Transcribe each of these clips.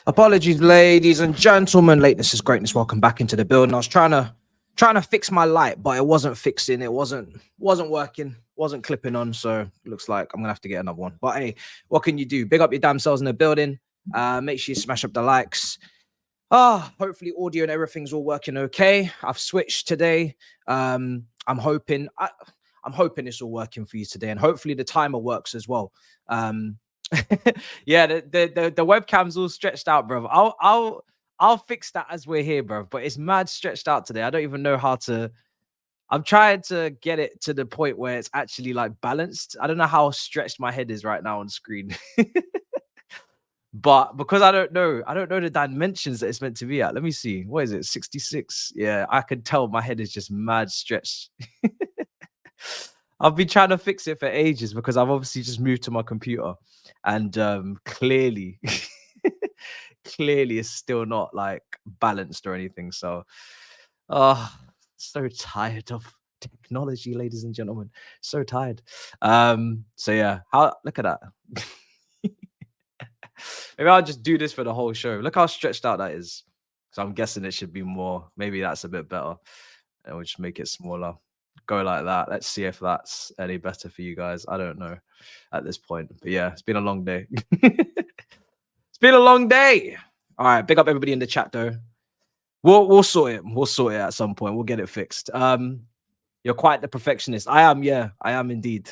Apologies, ladies and gentlemen. Lateness is greatness. Welcome back into the building. I was trying to fix my light, but it wasn't fixing. It wasn't working. Wasn't clipping on. So looks like I'm gonna have to get another one. But hey, what can you do? Big up your damn selves in the building. Make sure you smash up the likes. Hopefully audio and everything's all working okay. I've switched today. I'm hoping it's all working for you today, and hopefully the timer works as well. Yeah, the webcam's all stretched out, bro. I'll fix that as we're here, bro. But it's mad stretched out today. I don't even know how to. I'm trying to get it to the point where it's actually like balanced. I don't know how stretched my head is right now on screen. But because I don't know the dimensions that it's meant to be at. Let me see. What is it? 66. Yeah, I can tell my head is just mad stretched. I've been trying to fix it for ages because I've obviously just moved to my computer, and clearly it's still not like balanced or anything. So so tired of technology, ladies and gentlemen. So tired. So yeah, look at that. Maybe I'll just do this for the whole show. Look how stretched out that is. So I'm guessing it should be more. Maybe that's a bit better. And we'll just make it smaller. Go like that. Let's see if that's any better for you guys. I don't know at this point. But yeah, it's been a long day. It's been a long day. All right, big up everybody in the chat though. We'll sort it. We'll sort it at some point. We'll get it fixed. You're quite the perfectionist. I am, yeah. I am indeed.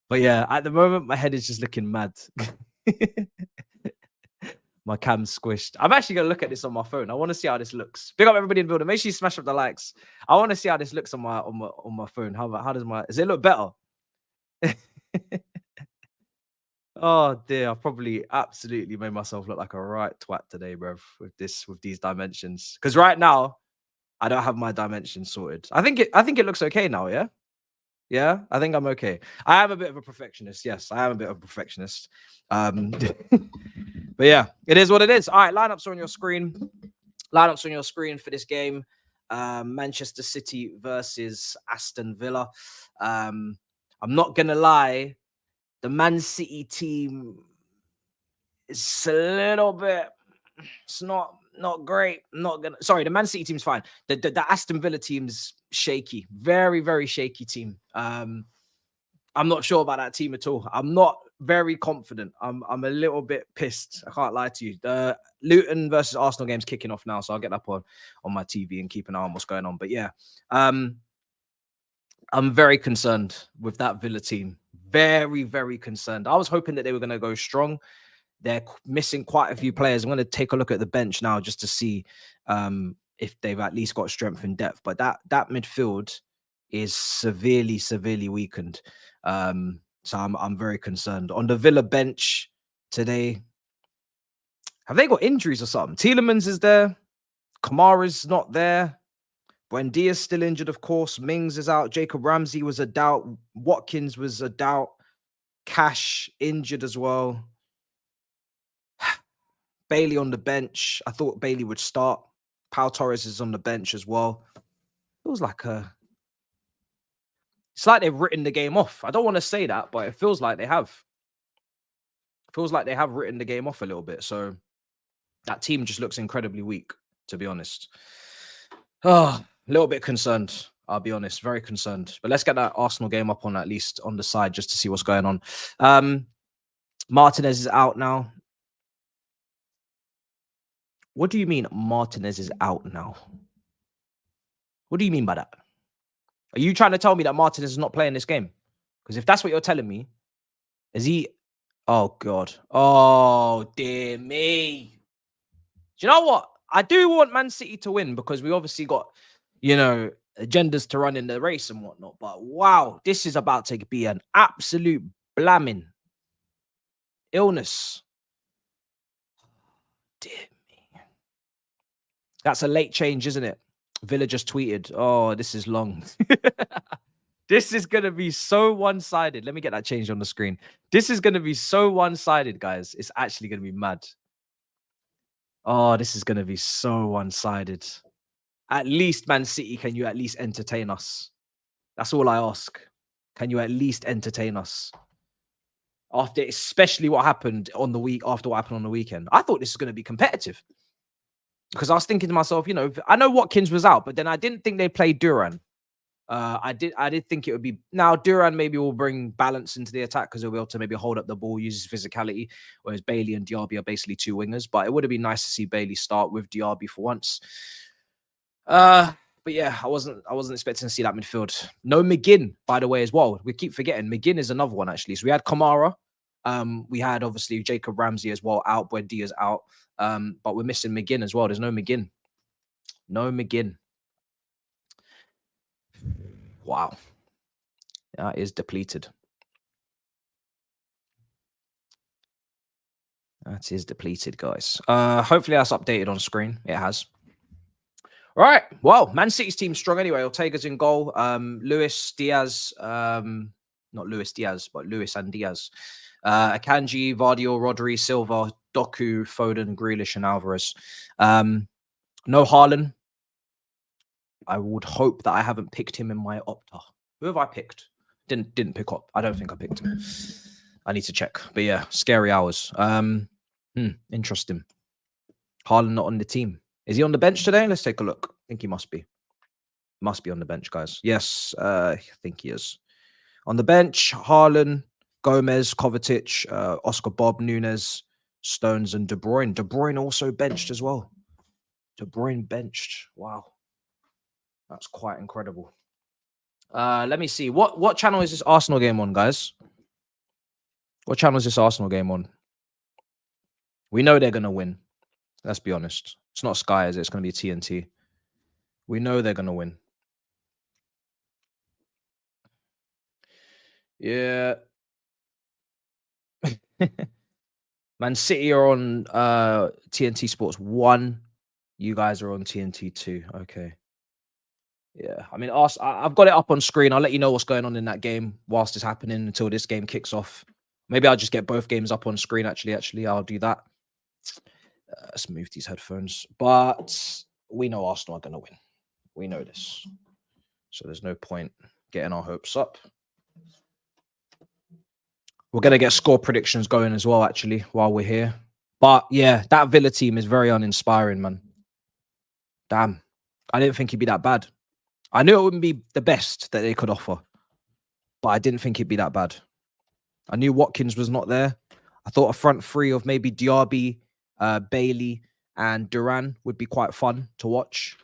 But yeah, at the moment, my head is just looking mad. My cam's squished. I'm actually going to look at this on my phone. I want to see how this looks. Big up everybody in the building. Make sure you smash up the likes. I want to see how this looks on my phone. Does it look better? Oh dear, I've probably absolutely made myself look like a right twat today, bro, with these dimensions. Because right now, I don't have my dimensions sorted. I think it looks okay now, yeah? Yeah, I think I'm okay. I am a bit of a perfectionist. Yes, I am a bit of a perfectionist. But yeah, it is what it is. All right, lineups are on your screen. Lineups on your screen for this game. Manchester City versus Aston Villa. I'm not gonna lie, the Man City team is a little bit. It's not great. Sorry, the Man City team's fine. The Aston Villa team's shaky. Very, very shaky team. I'm not sure about that team at all. I'm not very confident. I'm a little bit pissed. I can't lie to you. The Luton versus Arsenal game's kicking off now, so I'll get that on my TV and keep an eye on what's going on. But yeah, I'm very concerned with that Villa team. Very, very concerned. I was hoping that they were going to go strong. They're missing quite a few players. I'm going to take a look at the bench now just to see if they've at least got strength and depth. But that midfield is severely weakened. So I'm very concerned. On the Villa bench today, have they got injuries or something? Tielemans is there. Kamara's not there. Buendia's still injured, of course. Mings is out. Jacob Ramsey was a doubt. Watkins was a doubt. Cash injured as well. Bailey on the bench. I thought Bailey would start. Pau Torres is on the bench as well. Feels like it's like they've written the game off. I don't want to say that, but it feels like they have. It feels like they have written the game off a little bit. So that team just looks incredibly weak, to be honest. Oh, a little bit concerned. I'll be honest, very concerned. But let's get that Arsenal game up on at least on the side just to see what's going on. Martinez is out now. What do you mean Martinez is out now? What do you mean by that? Are you trying to tell me that Martinez is not playing this game? Because if that's what you're telling me, is he... Oh, God. Oh, dear me. Do you know what? I do want Man City to win because we obviously got, agendas to run in the race and whatnot. But wow, this is about to be an absolute blamming illness. Dear me. That's a late change, isn't it? Villa just tweeted, oh, this is long. This is going to be so one-sided. Let me get that changed on the screen. This is going to be so one-sided, guys. It's actually going to be mad. Oh, this is going to be so one-sided. At least, Man City, can you at least entertain us? That's all I ask. Can you at least entertain us? after especially what happened on the week after what happened on the weekend. I thought this was going to be competitive because I was thinking to myself, you know, I know Watkins was out, but then I didn't think they played Duran. I did think it would be now Duran maybe will bring balance into the attack because he'll be able to maybe hold up the ball, use his physicality, whereas Bailey and Diaby are basically two wingers. But it would have been nice to see Bailey start with Diaby for once. But yeah, I wasn't expecting to see that midfield. No McGinn, by the way, as well. We keep forgetting McGinn is another one actually. So we had Kamara, we had obviously Jacob Ramsey as well out, Buendia's out, but we're missing McGinn as well. There's no McGinn, no McGinn. Wow, that is depleted. That is depleted, guys. Hopefully that's updated on screen. It has. All right. Well, Man City's team's strong anyway. Ortega's in goal. Luis Diaz, not Luis Diaz, but Luis and Diaz. Akanji, Vardio, Rodri, Silva, Doku, Foden, Grealish, and Alvarez. No Haaland. I would hope that I haven't picked him in my Opta. Who have I picked? Didn't pick up. I don't think I picked him. I need to check. But yeah, scary hours. Interesting. Haaland not on the team. Is he on the bench today? Let's take a look. I think he must be. Must be on the bench, guys. Yes, I think he is. On the bench, Haaland, Gomez, Kovacic, Oscar Bob, Nunes, Stones, and De Bruyne. De Bruyne also benched as well. De Bruyne benched. Wow. That's quite incredible. Let me see. What channel is this Arsenal game on, guys? What channel is this Arsenal game on? We know they're going to win. Let's be honest. It's not Sky, is it? It's going to be TNT. We know they're going to win. Yeah. Man City are on TNT Sports 1. You guys are on TNT 2. Okay. Yeah. I mean, I've got it up on screen. I'll let you know what's going on in that game whilst it's happening until this game kicks off. Maybe I'll just get both games up on screen, actually. I'll do that. Let's move these headphones. But we know Arsenal are going to win. We know this. So there's no point getting our hopes up. We're going to get score predictions going as well, actually, while we're here. But yeah, that Villa team is very uninspiring, man. Damn. I didn't think he'd be that bad. I knew it wouldn't be the best that they could offer, but I didn't think it'd be that bad. I knew Watkins was not there. I thought a front three of maybe Diaby, Bailey, and Duran would be quite fun to watch.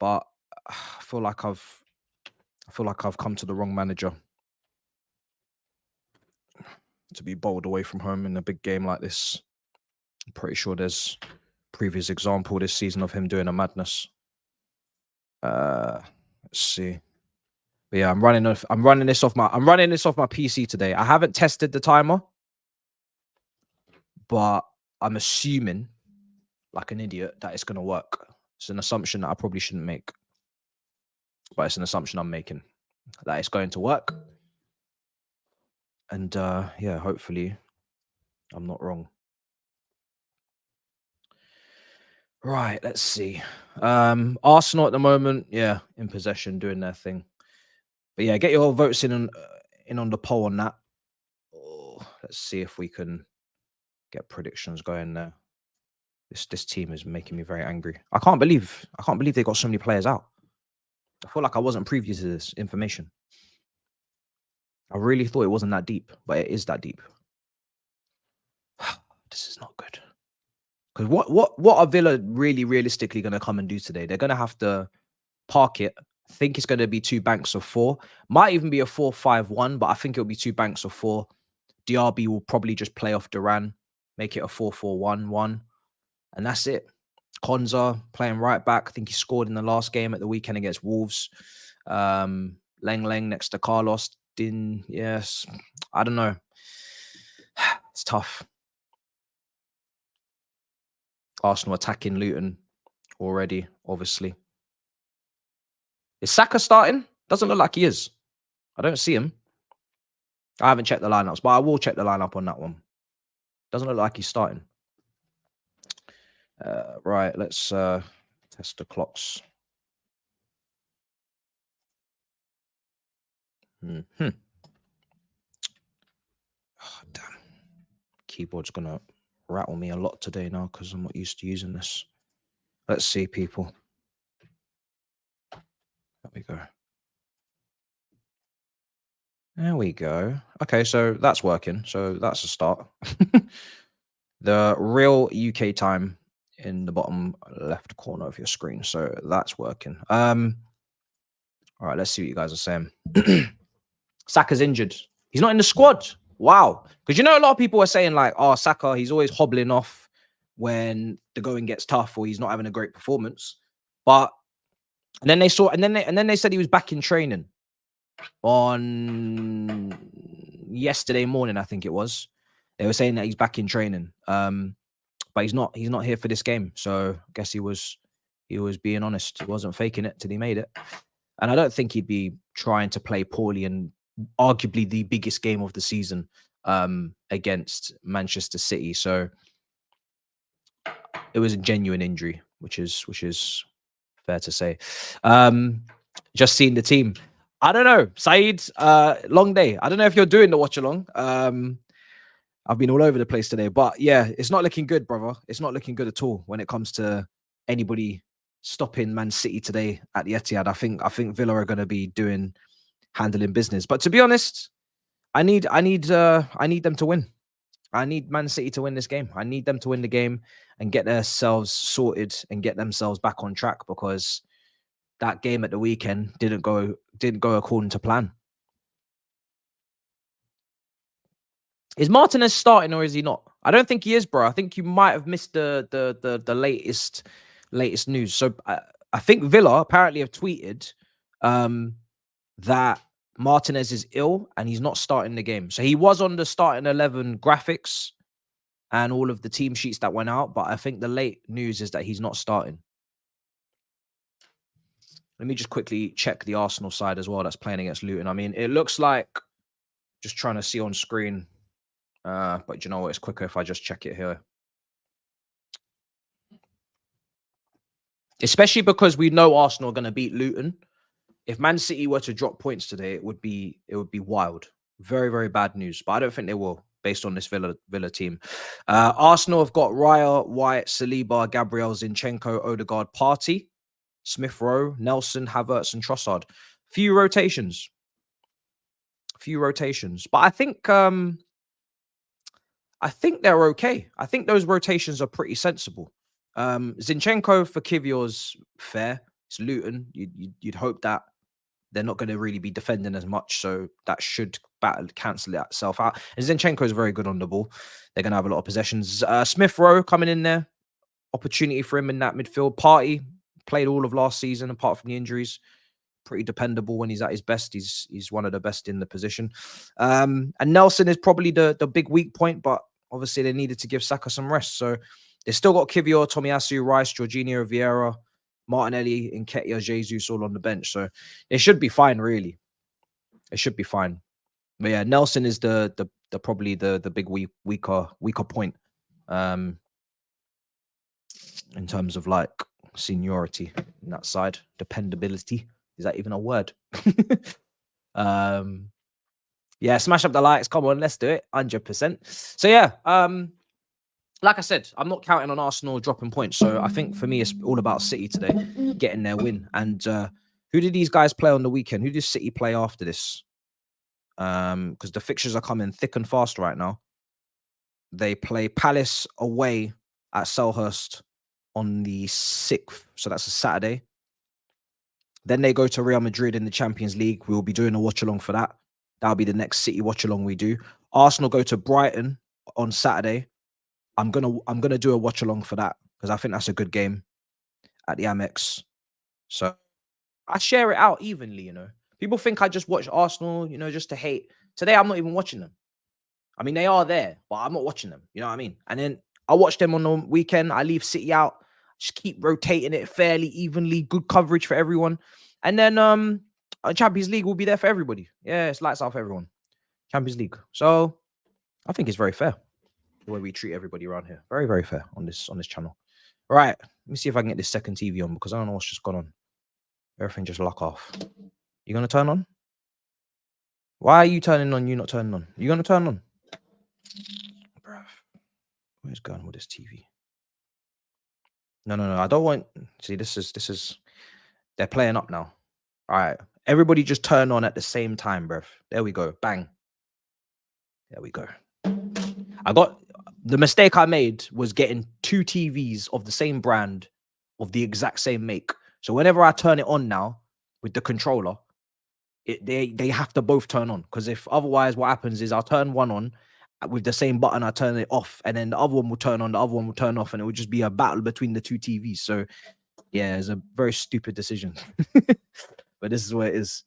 But I feel like I've come to the wrong manager to be bowled away from home in a big game like this. I'm pretty sure there's previous example this season of him doing a madness. Let's see. But yeah, I'm running this off my PC today. I haven't tested the timer, but I'm assuming, like an idiot, that it's gonna work. It's an assumption that I probably shouldn't make, but it's an assumption I'm making that it's going to work. And yeah, hopefully I'm not wrong. Right, let's see. Arsenal at the moment, yeah, in possession, doing their thing. But yeah, get your votes in on the poll on that. Oh, let's see if we can get predictions going there. This team is making me very angry. I can't believe they got so many players out. I feel like I wasn't privy to this information. I really thought it wasn't that deep, but it is that deep. This is not good. Because what are Villa really realistically going to come and do today? They're going to have to park it. I think it's going to be 2 banks of 4. Might even be a 4-5-1, but I think it'll be 2 banks of 4. Diaby will probably just play off Duran, make it a 4-4-1-1, and that's it. Konza playing right back. I think he scored in the last game at the weekend against Wolves. Leng next to Carlos. Yes. I don't know. It's tough. Arsenal attacking Luton already, obviously. Is Saka starting? Doesn't look like he is. I don't see him. I haven't checked the lineups, but I will check the lineup on that one. Doesn't look like he's starting. Right, let's test the clocks. damn. Keyboard's gonna rattle me a lot today now because I'm not used to using this. Let's see, people. There we go. There we go. Okay, so that's working. So that's a start. The real UK time in the bottom left corner of your screen. So that's working. All right, let's see what you guys are saying. Saka's injured. He's not in the squad. Wow. Because you know, a lot of people are saying like, oh, Saka, he's always hobbling off when the going gets tough or he's not having a great performance. But and then they saw, and then they said he was back in training on yesterday morning, I think it was. They were saying that he's back in training. But he's not here for this game. So I guess he was being honest. He wasn't faking it till he made it. And I don't think he'd be trying to play poorly in arguably the biggest game of the season against Manchester City. So it was a genuine injury, which is fair to say. Just seeing the team. I don't know. Saeed, long day. I don't know if you're doing the watch along. I've been all over the place today, but yeah, it's not looking good, brother. It's not looking good at all when it comes to anybody stopping Man City today at the Etihad. I think Villa are going to be handling business. But to be honest, I need them to win. I need Man City to win this game. I need them to win the game and get themselves sorted and get themselves back on track, because that game at the weekend didn't go according to plan. Is Martinez starting or is he not? I don't think he is, bro. I think you might have missed the latest news. So I think Villa apparently have tweeted that Martinez is ill and he's not starting the game. So he was on the starting 11 graphics and all of the team sheets that went out, but I think the late news is that he's not starting. Let me just quickly check the Arsenal side as well that's playing against Luton. I mean, it looks like, just trying to see on screen, but you know what? It's quicker if I just check it here. Especially because we know Arsenal are going to beat Luton. If Man City were to drop points today, it would be wild. Very, very bad news. But I don't think they will, based on this Villa team. Arsenal have got Raya, White, Saliba, Gabriel, Zinchenko, Odegaard, Partey, Smith Rowe, Nelson, Havertz, and Trossard. Few rotations. But I think they're okay. I think those rotations are pretty sensible. Zinchenko for Kivior's fair. It's Luton. You'd hope that they're not going to really be defending as much, so that should cancel itself out. And Zinchenko is very good on the ball. They're going to have a lot of possessions. Smith Rowe coming in there. Opportunity for him in that midfield. Partey played all of last season, apart from the injuries. Pretty dependable when he's at his best. He's one of the best in the position. And Nelson is probably the big weak point, but obviously they needed to give Saka some rest. So they still got Kivior, Tomiyasu, Rice, Jorginho, Vieira, Martinelli, Nketiah, Jesus all on the bench. So it should be fine, really. It should be fine. But yeah, Nelson is the probably the big weaker point in terms of like seniority in that side. Dependability. Is that even a word? Yeah, smash up the likes. Come on, let's do it. 100%. So yeah, like I said, I'm not counting on Arsenal dropping points. So I think for me, it's all about City today, getting their win. And who did these guys play on the weekend? Who did City play after this? Because the fixtures are coming thick and fast right now. They play Palace away at Selhurst on the 6th. So that's a Saturday. Then they go to Real Madrid in the Champions League. We'll be doing a watch-along for that. That'll be the next City watch-along we do. Arsenal go to Brighton on Saturday. I'm gonna do a watch-along for that because I think that's a good game at the Amex. So I share it out evenly, you know. People think I just watch Arsenal, you know, just to hate. Today, I'm not even watching them. I mean, they are there, but I'm not watching them. You know what I mean? And then I watch them on the weekend. I leave City out. Just keep rotating it fairly evenly. Good coverage for everyone. And then Champions League will be there for everybody. Yeah, it's lights out for everyone. Champions League. So I think it's very fair the way we treat everybody around here. Very, very fair on this channel. All right. Let me see if I can get this second TV on because I don't know what's just gone on. Everything just lock off. You going to turn on? Why are you turning on? You not turning on? You going to turn on? Bruv. Where's going with this TV? No. I don't want. See, this is. They're playing up now. All right. Everybody just turn on at the same time, bruv. There we go. Bang. There we go. The mistake I made was getting 2 TVs of the same brand, of the exact same make. So whenever I turn it on now with the controller, they have to both turn on. Because if otherwise, what happens is I'll turn one on with the same button, I turn it off, and then the other one will turn on, the other one will turn off, and it will just be a battle between the 2 TVs. So yeah, it's a very stupid decision. But this is what it is.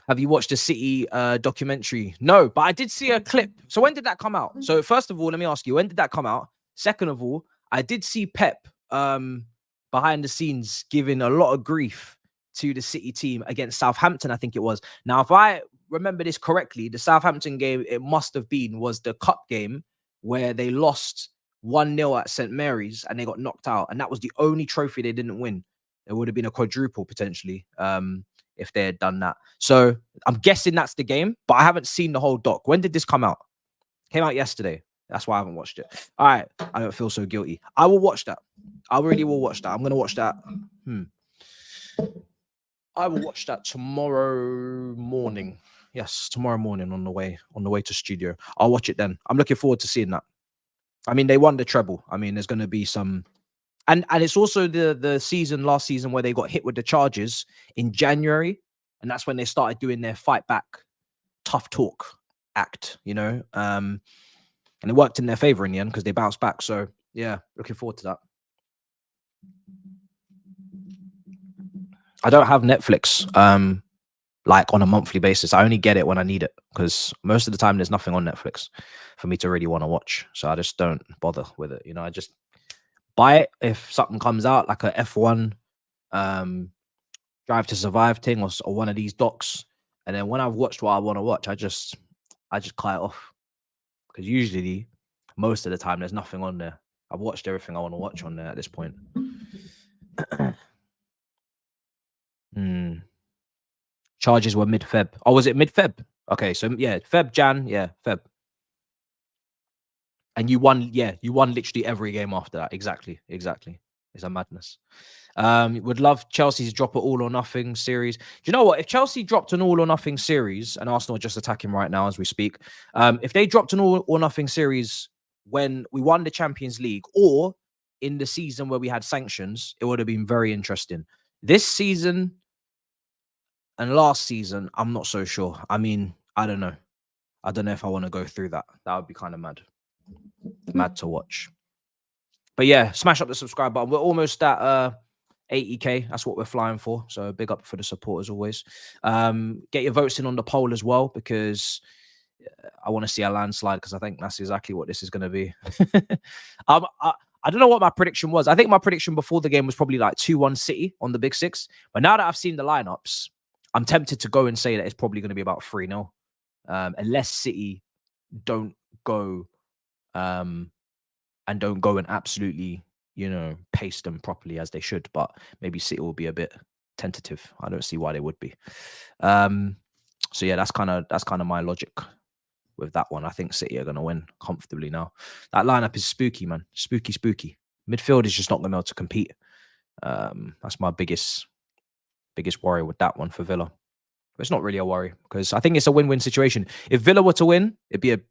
Have you watched the City documentary? No, but I did see a clip. So when did that come out? So first of all, let me ask you, when did that come out? Second of all, I did see Pep behind the scenes giving a lot of grief to the City team against Southampton, I think it was. Now, if I remember this correctly, the Southampton game, it must have been, was the cup game where they lost 1-0 at St. Mary's and they got knocked out. And that was the only trophy they didn't win. It would have been a quadruple potentially. If they had done that. So I'm guessing that's the game, but I haven't seen the whole doc. When did this come out? Came out yesterday. That's why I haven't watched it. All right. I don't feel so guilty. I will watch that. I really will watch that. I'm going to watch that. I will watch that tomorrow morning. Yes, tomorrow morning on the way to studio. I'll watch it then. I'm looking forward to seeing that. I mean, they won the treble. I mean, there's going to be some... And it's also the last season where they got hit with the charges in January. And that's when they started doing their fight back, tough talk act, you know. And it worked in their favor in the end because they bounced back. So yeah, looking forward to that. I don't have Netflix like on a monthly basis. I only get it when I need it because most of the time there's nothing on Netflix for me to really want to watch. So I just don't bother with it. You know, I just buy it if something comes out like a F1 Drive to Survive thing or one of these docs, and then when I've watched what I want to watch, I just cut it off because usually most of the time there's nothing on there. I've watched everything I want to watch on there at this point. Charges were mid-Feb. Oh, was it mid-Feb? Okay, so yeah, Feb, Jan, yeah, Feb. And you won literally every game after that. Exactly. It's a madness. Would love Chelsea to drop an all or nothing series. Do you know what? If Chelsea dropped an all or nothing series, and Arsenal are just attacking right now as we speak, if they dropped an all or nothing series when we won the Champions League or in the season where we had sanctions, it would have been very interesting. This season and last season, I'm not so sure. I mean, I don't know. I don't know if I want to go through that. That would be kind of mad. Mad to watch. But yeah, smash up the subscribe button. We're almost at 80k. That's what we're flying for. So big up for the support as always. Get your votes in on the poll as well because I want to see a landslide because I think that's exactly what this is going to be. I don't know what my prediction was. I think my prediction before the game was probably like 2-1 City on the Big Six. But now that I've seen the lineups, I'm tempted to go and say that it's probably going to be about 3-0. Unless City don't go and absolutely, you know, pace them properly as they should. But maybe City will be a bit tentative. I don't see why they would be. So yeah, that's kind of my logic with that one. I think City are going to win comfortably now. That lineup is spooky, man. Spooky. Midfield is just not going to be able to compete. That's my biggest worry with that one for Villa. But it's not really a worry because I think it's a win-win situation. If Villa were to win, it'd be a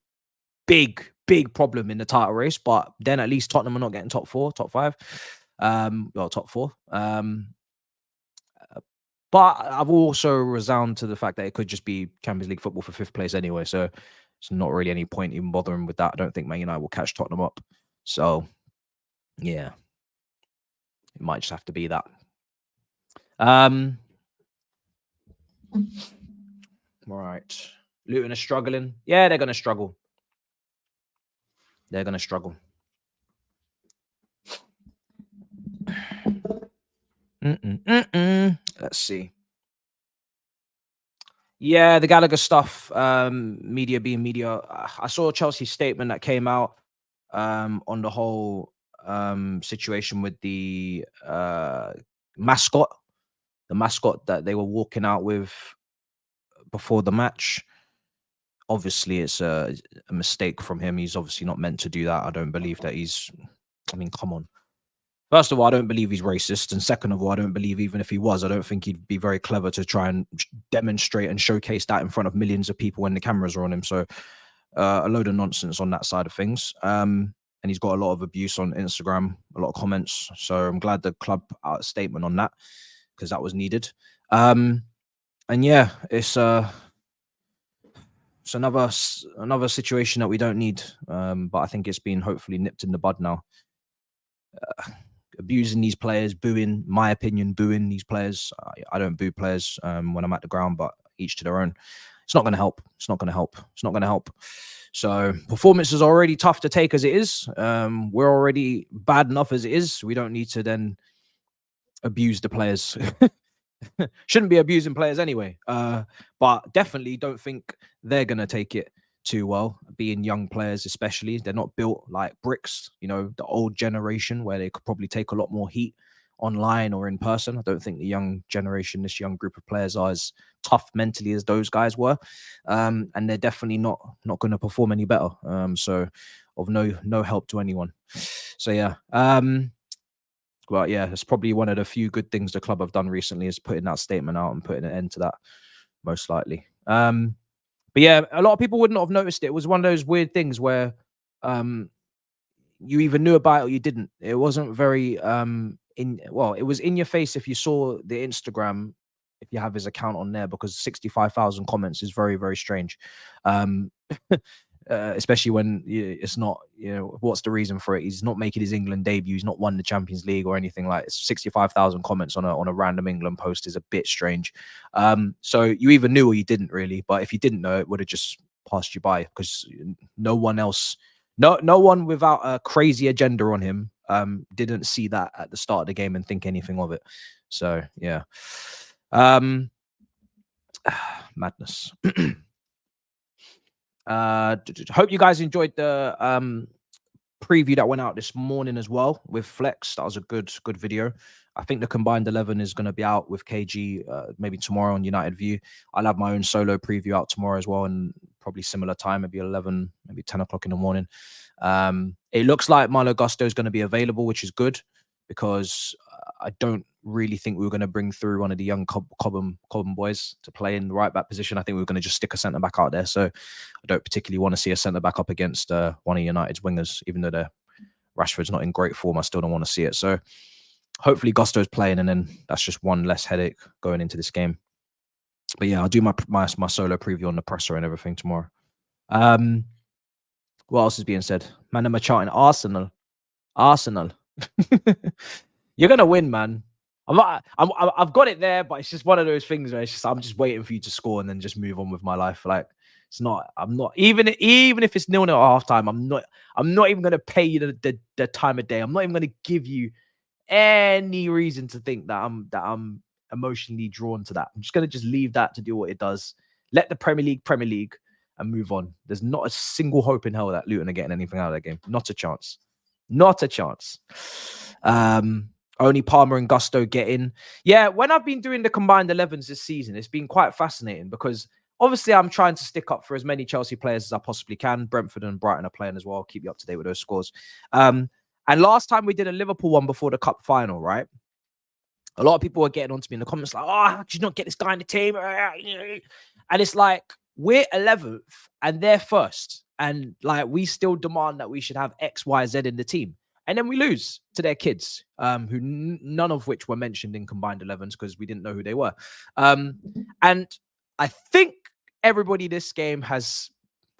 big problem in the title race. But then at least Tottenham are not getting top 4, top 5, top 4. But I've also resounded to the fact that it could just be Champions League football for 5th place anyway. So it's not really any point even bothering with that. I don't think Man United will catch Tottenham up. So yeah, it might just have to be that. Right. Luton are struggling. Yeah, they're going to struggle. Let's see. Yeah, the Gallagher stuff, media being media. I saw Chelsea's statement that came out on the whole situation with the mascot that they were walking out with before the match. obviously it's a mistake from him. He's obviously not meant to do that. I don't believe that he's, I mean, come on. First of all, I don't believe he's racist. And second of all, I don't believe even if he was, I don't think he'd be very clever to try and demonstrate and showcase that in front of millions of people when the cameras are on him. So a load of nonsense on that side of things. And he's got a lot of abuse on Instagram, a lot of comments. So I'm glad the club out a statement on that because that was needed. And yeah, it's another situation that we don't need. But I think it's been hopefully nipped in the bud now. Abusing these players, booing, my opinion, booing these players. I don't boo players when I'm at the ground, but each to their own. It's not going to help. It's not going to help. It's not going to help. So performance is already tough to take as it is. We're already bad enough as it is. We don't need to then abuse the players. Shouldn't be abusing players anyway. But definitely don't think they're going to take it too well, being young players especially. They're not built like bricks, you know, the old generation where they could probably take a lot more heat online or in person. I don't think the young generation, this young group of players, are as tough mentally as those guys were, and they're definitely not going to perform any better. So of no help to anyone. So yeah, well, yeah, it's probably one of the few good things the club have done recently is putting that statement out and putting an end to that, most likely. But yeah, a lot of people wouldn't have noticed it. It was one of those weird things where you either knew about it or you didn't. It wasn't very it was in your face if you saw the Instagram, if you have his account on there, because 65,000 comments is very, very strange. Especially when it's not, you know, what's the reason for it? He's not making his England debut. He's not won the Champions League or anything like it. 65,000 comments on a random England post is a bit strange. So you either knew or you didn't really, but if you didn't know, it would have just passed you by because no one else, no one without a crazy agenda on him didn't see that at the start of the game and think anything of it. So yeah, madness. Hope you guys enjoyed the preview that went out this morning as well with Flex. That was a good video. I think the combined 11 is going to be out with KG maybe tomorrow on United View. I'll have my own solo preview out tomorrow as well, and probably similar time, maybe 11, maybe 10 o'clock in the morning. It looks like Malo Gusto is going to be available, which is good because I don't really think we were going to bring through one of the young Cobham boys to play in the right back position. I think we were going to just stick a centre back out there. So I don't particularly want to see a centre back up against one of United's wingers, even though Rashford's not in great form. I still don't want to see it. So hopefully Gusto's playing, and then that's just one less headache going into this game. But yeah, I'll do my solo preview on the presser and everything tomorrow. What else is being said? Man, I'm charting Arsenal. You're gonna win, man. I've got it there, but it's just one of those things where it's just I'm just waiting for you to score and then just move on with my life. Like it's not. I'm not even if it's 0-0 at halftime. I'm not even gonna pay you the time of day. I'm not even gonna give you any reason to think that I'm emotionally drawn to that. I'm just gonna leave that to do what it does. Let the Premier League, and move on. There's not a single hope in hell that Luton are getting anything out of that game. Not a chance. Not a chance. Only Palmer and Gusto get in. Yeah, when I've been doing the combined 11s this season, it's been quite fascinating because obviously I'm trying to stick up for as many Chelsea players as I possibly can. Brentford and Brighton are playing as well. I'll keep you up to date with those scores. And last time we did a Liverpool one before the cup final, right? A lot of people were getting onto me in the comments like, oh, how did you not get this guy in the team? And it's like, we're 11th and they're first. And like, we still demand that we should have X, Y, Z in the team. And then we lose to their kids, who none of which were mentioned in combined 11s because we didn't know who they were. And I think everybody this game has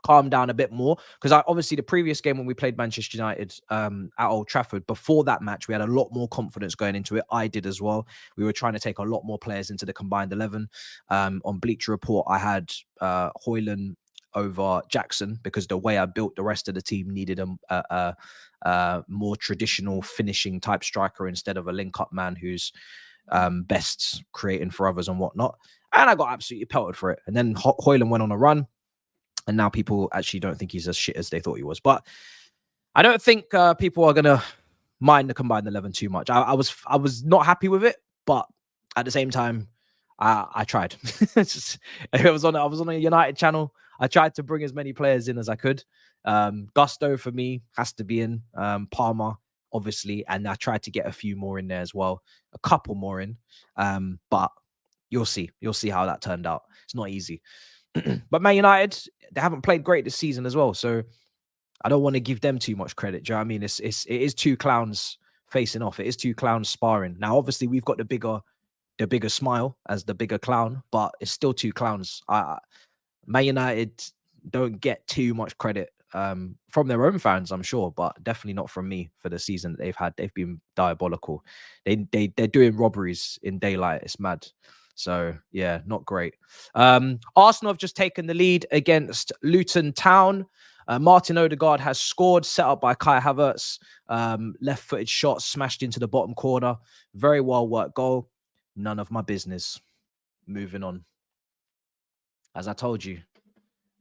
calmed down a bit more because obviously the previous game when we played Manchester United at Old Trafford, before that match, we had a lot more confidence going into it. I did as well. We were trying to take a lot more players into the combined 11. On Bleacher Report, I had Hairline over Jackson because the way I built the rest of the team needed a more traditional finishing type striker instead of a link-up man who's best creating for others and whatnot. And I got absolutely pelted for it. And then Hairline went on a run. And now people actually don't think he's as shit as they thought he was. But I don't think people are going to mind the combined 11 too much. I was not happy with it. But at the same time, I tried. I was on a United channel. I tried to bring as many players in as I could. Gusto for me has to be in. Palmer, obviously, and I tried to get a few more in there as well, a couple more in. But you'll see how that turned out. It's not easy. But Man United, they haven't played great this season as well, so I don't want to give them too much credit. Do you know what I mean? It is two clowns facing off. It is two clowns sparring. Now, obviously, we've got the bigger smile as the bigger clown, but it's still two clowns. Man United don't get too much credit from their own fans, I'm sure, but definitely not from me for the season that they've had. They've been diabolical. They're doing robberies in daylight. It's mad. So yeah, not great. Arsenal have just taken the lead against Luton Town. Martin Odegaard has scored, set up by Kai Havertz. Left-footed shot smashed into the bottom corner. Very well worked goal. None of my business. Moving on. As I told you,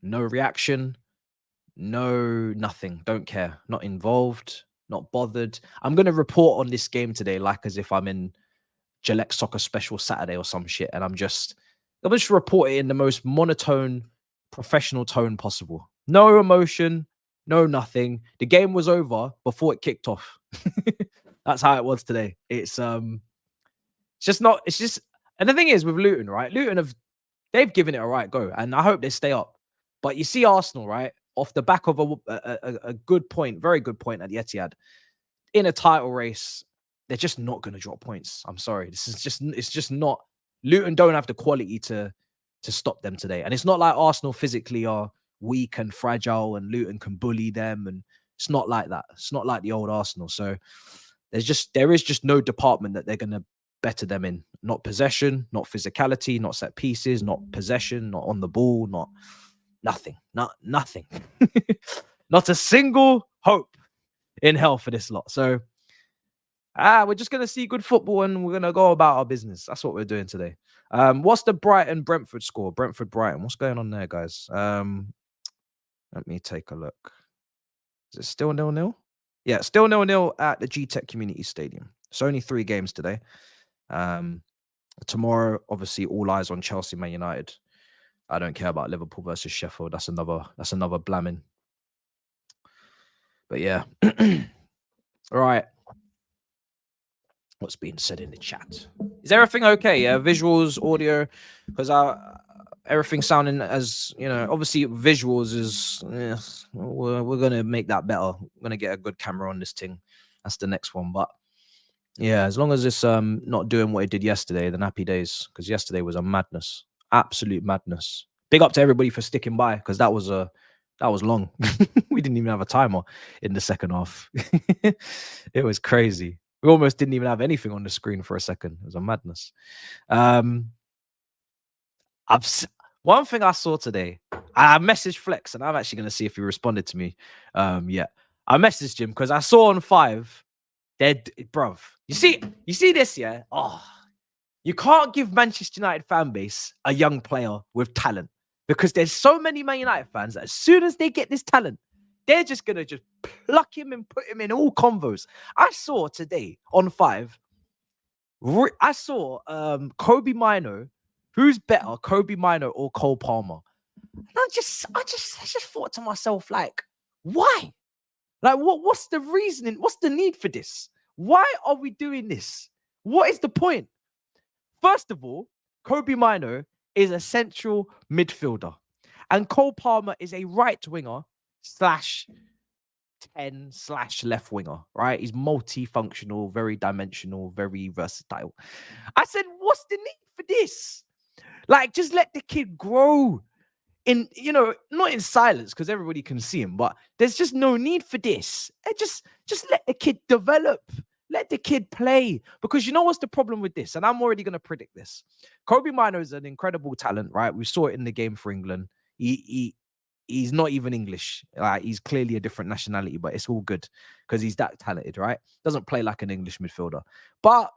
no reaction, no nothing. Don't care. Not involved, not bothered. I'm going to report on this game today like as if I'm in Gillette Soccer Special Saturday or some shit, and I'll just report it in the most monotone, professional tone possible. No emotion, no nothing. The game was over before it kicked off. That's how it was today. It's just, and the thing is with Luton, right? Luton they've given it a right go, and I hope they stay up. But you see Arsenal, right, off the back of a good point, very good point at the Etihad, in a title race, they're just not going to drop points. I'm sorry. It's just not. Luton don't have the quality to stop them today. And it's not like Arsenal physically are weak and fragile and Luton can bully them. And it's not like that. It's not like the old Arsenal. So there is just no department that they're going to better them in. Not possession, not physicality, not set pieces, not possession, not on the ball, nothing. Not a single hope in hell for this lot. So we're just going to see good football and we're going to go about our business. That's what we're doing today. What's the Brighton-Brentford score? Brentford-Brighton. What's going on there, guys? Let me take a look. Is it still 0-0? Yeah, still 0-0 at the G-Tech Community Stadium. It's only 3 games today. Tomorrow, obviously, all eyes on Chelsea, Man United. I don't care about Liverpool versus Sheffield. That's another blamming. But yeah. All right. What's being said in the chat? Is everything okay? Yeah, visuals, audio, because everything sounding as obviously visuals is. Yeah, we're gonna make that better. We're gonna get a good camera on this thing. That's the next one. But yeah, as long as it's not doing what it did yesterday, then happy days. Because yesterday was a madness, absolute madness. Big up to everybody for sticking by, because that was long. We didn't even have a timer in the second half. It was crazy. We almost didn't even have anything on the screen for a second. It was a madness. One thing I saw today, I messaged Flex, and I'm actually going to see if he responded to me. Yeah, I messaged him because I saw on 5. Bruv, you see this, yeah? Oh, you can't give Manchester United fan base a young player with talent, because there's so many Man United fans that as soon as they get this talent, they're just going to just pluck him and put him in all convos. I saw today on 5, I saw Kobe Mino. Who's better, Kobe Mino or Cole Palmer? And I just thought to myself, like, why? Like, what's the reasoning? What's the need for this? Why are we doing this? What is the point? First of all, Kobe Mino is a central midfielder, and Cole Palmer is a right winger /10/left winger, right? He's multifunctional, very dimensional, very versatile. I said, what's the need for this? Like, just let the kid grow in, not in silence, because everybody can see him, but there's just no need for this. And just let the kid develop. Let the kid play. Because you know what's the problem with this? And I'm already going to predict this. Kobe Mino is an incredible talent, right? We saw it in the game for England. He's not even English. Like, he's clearly a different nationality, but it's all good because he's that talented, right? Doesn't play like an English midfielder. But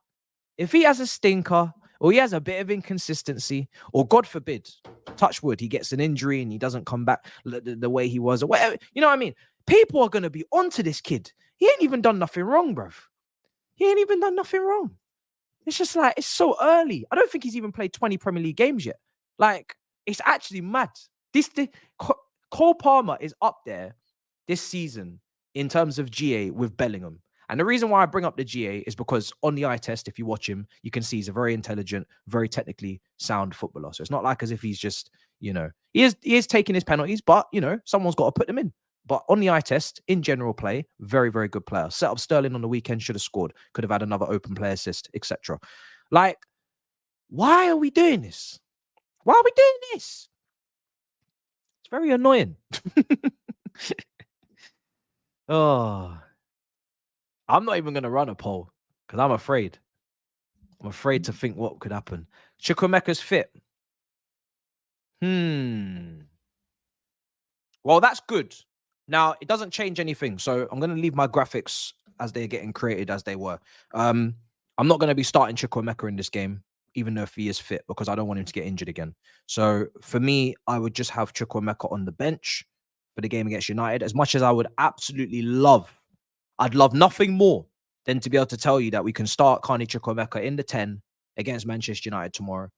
if he has a stinker, or he has a bit of inconsistency, or God forbid, touch wood, he gets an injury and he doesn't come back the way he was, or whatever, you know what I mean? People are going to be onto this kid. He ain't even done nothing wrong, bruv. He ain't even done nothing wrong. It's just like, it's so early. I don't think he's even played 20 Premier League games yet. Like, it's actually mad. Cole Palmer is up there this season in terms of GA with Bellingham. And the reason why I bring up the GA is because on the eye test, if you watch him, you can see he's a very intelligent, very technically sound footballer. So it's not like as if he's just, he is taking his penalties, but, someone's got to put them in. But on the eye test, in general play, very, very good player. Set up Sterling on the weekend, should have scored, could have had another open play assist, etc. Like, why are we doing this? Why are we doing this? It's very annoying. Oh, I'm not even going to run a poll because I'm afraid. I'm afraid to think what could happen. Chukwuemeka's fit. Well, that's good. Now, it doesn't change anything. So I'm going to leave my graphics as they're getting created as they were. I'm not going to be starting Chukwuemeka in this game, even though if he is fit, because I don't want him to get injured again. So for me, I would just have Chukwuemeka on the bench for the game against United. As much as I would absolutely I'd love nothing more than to be able to tell you that we can start Carney Chukwuemeka in the 10 against Manchester United tomorrow.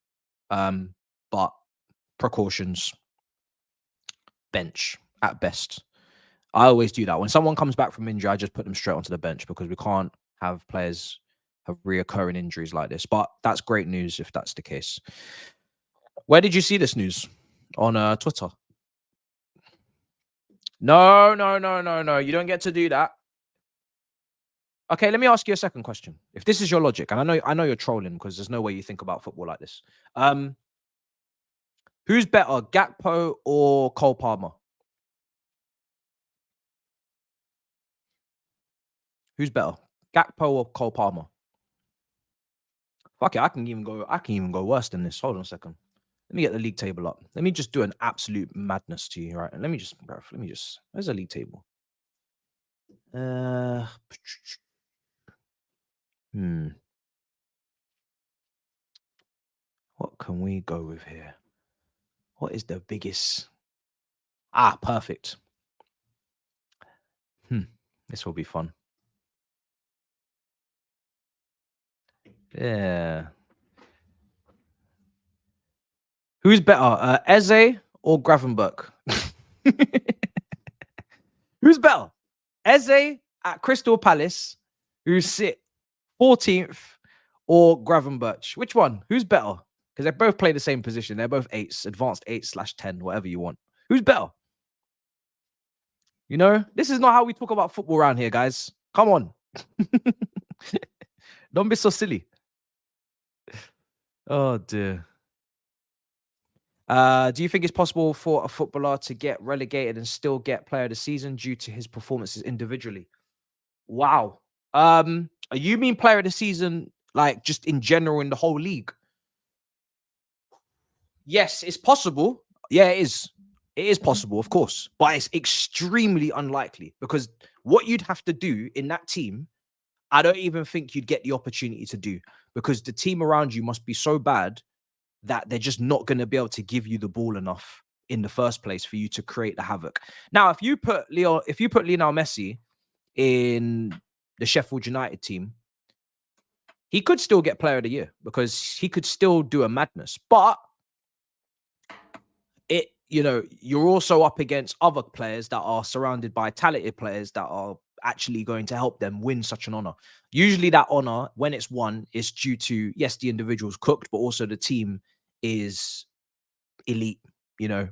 But precautions, bench at best. I always do that. When someone comes back from injury, I just put them straight onto the bench because we can't have players have reoccurring injuries like this. But that's great news if that's the case. Where did you see this news? On Twitter? No. You don't get to do that. Okay, let me ask you a second question. If this is your logic, and I know you're trolling because there's no way you think about football like this. Who's better, Gakpo or Cole Palmer? Who's better, Gakpo or Cole Palmer? Fuck it, I can even go worse than this. Hold on a second. Let me get the league table up. Let me just do an absolute madness to you, right? And let me just, where's the league table? What can we go with here? What is the biggest? Perfect. This will be fun. Yeah. Who's better, Eze or Gravenberch? Who's better, Eze at Crystal Palace, who sit 14th, or Gravenberch? Which one? Who's better? Because they both play the same position. They're both 8s, advanced 8/10, whatever you want. Who's better? This is not how we talk about football around here, guys. Come on. Don't be so silly. Oh, dear. Do you think it's possible for a footballer to get relegated and still get player of the season due to his performances individually? Wow. You mean player of the season, like just in general in the whole league? Yes, it's possible. Yeah, it is. It is possible, of course, but it's extremely unlikely because what you'd have to do in that team, I don't even think you'd get the opportunity to do because the team around you must be so bad that they're just not going to be able to give you the ball enough in the first place for you to create the havoc. Now, if you put Lionel Messi in the Sheffield United team, he could still get player of the year because he could still do a madness. But you're also up against other players that are surrounded by talented players that are actually going to help them win such an honor. Usually that honor, when it's won, is due to, yes, the individual's cooked, but also the team is elite,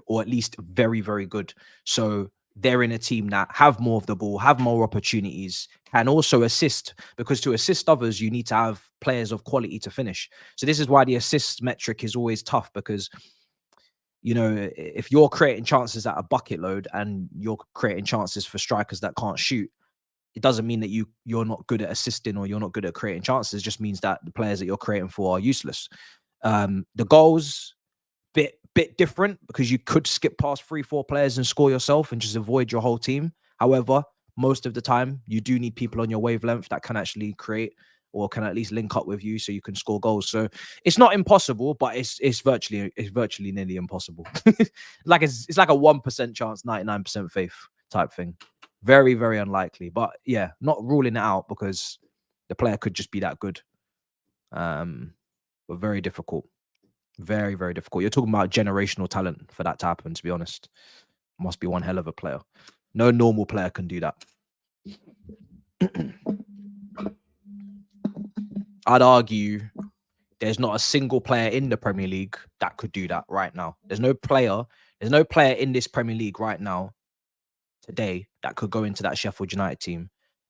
or at least very, very good. So they're in a team that have more of the ball, have more opportunities, can also assist, because to assist others, you need to have players of quality to finish. So this is why the assist metric is always tough, because if you're creating chances at a bucket load and you're creating chances for strikers that can't shoot, it doesn't mean that you're not good at assisting or you're not good at creating chances. It just means that the players that you're creating for are useless. The goals, bit different, because you could skip past 3-4 players and score yourself and just avoid your whole team. However, most of the time you do need people on your wavelength that can actually create or can at least link up with you so you can score goals. So it's not impossible, but it's virtually nearly impossible. It's like a 1% chance, 99% faith type thing. Very, very unlikely. But yeah, not ruling it out because the player could just be that good. But very difficult. Very, very difficult. You're talking about generational talent for that to happen, to be honest. Must be one hell of a player. No normal player can do that. I'd argue there's not a single player in the Premier League that could do that right now. There's no player in this Premier League right now, today, that could go into that Sheffield United team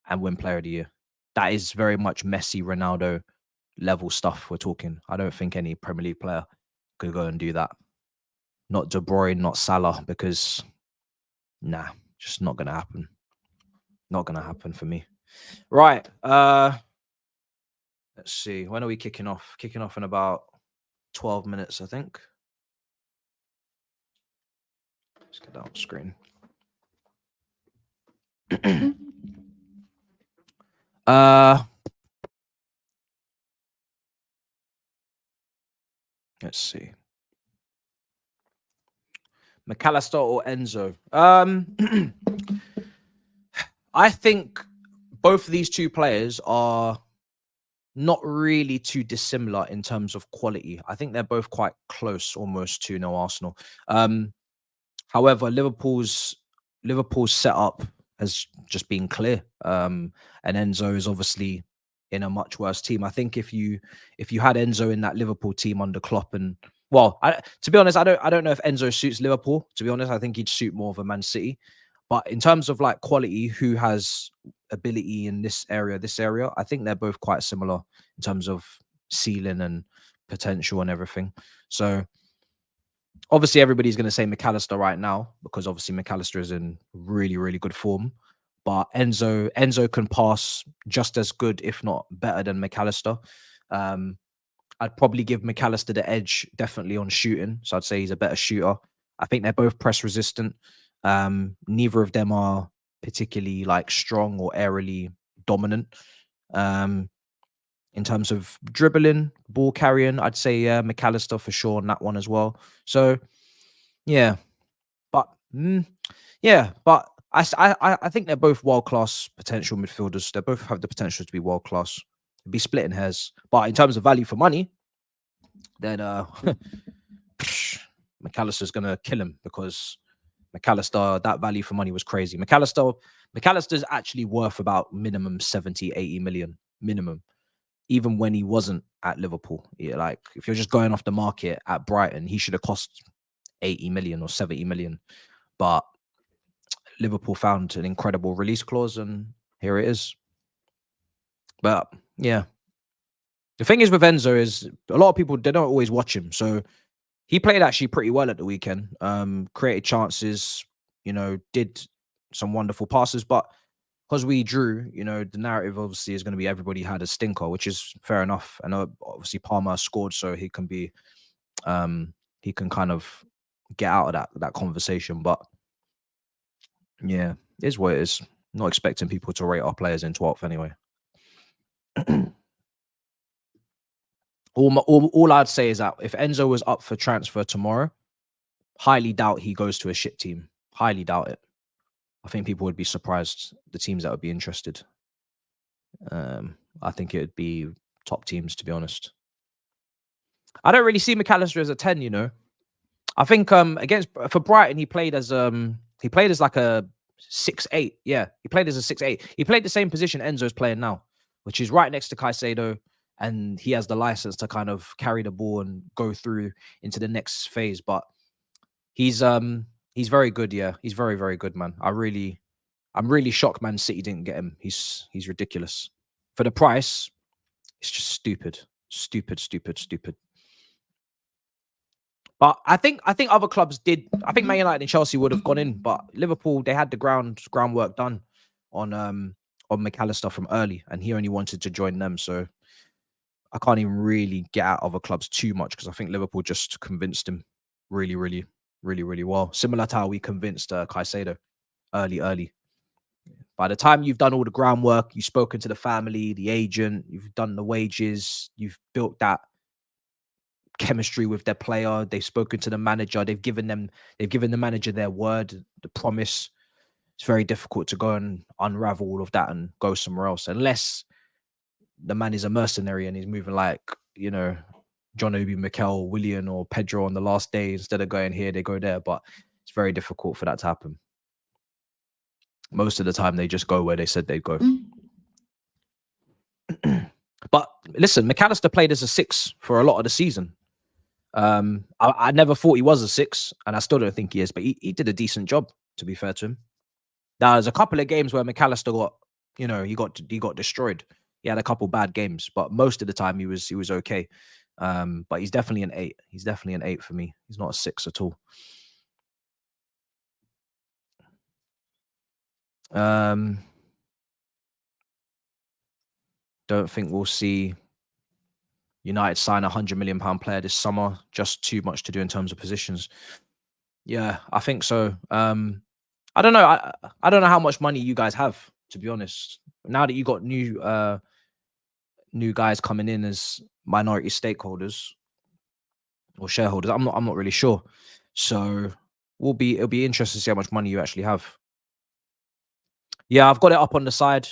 and win Player of the Year. That is very much Messi, Ronaldo level stuff we're talking. I don't think any Premier League player could go and do that. Not De Bruyne, not Salah, because nah, just not gonna happen. Not gonna happen for me. Right. Let's see. When are we kicking off? Kicking off in about 12 minutes, I think. Let's get that on screen. Let's see. McAllister or Enzo? I think both of these two players are not really too dissimilar in terms of quality. I think they're both quite close almost to Arsenal. However, Liverpool's setup has just been clear. And Enzo is obviously in a much worse team. I think if you had Enzo in that Liverpool team under Klopp, and to be honest, I don't know if Enzo suits Liverpool. To be honest, I think he'd suit more of a Man City. But in terms of like quality, who has ability in this area, I think they're both quite similar in terms of ceiling and potential and everything. So obviously everybody's going to say McAllister right now, because obviously McAllister is in really, really good form. But Enzo can pass just as good, if not better, than McAllister. I'd probably give McAllister the edge definitely on shooting. So I'd say he's a better shooter. I think they're both press resistant. Neither of them are particularly like strong or aerially dominant. In terms of dribbling, ball carrying, I'd say McAllister for sure on that one as well. So yeah, but I think they're both world-class potential midfielders. They both have the potential to be world-class. It'd be splitting hairs. But in terms of value for money, then McAllister's going to kill him, because McAllister, that value for money was crazy. McAllister's actually worth about minimum 70, 80 million minimum, even when he wasn't at Liverpool. Yeah, like if you're just going off the market at Brighton, he should have cost 80 million or 70 million. But Liverpool found an incredible release clause, and here it is. But yeah, the thing is with Enzo is a lot of people, they don't always watch him. So he played actually pretty well at the weekend. Created chances, did some wonderful passes. But because we drew, the narrative obviously is going to be everybody had a stinker, which is fair enough. And obviously Palmer scored, so he can be, he can kind of get out of that conversation. But yeah, it is what it is. Not expecting people to rate our players in 12th anyway. All I'd say is that if Enzo was up for transfer tomorrow, highly doubt he goes to a shit team. Highly doubt it. I think people would be surprised, the teams that would be interested. I think it would be top teams, to be honest. I don't really see McAllister as a 10, I think for Brighton, he played as like a 6'8". Yeah, he played as a 6'8". He played the same position Enzo's playing now, which is right next to Caicedo, and he has the license to kind of carry the ball and go through into the next phase. But he's very good. Yeah, he's very, very good, man. I'm really shocked Man City didn't get him. He's ridiculous. For the price, it's just stupid. But I think other clubs did. I think Man United and Chelsea would have gone in, but Liverpool, they had the groundwork done on McAllister from early, and he only wanted to join them. So I can't even really get at other clubs too much, because I think Liverpool just convinced him really, really, really, really well. Similar to how we convinced Caicedo early. By the time you've done all the groundwork, you've spoken to the family, the agent, you've done the wages, you've built that chemistry with their player, they've spoken to the manager, they've given the manager their word, the promise. It's very difficult to go and unravel all of that and go somewhere else, unless the man is a mercenary and he's moving like, John Obi Mikel, Willian, or Pedro on the last day. Instead of going here, they go there. But it's very difficult for that to happen. Most of the time, they just go where they said they'd go. But listen, McAllister played as a 6 for a lot of the season. I never thought he was a 6, and I still don't think he is, but he did a decent job, to be fair to him. Now, there's a couple of games where McAllister got, you know, he got destroyed. He had a couple bad games, but most of the time he was okay. But he's definitely an 8. He's definitely an 8 for me. He's not a 6 at all. Don't think we'll see United sign £100 million player this summer. Just too much to do in terms of positions. Yeah, I think so. I don't know. I don't know how much money you guys have, to be honest. Now that you got new guys coming in as minority stakeholders or shareholders, I'm not really sure. So it'll be interesting to see how much money you actually have. Yeah, I've got it up on the side.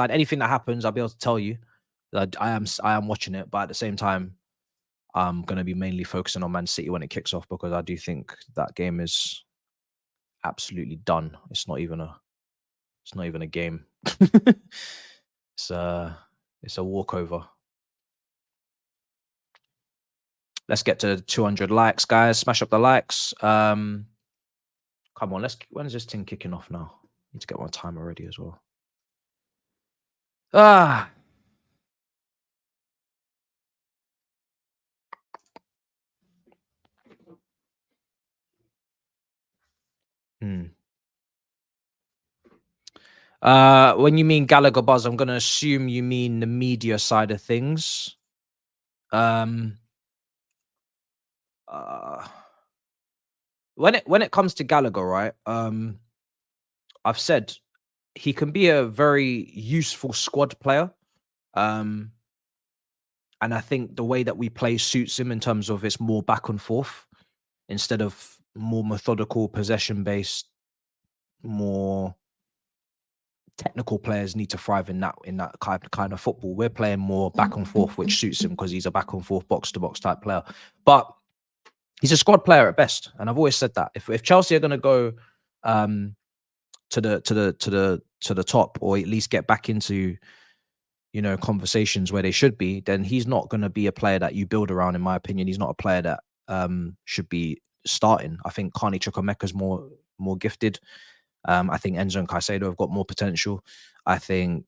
Anything that happens, I'll be able to tell you. I am watching it, but at the same time, I'm gonna be mainly focusing on Man City when it kicks off, because I do think that game is absolutely done. It's not even a game. It's a walkover. Let's get to 200 likes, guys. Smash up the likes. Come on, when is this thing kicking off now? Need to get my timer ready as well. When you mean Gallagher Buzz, I'm gonna assume you mean the media side of things. When it comes to Gallagher, right? I've said he can be a very useful squad player. And I think the way that we play suits him in terms of it's more back and forth instead of more methodical, possession based, more technical players need to thrive in that kind of football. We're playing more back and forth, which suits him because he's a back and forth box to box type player. But he's a squad player at best, and I've always said that if Chelsea are going to go to the top, or at least get back into, you know, conversations where they should be, then he's not going to be a player that you build around. In my opinion, he's not a player that should be starting. I think Carney Chukwuemeka's more gifted. I think Enzo and Caicedo have got more potential. I think,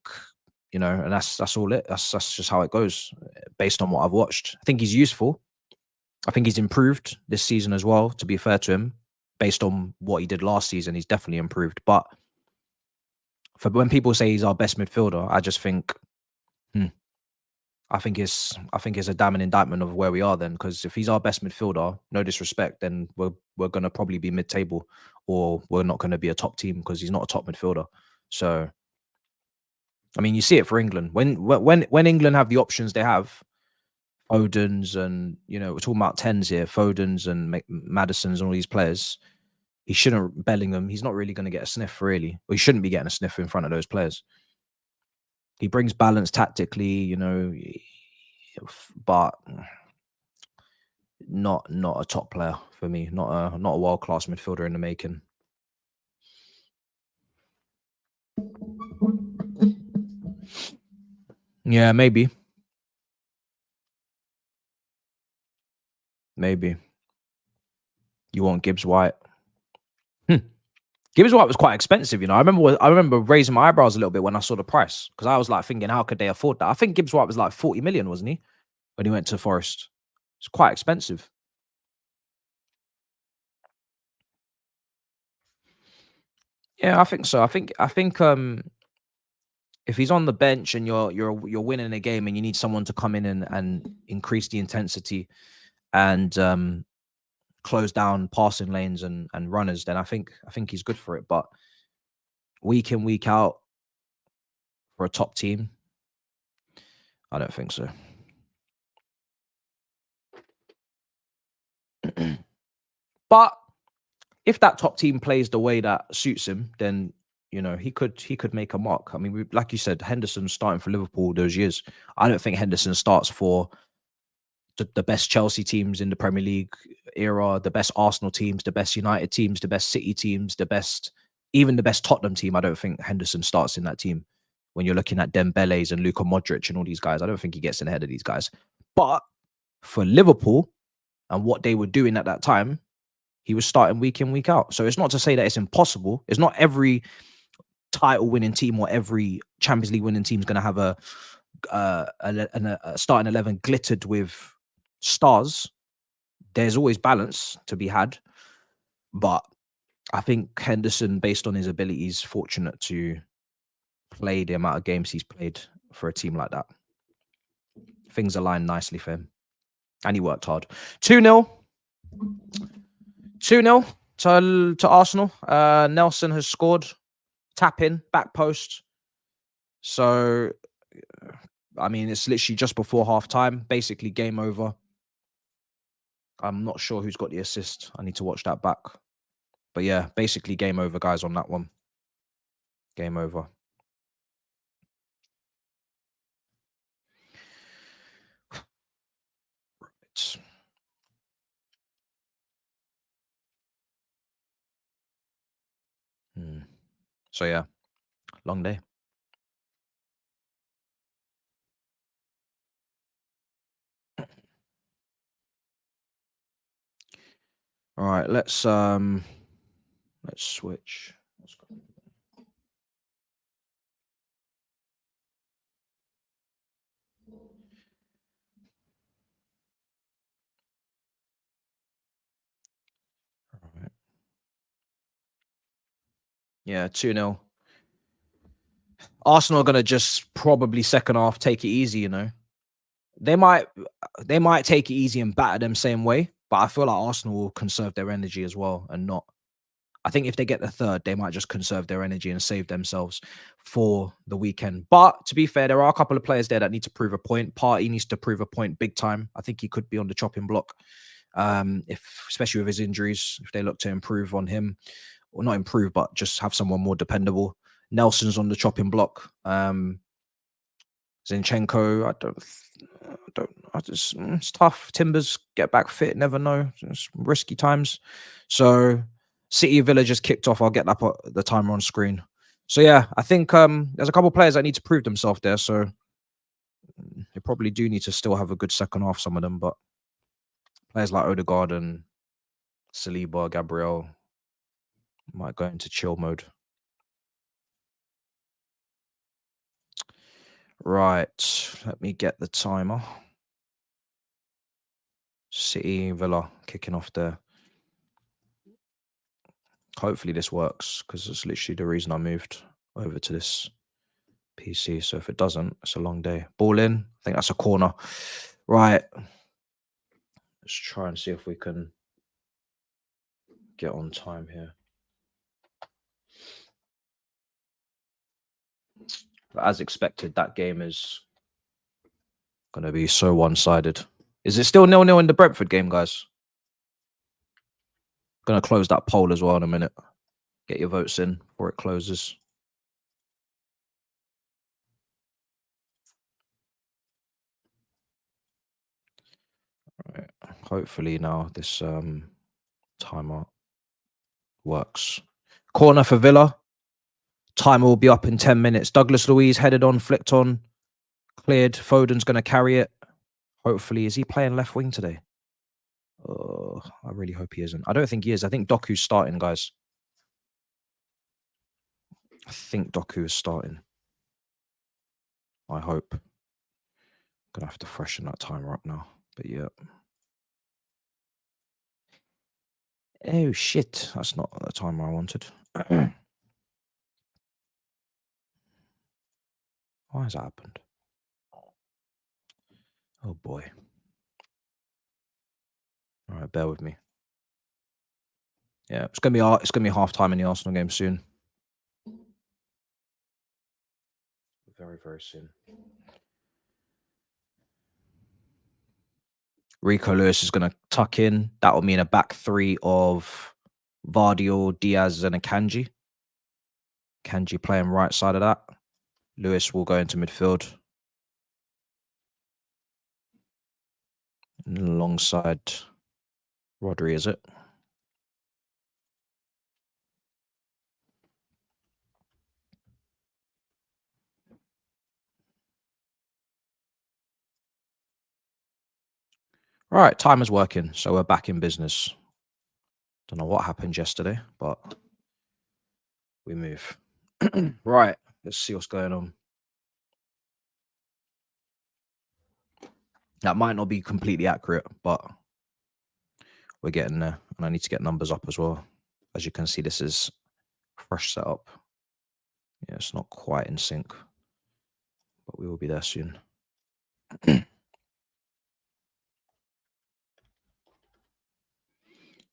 you know, and that's all it. That's just how it goes based on what I've watched. I think he's useful. I think he's improved this season as well, to be fair to him. Based on what he did last season, he's definitely improved. But for when people say he's our best midfielder, I just think, I think it's a damning indictment of where we are then. Because if he's our best midfielder, no disrespect, then we're going to probably be mid-table, or we're not going to be a top team because he's not a top midfielder. So, I mean, you see it for England. When England have the options they have, Foden's and, you know, we're talking about 10s here, Foden's and Maddison's and all these players. He shouldn't, Bellingham, he's not really going to get a sniff, really. Or he shouldn't be getting a sniff in front of those players. He brings balance tactically, you know, but not a top player for me. Not a world-class midfielder in the making. Yeah, maybe. You want Gibbs White? Gibbs White was quite expensive, you know. I remember raising my eyebrows a little bit when I saw the price, because I was like thinking, how could they afford that? I think Gibbs White was like 40 million, wasn't he, when he went to Forest? It's quite expensive. Yeah, I think so. I think if he's on the bench and you're winning a game and you need someone to come in and increase the intensity and close down passing lanes and runners, then I think he's good for it. But week in, week out for a top team, I don't think so. But if that top team plays the way that suits him, then, you know, he could make a mark. I mean, like you said, Henderson's starting for Liverpool those years. I don't think Henderson starts for the best Chelsea teams in the Premier League era, the best Arsenal teams, the best United teams, the best City teams, even the best Tottenham team. I don't think Henderson starts in that team. When you're looking at Dembele's and Luka Modric and all these guys, I don't think he gets ahead of these guys. But for Liverpool and what they were doing at that time, he was starting week in, week out. So it's not to say that it's impossible. It's not every title winning team or every Champions League winning team is going to have a starting 11 glittered with stars. There's always balance to be had. But I think Henderson, based on his abilities, fortunate to play the amount of games he's played for a team like that. Things aligned nicely for him. And he worked hard. 2-0. 2-0 to Arsenal. Nelson has scored. Tap in, back post. So, I mean, it's literally just before half time. Basically, game over. I'm not sure who's got the assist. I need to watch that back. But yeah, basically game over, guys, on that one. Game over. Right. So yeah, long day. All right, let's switch. All right. Yeah, 2-0. Arsenal are gonna just probably second half take it easy, you know. They might take it easy and batter them same way, but I feel like Arsenal will conserve their energy as well and not. I think if they get the third, they might just conserve their energy and save themselves for the weekend. But to be fair, there are a couple of players there that need to prove a point. Partey needs to prove a point big time. I think he could be on the chopping block, especially with his injuries, if they look to improve on him. Or not improve, but just have someone more dependable. Nelson's on the chopping block. Zinchenko, it's tough. Timbers get back fit, never know. It's risky times. So City Villa just kicked off. I'll get that the timer on screen. So yeah, I think there's a couple of players that need to prove themselves there. So they probably do need to still have a good second half, some of them, but players like Odegaard and Saliba, Gabriel might go into chill mode. Right, let me get the timer. City Villa kicking off there. Hopefully this works because it's literally the reason I moved over to this PC. So if it doesn't, it's a long day. Ball in. I think that's a corner. Right. Let's try and see if we can get on time here. But as expected, that game is going to be so one-sided. Is it still 0-0 in the Brentford game, guys? Going to close that poll as well in a minute. Get your votes in before it closes. Right. Hopefully now this timer works. Corner for Villa. Timer will be up in 10 minutes. Douglas Luiz headed on, flicked on, cleared. Foden's going to carry it. Hopefully, is he playing left wing today? Oh, I really hope he isn't. I don't think he is. I think Doku's starting, guys. I think Doku is starting. I hope. Gonna have to freshen that timer up now. But yeah. Oh shit. That's not the timer I wanted. Why has that happened? Oh boy. All right, bear with me. Yeah, it's gonna be half time in the Arsenal game soon. Very, very soon. Rico Lewis is going to tuck in. That will mean a back three of Vardy, Diaz, and a Kanji. Kanji playing right side of that. Lewis will go into midfield. alongside Rodri, is it? All right, time is working, so we're back in business. Don't know what happened yesterday, but we move. Right, let's see what's going on. That might not be completely accurate, but we're getting there. And I need to get numbers up as well. As you can see, this is fresh setup. Yeah, it's not quite in sync, but we will be there soon.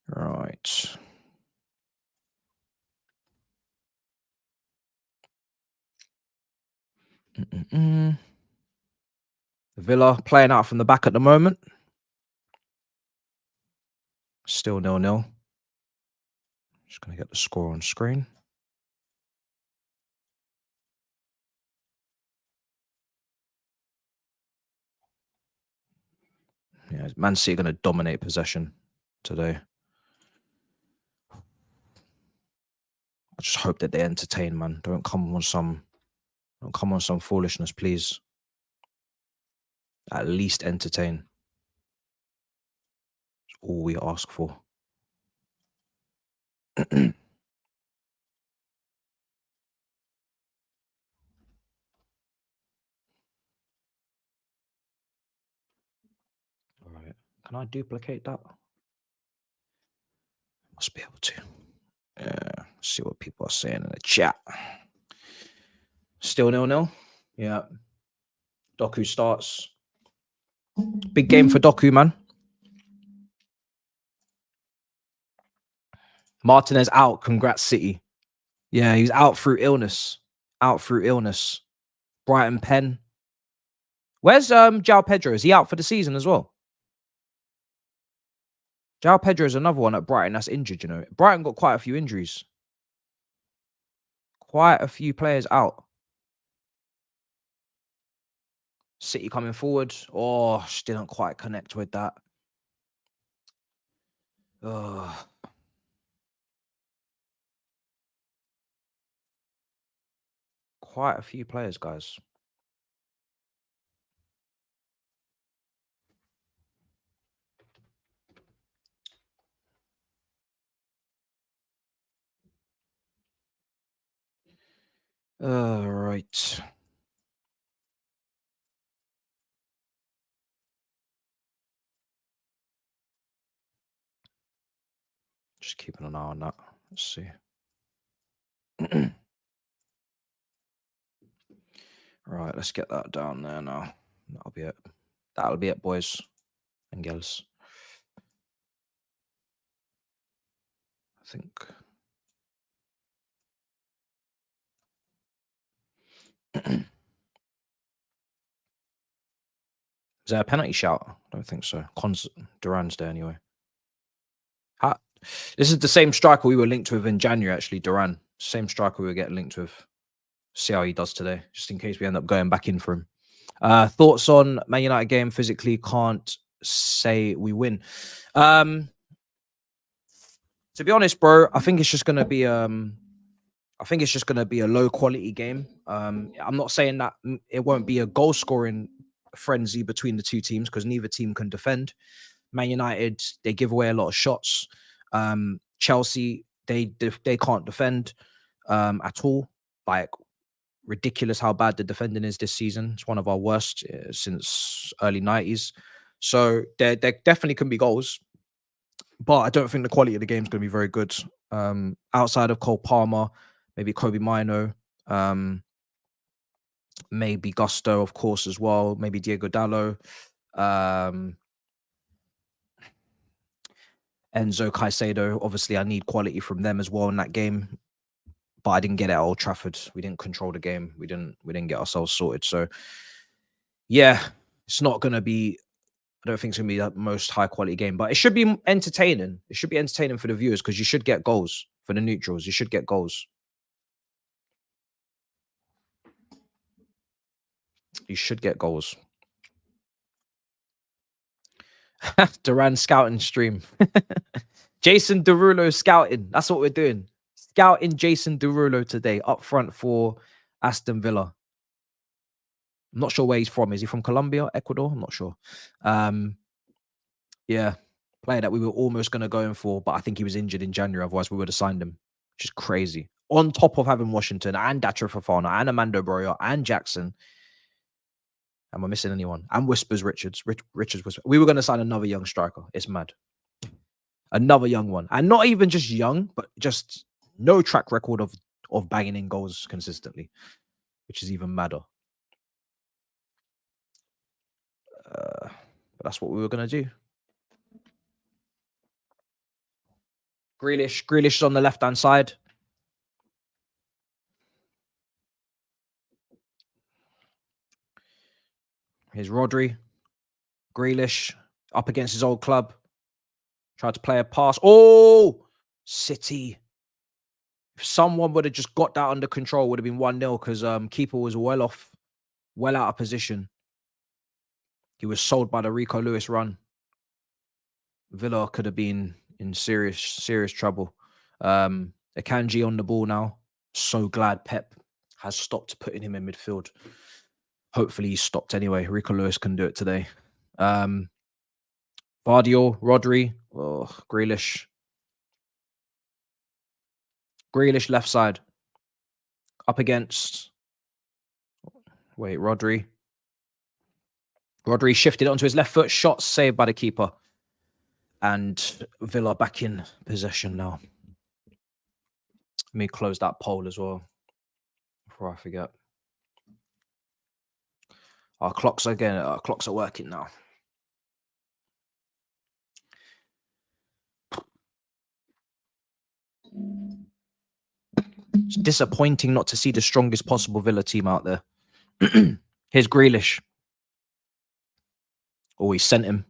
Right. Villa playing out from the back at the moment. Still 0-0. Just going to get the score on screen. Yeah, Man City are going to dominate possession today. I just hope that they entertain, man. Don't come on some foolishness, please. At least entertain. That's all we ask for. All right. Can I duplicate that? Must be able to. Yeah. See what people are saying in the chat. Still 0-0. Yeah. Doku starts. Big game for Doku, man. Martinez out. Congrats, City. Yeah, he's out through illness. Brighton Pen. Where's João Pedro? Is he out for the season as well? João Pedro is another one at Brighton that's injured, you know. Brighton got quite a few injuries. Quite a few players out. City coming forward. Oh, she didn't quite connect with that. Oh. Quite a few players, guys. Right. Just keeping an eye on that. Let's see. Right, let's get that down there now. That'll be it. That'll be it, boys and girls. I think. Is there a penalty shout? I don't think so. Duran's there anyway. This is the same striker we were linked with in January, actually, Duran. Same striker we were getting linked with. See how he does today, just in case we end up going back in for him. Thoughts on Man United game? Physically, can't say we win. To be honest, bro, I think it's just gonna be a low quality game. I'm not saying that it won't be a goal scoring frenzy between the two teams because neither team can defend. Man United, they give away a lot of shots. Chelsea, they can't defend at all. Like, ridiculous how bad the defending is this season. It's one of our worst since early 90s. So there definitely can be goals, but I don't think the quality of the game is going to be very good. Outside of Cole Palmer, maybe Kobe Mino, maybe Gusto, of course, as well. Maybe Diego Dallo, Enzo Caicedo. Obviously, I need quality from them as well in that game, but I didn't get it at Old Trafford. We didn't control the game. We didn't get ourselves sorted. So yeah, it's not going to be. I don't think it's going to be the most high quality game, but it should be entertaining. It should be entertaining for the viewers because you should get goals for the neutrals. You should get goals. You should get goals. Duran scouting stream. Jason Derulo scouting. That's what we're doing. Scouting Jason Derulo today up front for Aston Villa. I'm not sure where he's from. Is he from Colombia, Ecuador? I'm not sure. Yeah, player that we were almost going to go in for, but I think he was injured in January. Otherwise, we would have signed him, which is crazy. On top of having Washington and Datra Fofana and Amando Broya and Jackson. Am I missing anyone? And Whispers Richards. Richards Whispers. We were going to sign another young striker. It's mad. Another young one. And not even just young, but just no track record of banging in goals consistently, which is even madder. But that's what we were going to do. Grealish is on the left-hand side. Here's Rodri. Grealish up against his old club. Tried to play a pass. Oh, City. If someone would have just got that under control, it would have been 1-0 because keeper was well out of position. He was sold by the Rico Lewis run. Villa could have been in serious trouble. Akanji on the ball now. So glad Pep has stopped putting him in midfield. Hopefully he's stopped anyway. Rico Lewis can do it today. Vardio, Rodri, Grealish. Grealish left side. Up against... Wait, Rodri. Rodri shifted onto his left foot. Shot saved by the keeper. And Villa back in possession now. Let me close that poll as well before I forget. Our clocks are working now. It's disappointing not to see the strongest possible Villa team out there. Here's Grealish. Oh, he sent him.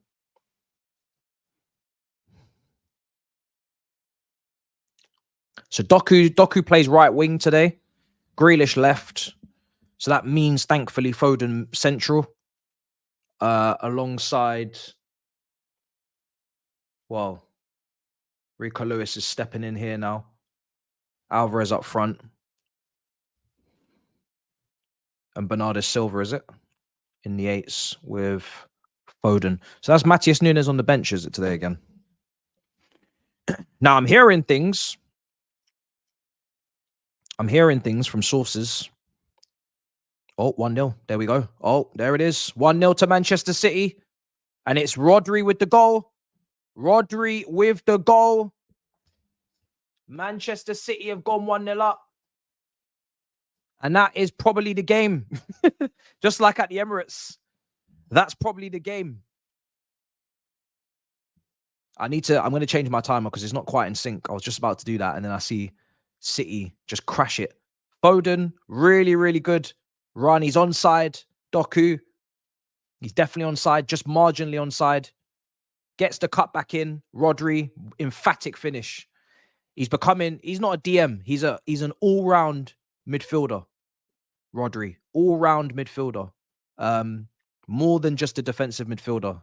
So Doku plays right wing today. Grealish left. So that means, thankfully, Foden central. Alongside... Well, Rico Lewis is stepping in here now. Alvarez up front. And Bernardo Silva, is it? In the 8s with Foden. So that's Matisse Nunes on the bench, is it, today again? Now, I'm hearing things from sources. Oh, 1-0. There we go. Oh, there it is. 1-0 to Manchester City. And it's Rodri with the goal. Rodri with the goal. Manchester City have gone 1-0 up. And that is probably the game. Just like at the Emirates. That's probably the game. I'm going to change my timer because it's not quite in sync. I was just about to do that. And then I see City just crash it. Foden, really, really good run. He's onside. Doku, he's definitely onside, just marginally onside. Gets the cut back in. Rodri, emphatic finish. He's not a DM. He's an all-round midfielder. Rodri, all-round midfielder. More than just a defensive midfielder.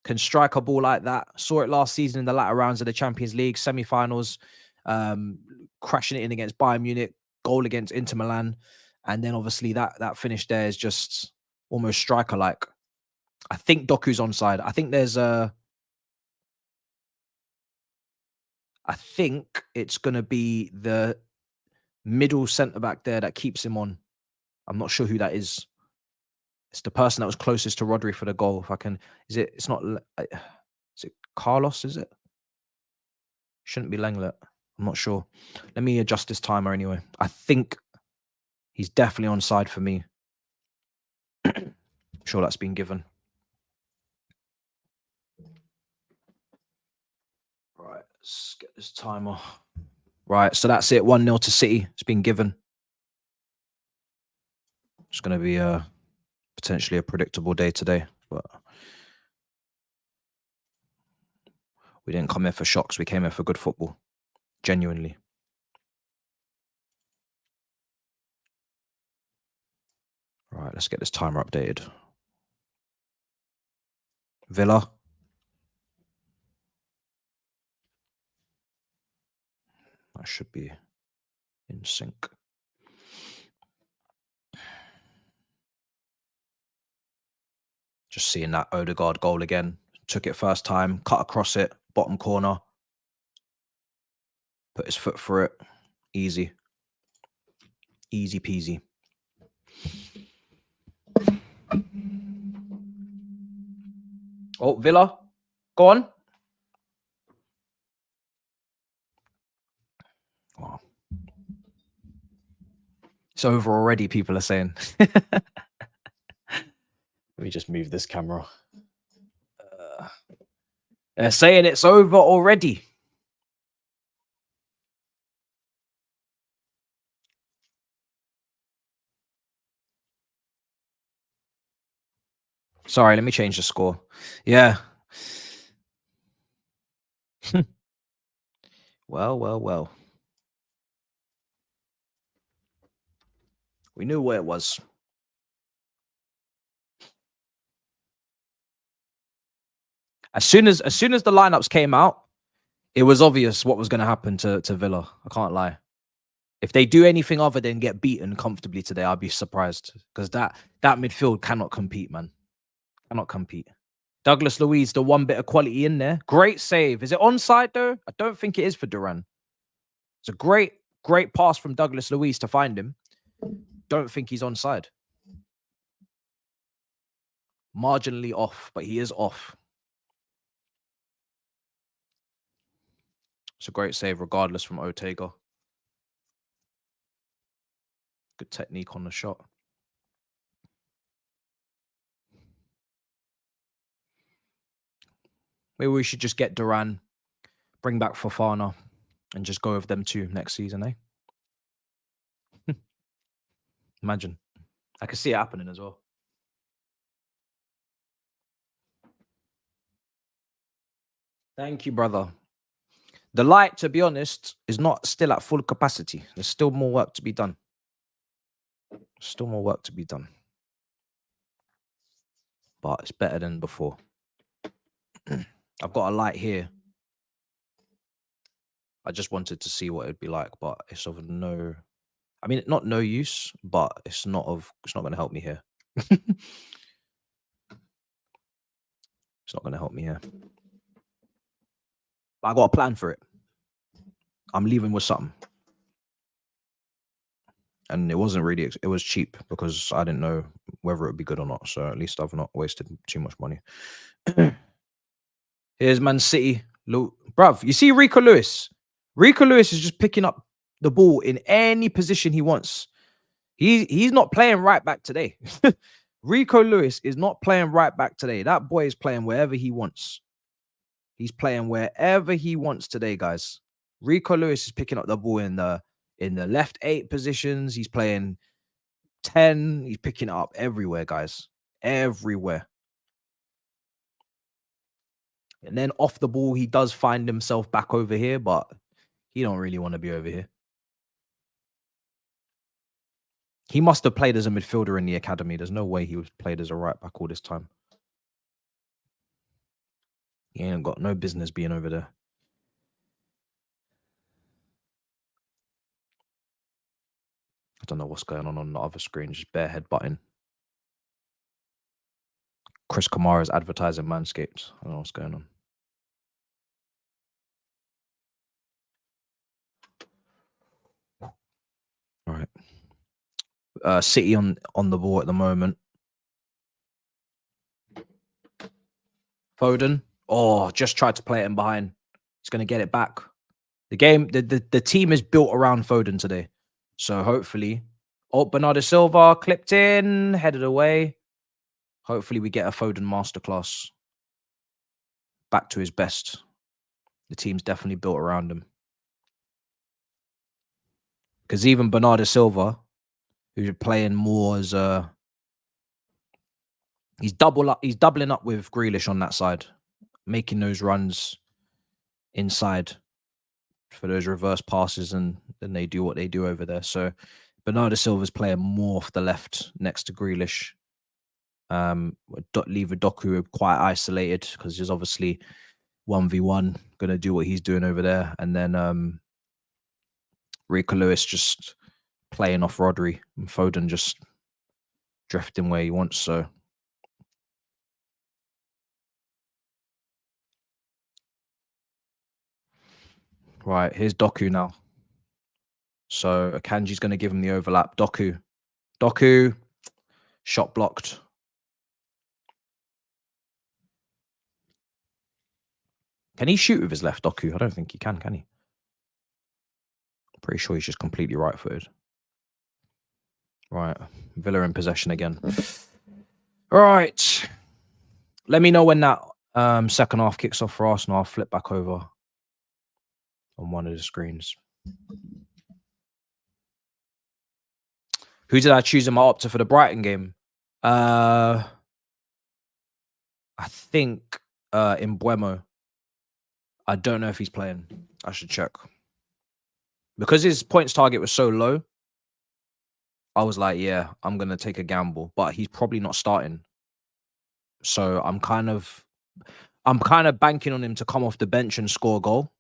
Can strike a ball like that. Saw it last season in the latter rounds of the Champions League semi-finals. Crashing it in against Bayern Munich. Goal against Inter Milan. And then obviously that finish there is just almost striker-like. I think Doku's onside. I think there's a... I think it's going to be the middle centre-back there that keeps him on. I'm not sure who that is. It's the person that was closest to Rodri for the goal. If I can... Is it... It's not... Is it Carlos, is it? Shouldn't be Lenglet. I'm not sure. Let me adjust this timer anyway. I think he's definitely onside for me. I'm sure that's been given. Right, let's get this timer. Right, so that's it. 1-0 to City. It's been given. It's going to be potentially a predictable day today, but we didn't come here for shocks. We came here for good football. Genuinely. Right, let's get this timer updated. Villa. That should be in sync. Just seeing that Odegaard goal again. Took it first time, cut across it, bottom corner. Put his foot through it. Easy. Easy peasy. Oh, Villa. Go on. Wow. It's over already, people are saying. Let me just move this camera. They're saying it's over already. Sorry, let me change the score. Yeah. Well. We knew where it was. As soon as the lineups came out, it was obvious what was going to happen to Villa. I can't lie. If they do anything other than get beaten comfortably today, I'd be surprised, because that midfield cannot compete, man. Cannot compete. Douglas Luiz, the one bit of quality in there. Great save. Is it onside though? I don't think it is for Duran. It's a great pass from Douglas Luiz to find him. Don't think he's onside. Marginally off, but he is off. It's a great save regardless from Ortega. Good technique on the shot. Maybe we should just get Duran, bring back Fofana, and just go with them two next season, eh? Imagine. I can see it happening as well. Thank you, brother. The light, to be honest, is not still at full capacity. There's still more work to be done. Still more work to be done. But it's better than before. I've got a light here. I just wanted to see what it'd be like, but it's of no... I mean, not no use, but it's not going to help me here. It's not going to help me here. But I got a plan for it. I'm leaving with something. And it wasn't really... It was cheap because I didn't know whether it would be good or not. So at least I've not wasted too much money. Here's Man City. Bruv, you see Rico Lewis? Rico Lewis is just picking up the ball in any position he wants. He's not playing right back today. Rico Lewis is not playing right back today. That boy is playing wherever he wants. He's playing wherever he wants today, guys. Rico Lewis is picking up the ball in the left 8 positions. He's playing 10. He's picking it up everywhere, guys. Everywhere. And then off the ball, he does find himself back over here, but he don't really want to be over here. He must have played as a midfielder in the academy. There's no way he was played as a right back all this time. He ain't got no business being over there. I don't know what's going on the other screen. Just bare headbutting. Chris Kamara's advertising Manscaped. I don't know what's going on. All right. City on the ball at the moment. Foden. Oh, just tried to play it in behind. He's going to get it back. The game, the team is built around Foden today. So hopefully... Oh, Bernardo Silva clipped in, headed away. Hopefully we get a Foden masterclass. Back to his best. The team's definitely built around him. Because even Bernardo Silva, who's playing more as a... He's doubling up with Grealish on that side. Making those runs inside for those reverse passes, and then they do what they do over there. So Bernardo Silva's playing more off the left next to Grealish. Leave Doku quite isolated because he's obviously 1v1 going to do what he's doing over there. And then Rico Lewis just playing off Rodri and Foden just drifting where he wants. So right, here's Doku now. So Akanji's going to give him the overlap. Doku, shot blocked. Can he shoot with his left, Doku? I don't think he can he? I'm pretty sure he's just completely right-footed. Right, Villa in possession again. Right. Let me know when that second half kicks off for Arsenal. I'll flip back over on one of the screens. Who did I choose in my opta for the Brighton game? I think Mbeumo. I don't know if he's playing. I should check. Because his points target was so low, I was like, yeah, I'm going to take a gamble. But he's probably not starting. So I'm kind of banking on him to come off the bench and score a goal.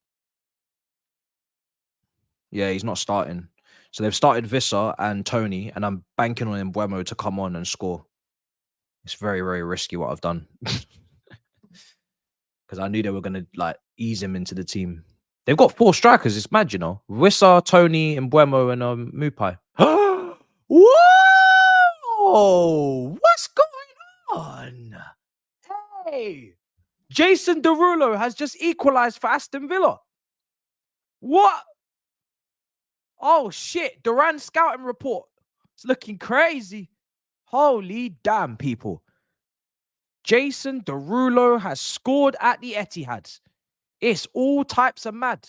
Yeah, he's not starting. So they've started Visser and Tony, and I'm banking on Mbeumo to come on and score. It's very, very risky what I've done. Because I knew they were going to like ease him into the team. They've got 4 strikers. It's mad, you know. Wissa, Tony, Mbeumo, and Mupai. Whoa! What's going on? Hey! Jason Derulo has just equalized for Aston Villa. What? Oh, shit. Duran scouting report. It's looking crazy. Holy damn, people. Jason Derulo has scored at the Etihad. It's all types of mad.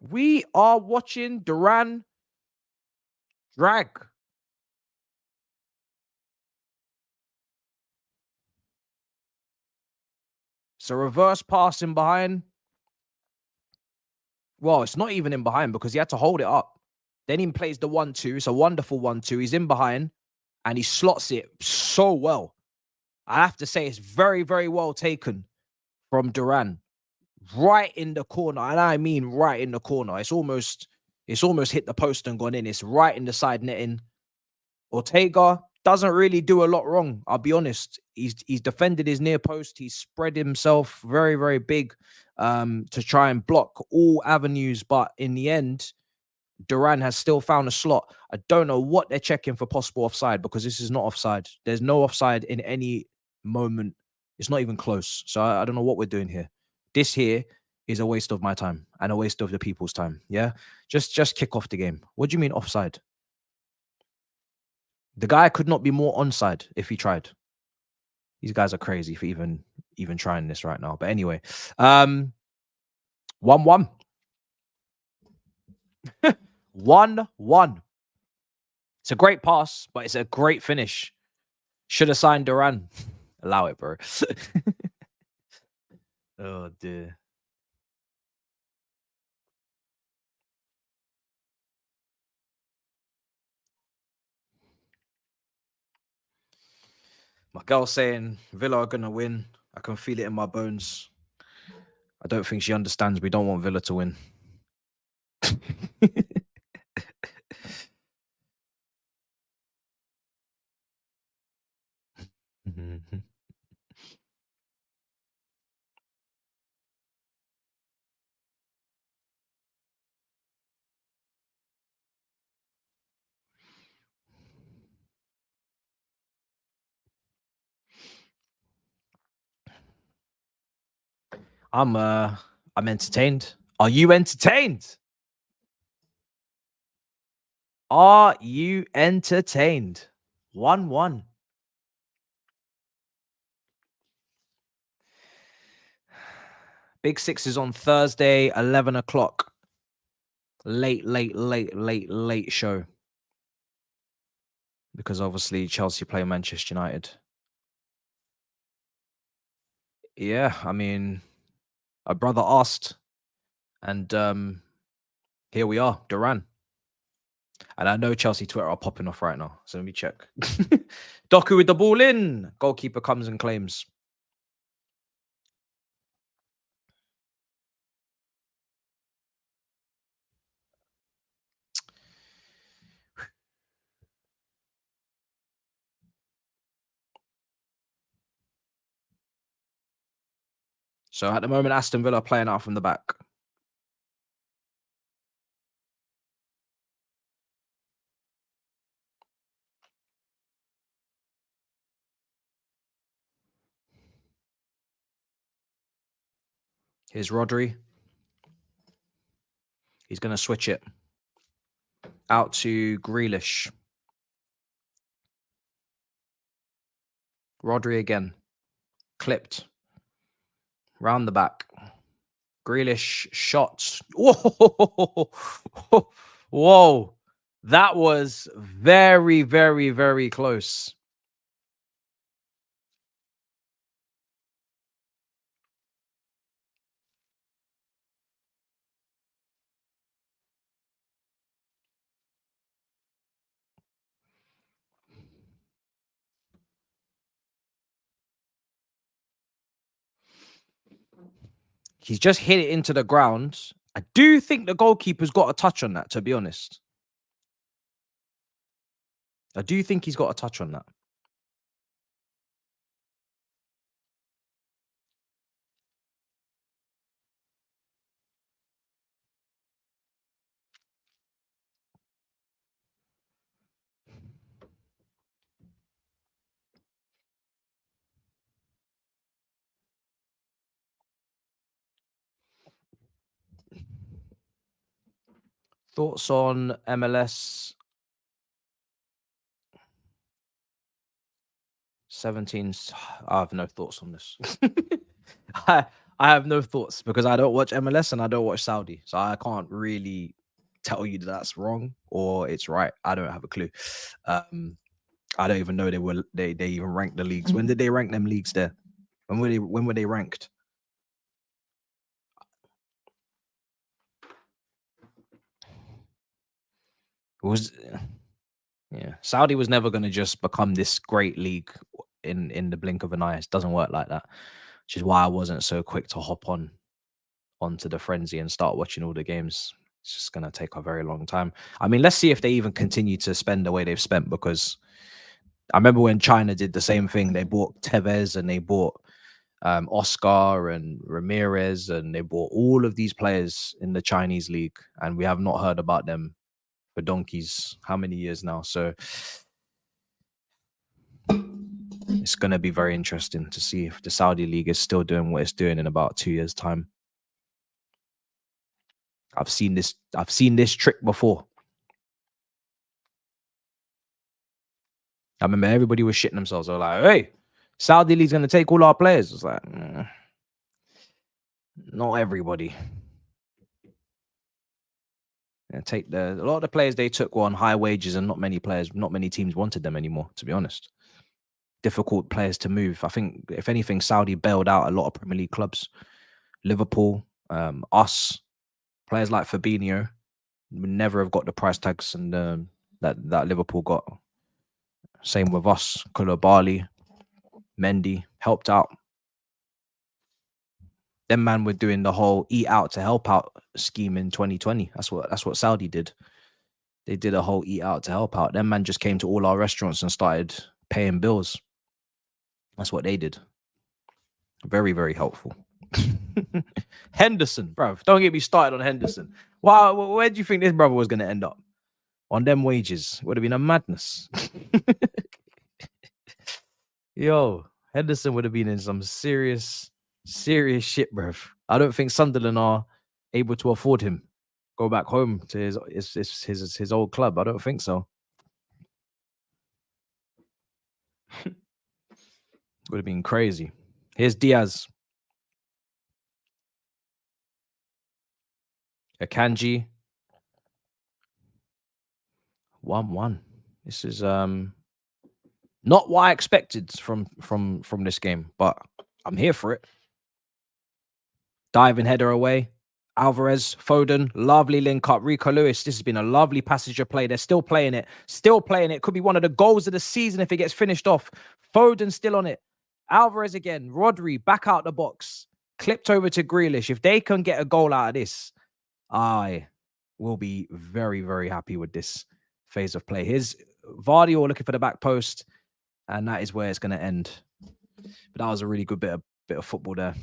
We are watching Duran drag. It's a reverse pass in behind. Well, it's not even in behind because he had to hold it up. Then he plays the 1-2. It's a wonderful 1-2. He's in behind and he slots it so well. I have to say it's very, very well taken from Duran. Right in the corner. And I mean right in the corner. It's almost hit the post and gone in. It's right in the side netting. Ortega doesn't really do a lot wrong. I'll be honest. He's defended his near post. He's spread himself very, very big to try and block all avenues. But in the end, Duran has still found a slot. I don't know what they're checking for possible offside because this is not offside. There's no offside in any moment. It's not even close. So I don't know what we're doing here. This here is a waste of my time and a waste of the people's time. Yeah, just kick off the game. What do you mean offside? The guy could not be more onside if he tried. These guys are crazy for even trying this right now. But anyway, 1-1. 1-1. It's a great pass, but it's a great finish. Should have signed Duran. Allow it, bro. Oh, dear. My girl's saying Villa are going to win. I can feel it in my bones. I don't think she understands we don't want Villa to win. I'm entertained. Are you entertained? Are you entertained? 1-1. Big Six is on Thursday, 11 o'clock. Late show. Because obviously Chelsea play Manchester United. Yeah, I mean, a brother asked. And here we are, Duran. And I know Chelsea Twitter are popping off right now. So let me check. Doku with the ball in. Goalkeeper comes and claims. So at the moment, Aston Villa are playing out from the back. Here's Rodri. He's going to switch it out to Grealish. Rodri again. Clipped. Round the back. Grealish shots. Whoa. Whoa. That was very, very, very close. He's just hit it into the ground. I do think the goalkeeper's got a touch on that, to be honest. I do think he's got a touch on that. Thoughts on MLS 17? I have no thoughts on this. I have no thoughts because I don't watch MLS and I don't watch Saudi. So I can't really tell you that that's wrong or it's right. I don't have a clue. I don't even know they even ranked the leagues. When did they rank them leagues there? When were they ranked? Saudi was never going to just become this great league in the blink of an eye. It doesn't work like that, which is why I wasn't so quick to hop onto the frenzy and start watching all the games. It's just going to take a very long time. I mean, let's see if they even continue to spend the way they've spent, because I remember when China did the same thing. They bought Tevez and they bought Oscar and Ramirez, and they bought all of these players in the Chinese league, and we have not heard about them for donkeys how many years now. So it's going to be very interesting to see if the Saudi league is still doing what it's doing in about 2 years' time. I've seen this trick before. I remember everybody was shitting themselves. They were like, hey, Saudi league's going to take all our players. It's like, not everybody. A lot of the players they took were on high wages, and not many teams wanted them anymore, to be honest. Difficult players to move. I think, if anything, Saudi bailed out a lot of Premier League clubs. Liverpool, us, players like Fabinho would never have got the price tags and that Liverpool got. Same with us. Koulibaly, Mendy helped out. Them man were doing the whole eat out to help out scheme in 2020. That's what Saudi did. They did a whole eat out to help out. Them man just came to all our restaurants and started paying bills. That's what they did. Very, very helpful. Henderson, bro. Don't get me started on Henderson. Wow, where do you think this brother was going to end up? On them wages? Would have been a madness. Yo, Henderson would have been in some serious shit, bruv. I don't think Sunderland are able to afford him. Go back home to his old club. I don't think so. Would have been crazy. Here's Diaz. Akanji. 1-1. This is not what I expected from this game, but I'm here for it. Diving header away. Alvarez, Foden, lovely link up. Rico Lewis, this has been a lovely passage of play. They're still playing it. Still playing it. Could be one of the goals of the season if it gets finished off. Foden still on it. Alvarez again. Rodri back out the box. Clipped over to Grealish. If they can get a goal out of this, I will be very, very happy with this phase of play. Here's Vardy looking for the back post, and that is where it's going to end. But that was a really good bit of football there.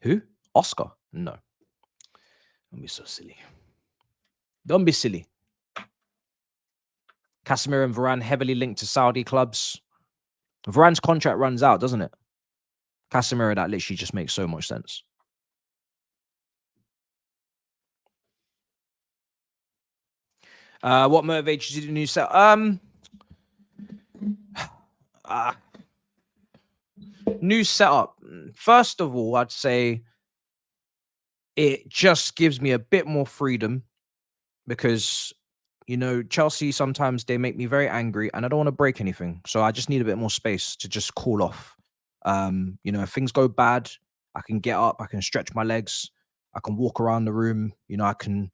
Who? Oscar? No. Don't be so silly. Don't be silly. Casemiro and Varane heavily linked to Saudi clubs. Varane's contract runs out, doesn't it? Casemiro, that literally just makes so much sense. What motivates you to do new set? New setup. First of all, I'd say it just gives me a bit more freedom because, you know, Chelsea, sometimes they make me very angry and I don't want to break anything. So I just need a bit more space to just cool off. You know, if things go bad, I can get up, I can stretch my legs, I can walk around the room, you know, I can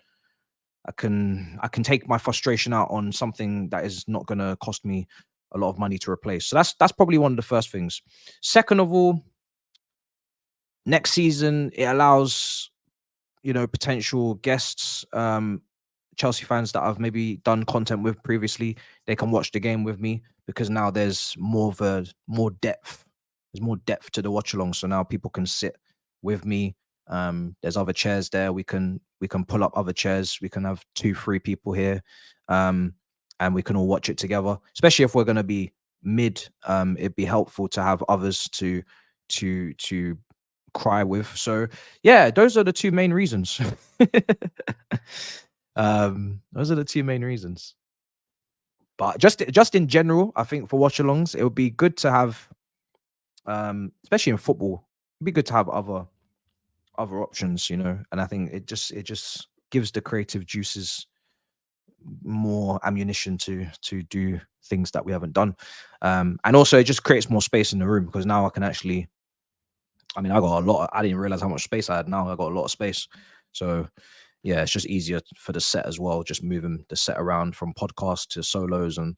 take my frustration out on something that is not going to cost me a lot of money to replace. So that's probably one of the first things. Second of all, next season it allows, you know, potential guests, Chelsea fans that I've maybe done content with previously, they can watch the game with me because now there's more depth. There's more depth to the watch along. So now people can sit with me. There's other chairs there. We can pull up other chairs. We can have 2-3 people here. And we can all watch it together, especially if we're going to be mid. It'd be helpful to have others to cry with. So yeah, those are the two main reasons. Those are the two main reasons. But just in general, I think for watch-alongs, it would be good to have, especially in football, it'd be good to have other options, you know. And I think it just gives the creative juices more ammunition to do things that we haven't done. And also it just creates more space in the room because now I can actually, I mean, I got a lot. I didn't realize how much space I had. Now I got a lot of space. So yeah, it's just easier for the set as well. Just moving the set around from podcast to solos and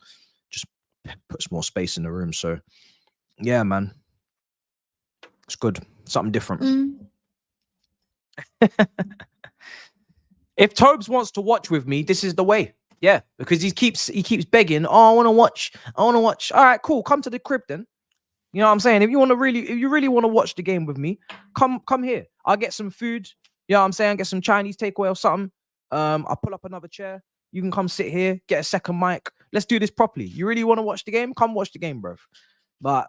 just puts more space in the room. So yeah, man, it's good. Something different. If Tobes wants to watch with me, this is the way. Yeah, because he keeps begging. Oh, I want to watch. All right, cool. Come to the crib then. You know what I'm saying? If you really want to watch the game with me, come here. I'll get some food. You know what I'm saying? Get some Chinese takeaway or something. I'll pull up another chair. You can come sit here, get a second mic. Let's do this properly. You really want to watch the game? Come watch the game, bro. But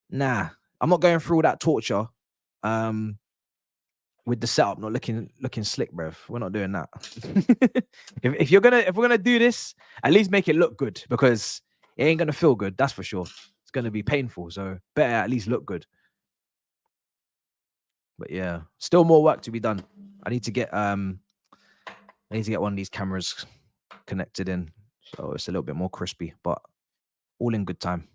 nah, I'm not going through all that torture. With the setup not looking slick, bruv. We're not doing that. if we're gonna do this, at least make it look good because it ain't gonna feel good. That's for sure. It's gonna be painful. So better at least look good. But yeah, still more work to be done. I need to get one of these cameras connected in, so it's a little bit more crispy. But all in good time.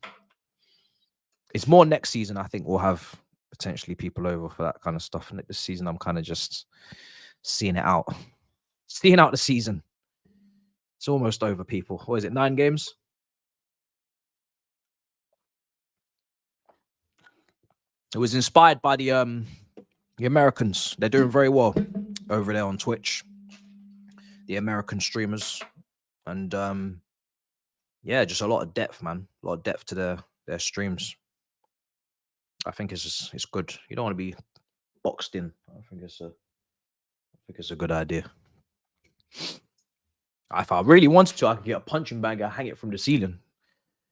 It's more next season. I think we'll have potentially people over for that kind of stuff. And this season, I'm kind of just seeing out the season. It's almost over, people. What is it? 9 games? It was inspired by the Americans. They're doing very well over there on Twitch. The American streamers. And yeah, just a lot of depth, man. A lot of depth to their streams. I think it's good. You don't want to be boxed in. I think it's a good idea. If I really wanted to, I could get a punching bag and hang it from the ceiling.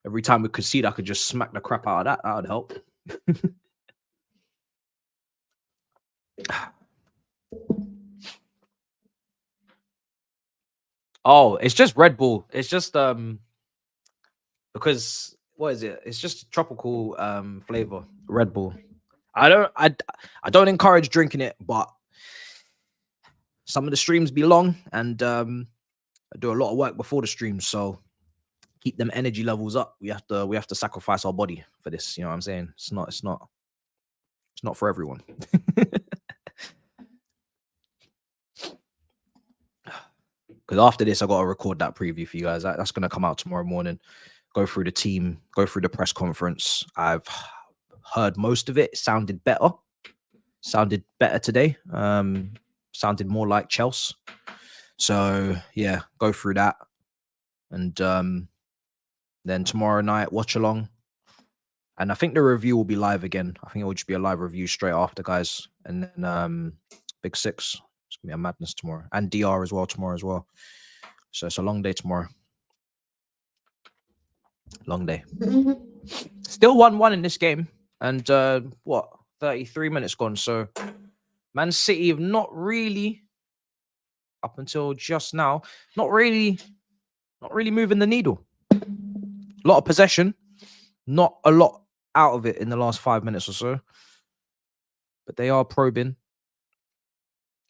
Every time we concede, I could just smack the crap out of that. That would help. Oh, it's just Red Bull. It's just because what is it? It's just tropical flavor, Red Bull. I don't encourage drinking it, but some of the streams be long and I do a lot of work before the streams, so keep them energy levels up. We have to sacrifice our body for this. You know what I'm saying? It's not for everyone. Because after this, I got to record that preview for you guys. That's going to come out tomorrow morning. Go through the team, go through the press conference. I've heard most of it. It sounded better today. Sounded more like Chelsea. So yeah, go through that. And then tomorrow night, watch along. And I think the review will be live again. I think it will just be a live review straight after, guys. and then Big Six. It's gonna be a madness tomorrow, and DR as well tomorrow as well. So it's a long day tomorrow. Long day. Still 1-1 in this game, and what 33 minutes gone. So Man City have not really, up until just now, not really moving the needle. A lot of possession, not a lot out of it in the last 5 minutes or so. But they are probing,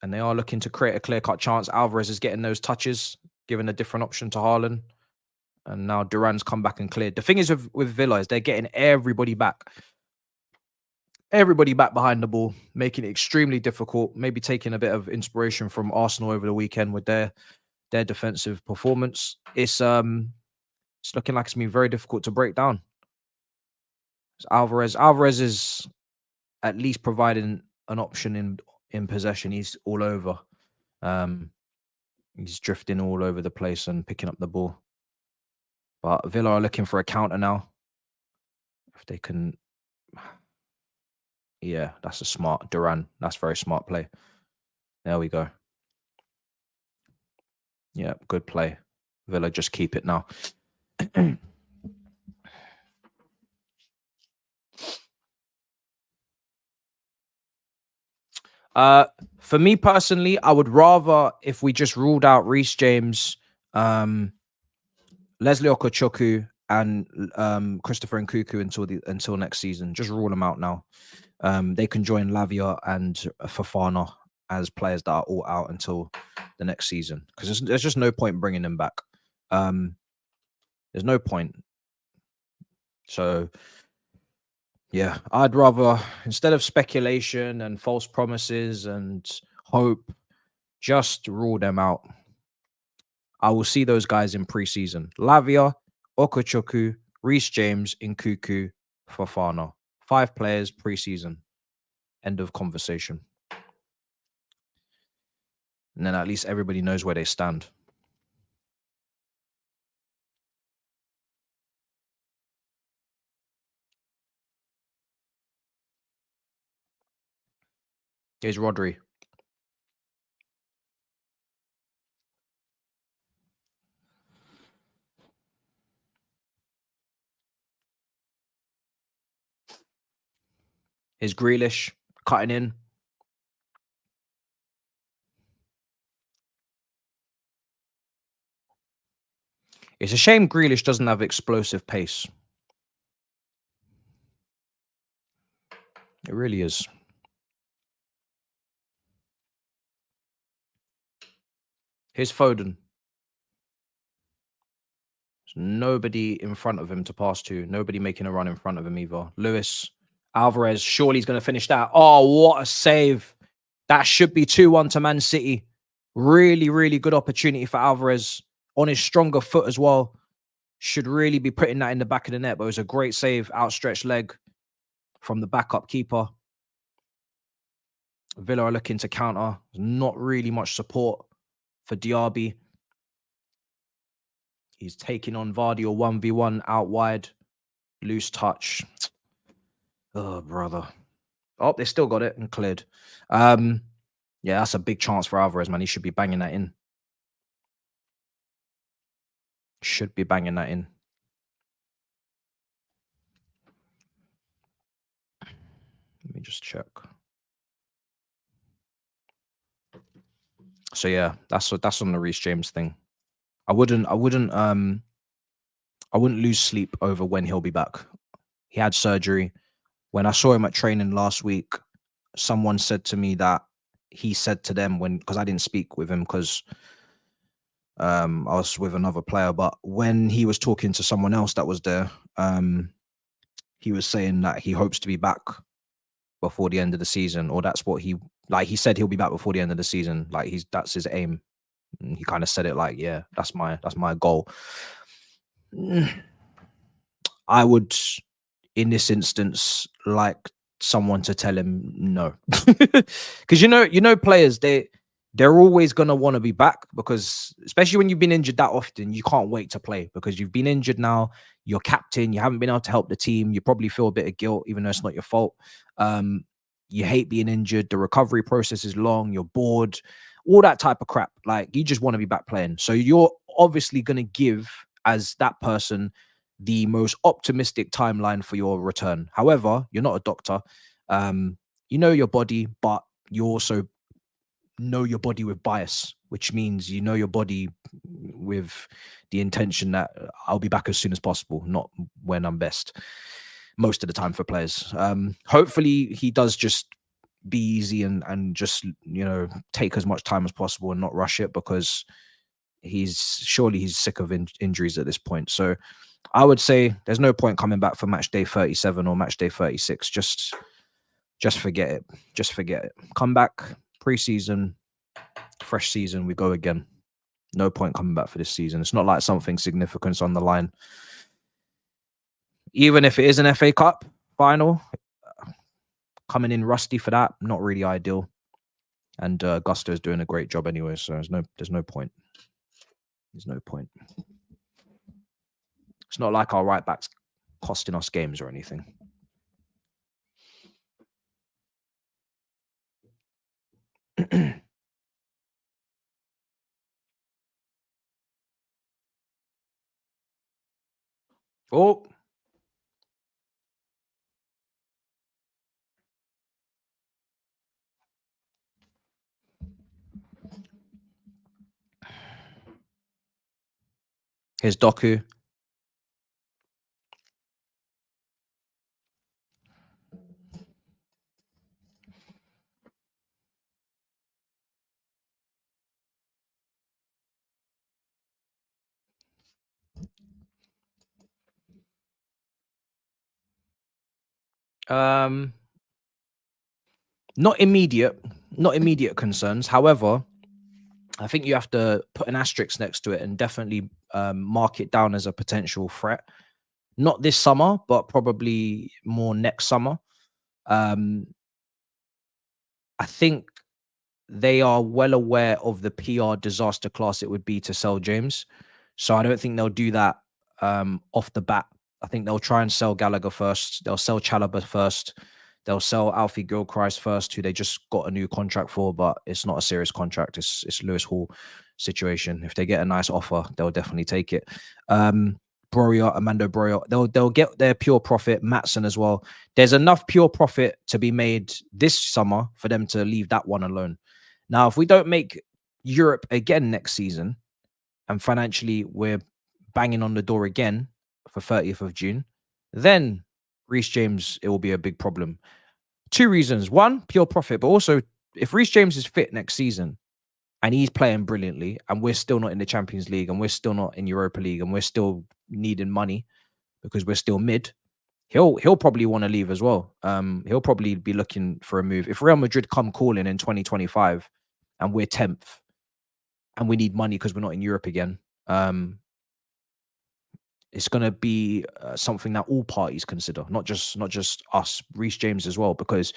and they are looking to create a clear-cut chance. Alvarez is getting those touches, giving a different option to Haaland. And now Duran's come back and cleared. The thing is with Villa is they're getting everybody back. Everybody back behind the ball, making it extremely difficult. Maybe taking a bit of inspiration from Arsenal over the weekend with their defensive performance. It's looking like it's been very difficult to break down. Alvarez is at least providing an option in possession. He's all over. He's drifting all over the place and picking up the ball. But Villa are looking for a counter now. If they can... Yeah, that's a smart Duran. That's very smart play. There we go. Yeah, good play. Villa just keep it now. For me personally, I would rather if we just ruled out Reece James, Leslie Okochoku, and Christopher Nkuku until next season. Just rule them out now. They can join Lavia and Fofana as players that are all out until the next season, because there's just no point bringing them back. There's no point. So yeah, I'd rather, instead of speculation and false promises and hope, just rule them out. I will see those guys in pre-season. Lavia, Okochoku, Reece James, Nkuku, Fofana. 5 players pre-season. End of conversation. And then at least everybody knows where they stand. Here's Rodri. Here's Grealish cutting in. It's a shame Grealish doesn't have explosive pace. It really is. Here's Foden. There's nobody in front of him to pass to. Nobody making a run in front of him either. Lewis. Alvarez. Surely he's going to finish that. Oh, what a save. That should be 2-1 to Man City. Really, really good opportunity for Alvarez. On his stronger foot as well. Should really be putting that in the back of the net. But it was a great save. Outstretched leg from the backup keeper. Villa are looking to counter. Not really much support for Diaby. He's taking on Vardy or 1v1 out wide. Loose touch. Oh, brother. Oh, they still got it and cleared. Yeah, that's a big chance for Alvarez, man. He should be banging that in. Should be banging that in. Let me just check. So yeah, that's on the Reece James thing. I wouldn't lose sleep over when he'll be back. He had surgery. When I saw him at training last week, someone said to me that he said to them because I didn't speak with him because I was with another player, but when he was talking to someone else that was there, he was saying that he hopes to be back before the end of the season, or that's what he said he'll be back before the end of the season. Like that's his aim. And he kind of said it like, yeah, that's my goal. I would, in this instance, like someone to tell him no, because you know players, they're always gonna want to be back, because especially when you've been injured that often, you can't wait to play because you've been injured now. You're captain. You haven't been able to help the team. You probably feel a bit of guilt, even though it's not your fault. you hate being injured, the recovery process is long, you're bored, all that type of crap. Like, you just want to be back playing. So you're obviously going to give, as that person, the most optimistic timeline for your return. However, you're not a doctor. You know your body, but you also know your body with bias, which means you know your body with the intention that I'll be back as soon as possible, not when I'm best, most of the time for players. Hopefully he does just be easy and just, you know, take as much time as possible and not rush it, because he's sick of injuries at this point. So I would say there's no point coming back for match day 37 or match day 36. Just forget it. Just forget it. Come back pre-season, fresh season, we go again. No point coming back for this season. It's not like something significant on the line. Even if it is an FA Cup final, coming in rusty for that, not really ideal. And Gusto is doing a great job anyway, so there's no point. There's no point. It's not like our right back's costing us games or anything. Oh. Here's Doku. Not immediate concerns. However, I think you have to put an asterisk next to it and definitely mark it down as a potential threat. Not this summer, but probably more next summer. I think they are well aware of the PR disaster class it would be to sell James. So I don't think they'll do that off the bat. I think they'll try and sell Gallagher first. They'll sell Chalobah first. They'll sell Alfie Gilchrist first, who they just got a new contract for, but it's not a serious contract. It's Lewis Hall situation. If they get a nice offer, they'll definitely take it. Broja, Armando Broja, they'll get their pure profit. Maatsen as well. There's enough pure profit to be made this summer for them to leave that one alone. Now, if we don't make Europe again next season, and financially we're banging on the door again for 30th of June, then Reece James, it will be a big problem. Two reasons. One, pure profit, but also if Reece James is fit next season and he's playing brilliantly and we're still not in the Champions League and we're still not in Europa League and we're still needing money because we're still mid, he'll probably want to leave as well. He'll probably be looking for a move. If Real Madrid come calling in 2025 and we're 10th and we need money because we're not in Europe again, it's going to be something that all parties consider, not just us, Reece James as well, because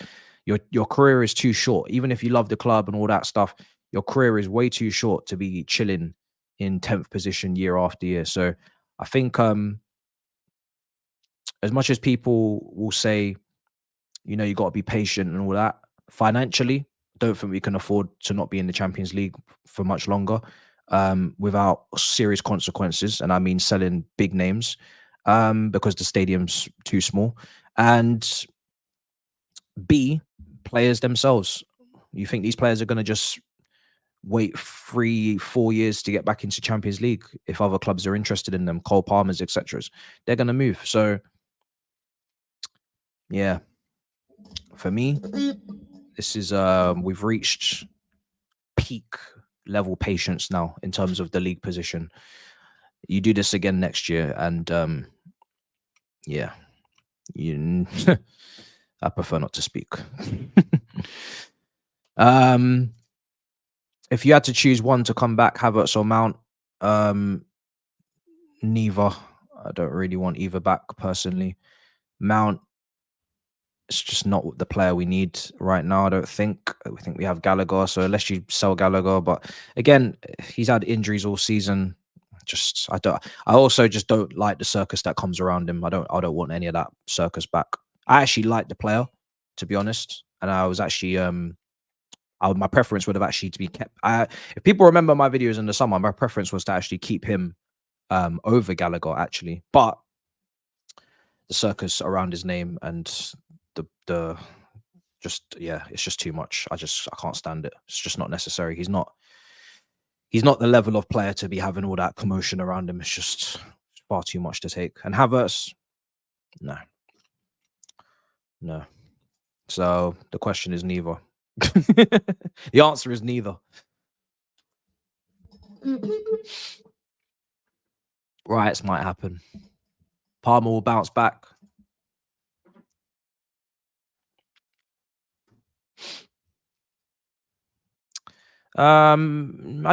your career is too short. Even if you love the club and all that stuff, your career is way too short to be chilling in 10th position year after year. So I think as much as people will say, you know, you got to be patient and all that, financially, don't think we can afford to not be in the Champions League for much longer without serious consequences. And I mean selling big names because the stadium's too small. And B, players themselves. You think these players are going to just wait 3-4 years to get back into Champions League if other clubs are interested in them, Cole Palmers, etc. They're going to move. So, yeah, for me, this is we've reached peak level patience now in terms of the league position. You do this again next year, and yeah, I prefer not to speak. If you had to choose one to come back, Havertz or Mount, neither. I don't really want either back personally. Mount, it's just not the player we need right now. I don't think. We think we have Gallagher, so unless you sell Gallagher, but again, he's had injuries all season. I also just don't like the circus that comes around him. I don't want any of that circus back. I actually like the player, to be honest. and I was actually my preference would have actually to be kept. If people remember my videos in the summer, my preference was to actually keep him over Gallagher actually, but the circus around his name and the just yeah, it's just too much. I can't stand it. It's just not necessary. He's not the level of player to be having all that commotion around him. It's just far too much to take. And Havertz, no. So the question is neither. The answer is neither. Riots might happen. Palmer will bounce back. I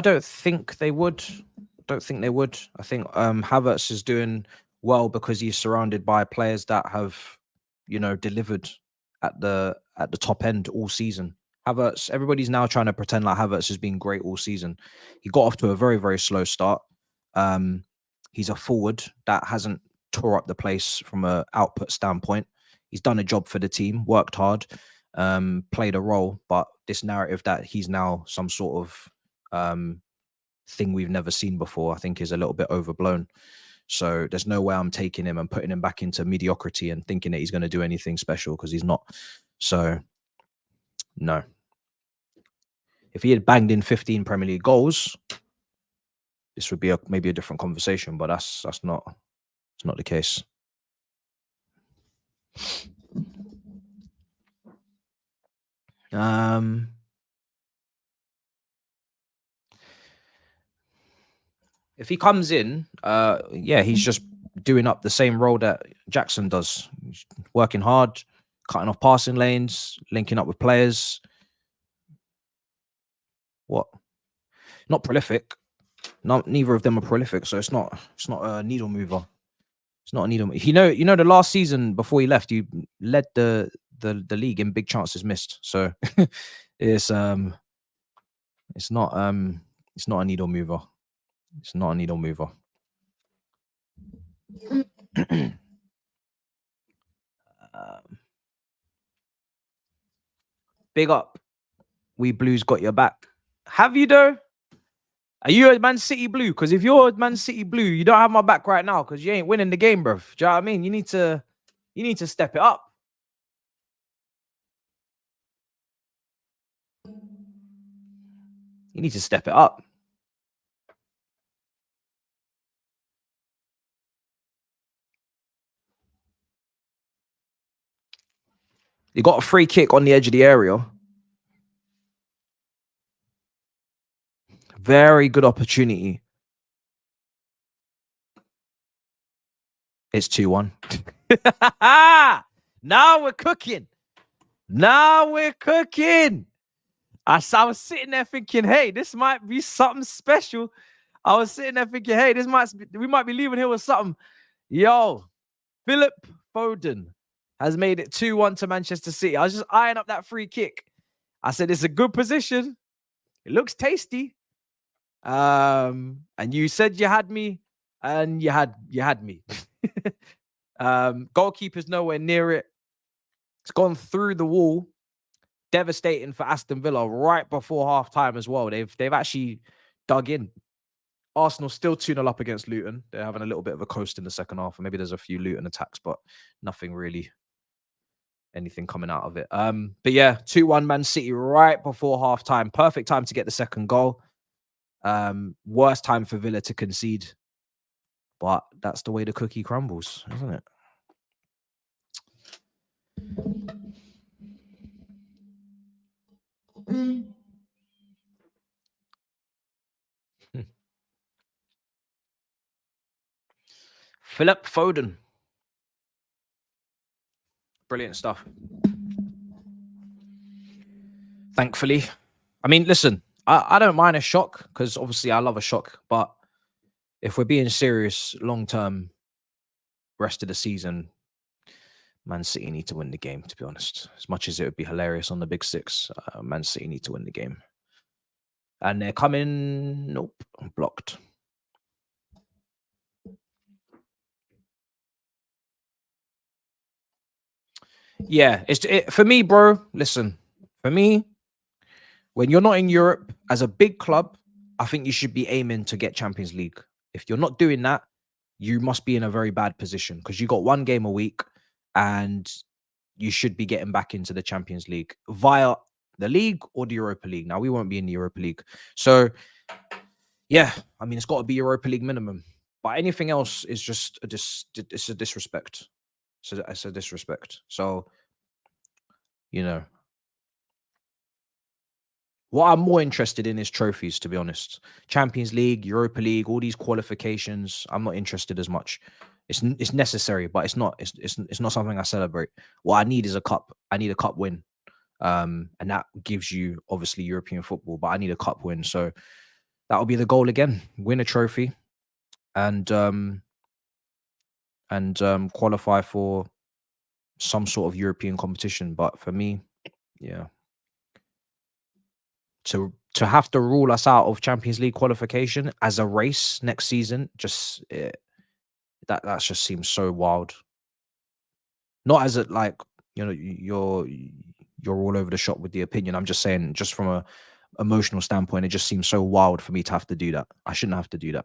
don't think they would. I think Havertz is doing well because he's surrounded by players that have, delivered at the top end all season. Havertz, everybody's now trying to pretend like Havertz has been great all season. He got off to a very, very slow start. He's a forward that hasn't tore up the place from an output standpoint. He's done a job for the team, worked hard, played a role, but this narrative that he's now some sort of thing we've never seen before, I think is a little bit overblown. So there's no way I'm taking him and putting him back into mediocrity and thinking that he's going to do anything special, because he's not. So no. If he had banged in 15 Premier League goals, this would be maybe a different conversation, but that's not the case. If he comes in, yeah, he's just doing up the same role that Jackson does. He's working hard, cutting off passing lanes, linking up with players. What? Not prolific. Neither of them are prolific, so it's not a needle mover. It's not a needle mover. You know, the last season before he left, he led the league in big chances missed. So it's not a needle mover. It's not a needle mover. Big up. We Blues got your back. Have you though? Are you a Man City Blue? Because if you're a Man City Blue, you don't have my back right now because you ain't winning the game, bro. Do you know what I mean? You need to step it up. You need to step it up. You got a free kick on the edge of the area. Very good opportunity. It's 2-1. Now we're cooking. Now we're cooking. I was sitting there thinking, hey, this might be something special. I was sitting there thinking, hey, we might be leaving here with something. Yo, Philip Foden has made it 2-1 to Manchester City. I was just eyeing up that free kick. I said, it's a good position. It looks tasty. And you said you had me, and you had me. Goalkeeper's nowhere near it. It's gone through the wall. Devastating for Aston Villa right before half time as well. They've actually dug in. Arsenal still 2-0 up against Luton. They're having a little bit of a coast in the second half, and maybe there's a few Luton attacks, but nothing really, anything coming out of it. But yeah, 2-1 Man City right before half time. Perfect time to get the second goal. Worst time for Villa to concede, but that's the way the cookie crumbles, isn't it? Philip Foden. Brilliant stuff. Thankfully. I mean, listen, I don't mind a shock because obviously I love a shock. But if we're being serious long-term, rest of the season, Man City need to win the game, to be honest. As much as it would be hilarious on the Big Six, Man City need to win the game. And they're coming... Nope, blocked. Yeah, for me, bro. Listen, for me, when you're not in Europe as a big club, I think you should be aiming to get Champions League. If you're not doing that, you must be in a very bad position because you got one game a week and you should be getting back into the Champions League via the league or the Europa League. Now, we won't be in the Europa League. So, yeah, I mean, it's got to be Europa League minimum. But anything else is just it's a disrespect. So it's a disrespect. So, you know, what I'm more interested in is trophies, to be honest. Champions League, Europa League, all these qualifications. I'm not interested as much. It's necessary, but it's not something I celebrate. What I need is a cup. I need a cup win, and that gives you obviously European football. But I need a cup win, so that will be the goal again: win a trophy, and qualify for some sort of European competition. But for me, yeah, to have to rule us out of Champions League qualification as a race next season, just that just seems so wild. Not as a like, you know, you're all over the shop with the opinion. I'm just saying, just from a emotional standpoint, it just seems so wild for me to have to do that. I shouldn't have to do that.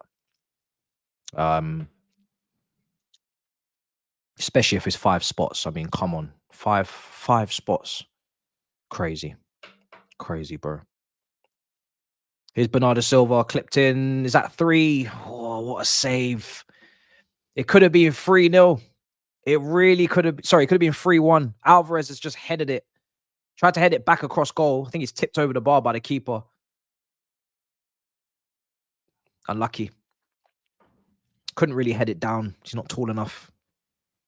Especially if it's 5 spots. I mean, come on, five spots. Crazy, crazy, bro. Here's Bernardo Silva clipped in. Is that 3? Oh, what a save! It could have been 3-0. It really could have. Sorry, it could have been 3-1. Alvarez has just headed it. Tried to head it back across goal. I think he's tipped over the bar by the keeper. Unlucky. Couldn't really head it down. He's not tall enough.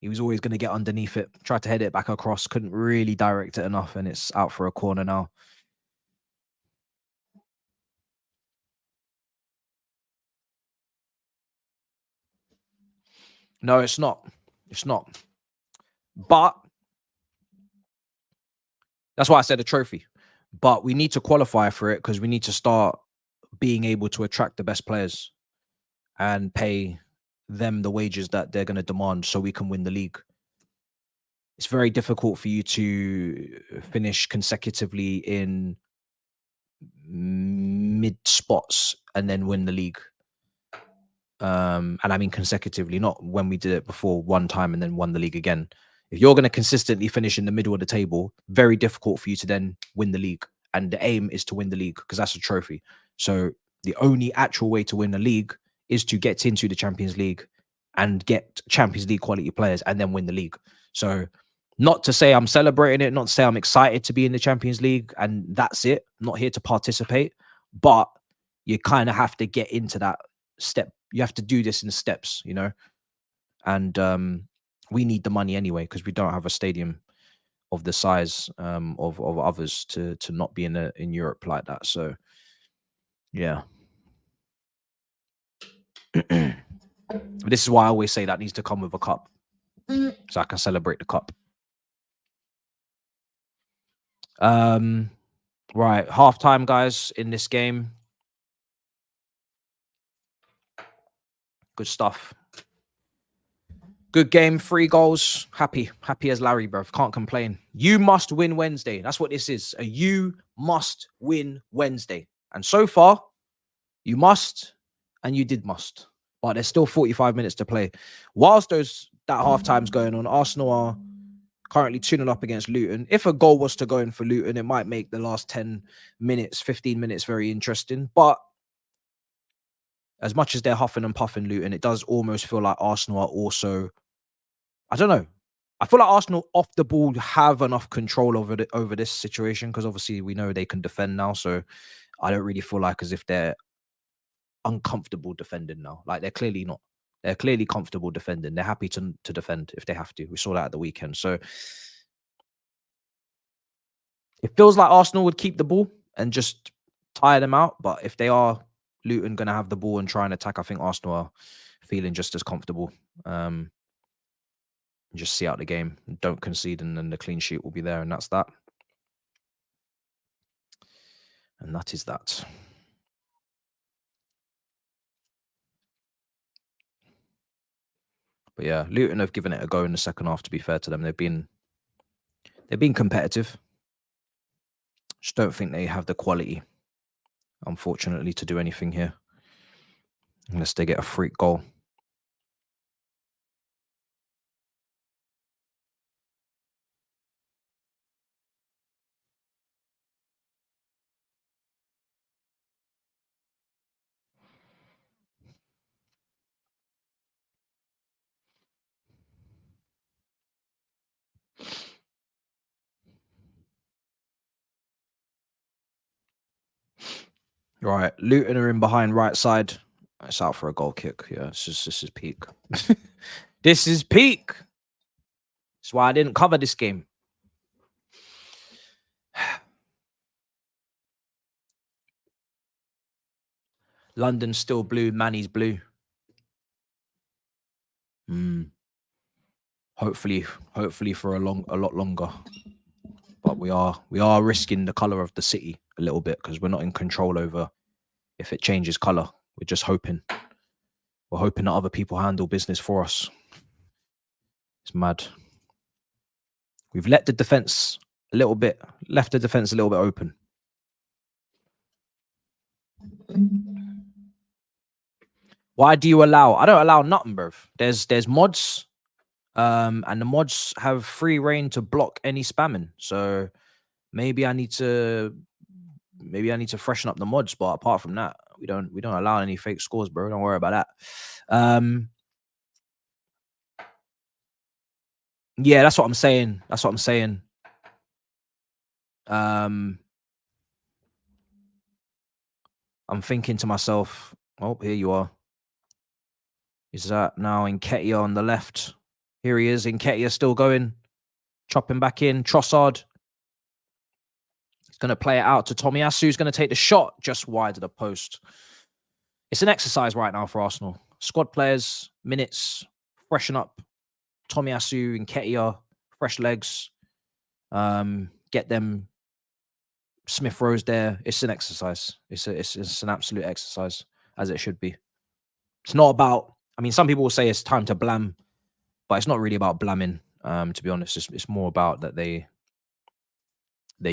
He was always going to get underneath it. Tried to head it back across. Couldn't really direct it enough, and it's out for a corner now. No, it's not. It's not. But that's why I said a trophy. But we need to qualify for it because we need to start being able to attract the best players and pay them the wages that they're going to demand so we can win the league. It's very difficult for you to finish consecutively in mid spots and then win the league. And I mean consecutively, not when we did it before one time and then won the league again. If you're going to consistently finish in the middle of the table, very difficult for you to then win the league. And the aim is to win the league because that's a trophy. So the only actual way to win the league is to get into the Champions League and get Champions League quality players and then win the league. So not to say I'm celebrating it, not to say I'm excited to be in the Champions League and that's it. I'm not here to participate, but you kind of have to get into that step. You have to do this in steps, you know, and we need the money anyway because we don't have a stadium of the size of others to not be in Europe like that. So yeah. This is why I always say that needs to come with a cup so I can celebrate the cup. Right, halftime, guys, in this game. Good stuff. Good game, 3 goals. Happy as Larry, bro. Can't complain. You must win Wednesday. That's what this is. A you must win Wednesday. And so far, you must, and you did must. But there's still 45 minutes to play. Whilst that halftime's going on, Arsenal are currently 2-0 up against Luton. If a goal was to go in for Luton, it might make the last 10 minutes, 15 minutes very interesting. But as much as they're huffing and puffing Luton, it does almost feel like Arsenal are also, I don't know. I feel like Arsenal off the ball have enough control over this situation because obviously we know they can defend now. So I don't really feel like as if they're uncomfortable defending now. Like they're clearly not. They're clearly comfortable defending. They're happy to defend if they have to. We saw that at the weekend. So it feels like Arsenal would keep the ball and just tire them out. But if they are Luton going to have the ball and try and attack, I think Arsenal are feeling just as comfortable. Just see out the game. Don't concede and then the clean sheet will be there. And that's that. And that is that. But yeah, Luton have given it a go in the second half, to be fair to them. They've been They're being competitive. Just don't think they have the quality, unfortunately, to do anything here. Unless they get a freak goal. Right, Luton are in behind right side. It's out for a goal kick. Yeah, this is peak. This is peak. That's why I didn't cover this game. London's still blue. Manny's blue. Hopefully for a lot longer. But we are risking the color of the city a little bit because we're not in control over if it changes color. We're just hoping. We're hoping that other people handle business for us. It's mad. We've let the defense left the defense a little bit open. Why do you allow? I don't allow nothing, bruv. There's mods, and the mods have free reign to block any spamming. So maybe I need to freshen up the mods. But apart from that, we don't allow any fake scores, bro. Don't worry about that. Yeah, that's what I'm saying. I'm thinking to myself, oh, here you are. Is that now Nketiah on the left? Here he is. Nketiah still going. Chopping back in. Trossard. He's going to play it out to Tomiyasu. He's going to take the shot just wide of the post. It's an exercise right now for Arsenal. Squad players, minutes, freshen up. Tomiyasu, Nketiah, fresh legs. Get them Smith Rose there. It's an exercise. It's an absolute exercise, as it should be. It's not about, I mean, some people will say it's time to blam, but it's not really about blamming, to be honest. It's more about that they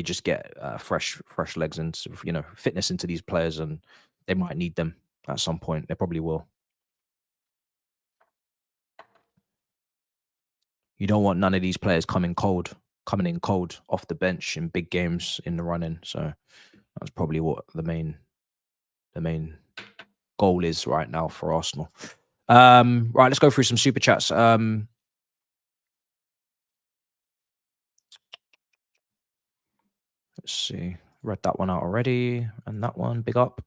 just get fresh legs and, you know, fitness into these players, and they might need them at some point. They probably will. You don't want none of these players coming in cold off the bench in big games in the run-in. So that's probably what the main goal is right now for Arsenal. Right, let's go through some super chats. Let's see. Read that one out already, and that one, big up,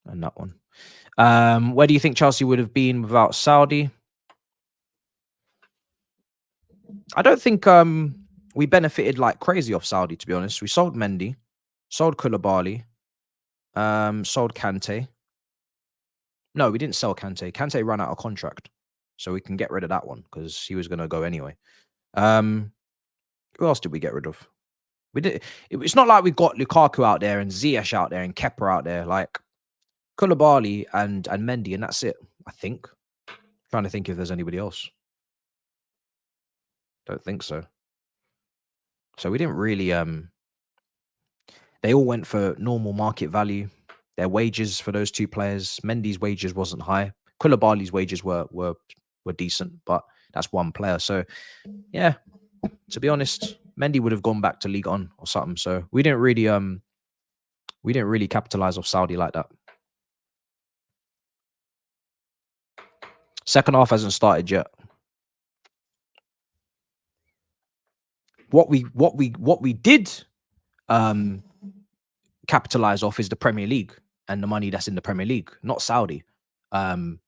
and that one. Where do you think Chelsea would have been without Saudi? I don't think we benefited like crazy off Saudi, to be honest. We sold Mendy, sold Koulibaly, sold Kante. No, we didn't sell Kante. Kante ran out of contract, so we can get rid of that one because he was going to go anyway. Who else did we get rid of? We did. It's not like we got Lukaku out there and Ziyech out there and Kepa out there. Like Koulibaly and Mendy, and that's it. I think. Trying to think if there's anybody else. Don't think so. So we didn't really. They all went for normal market value. Their wages for those two players, Mendy's wages wasn't high. Koulibaly's wages were decent, but that's one player. So yeah, to be honest, Mendy would have gone back to Ligue 1 or something. So we didn't really capitalize off Saudi like that. Second half hasn't started yet. What we did capitalize off is the Premier League and the money that's in the Premier League, not Saudi. Havertz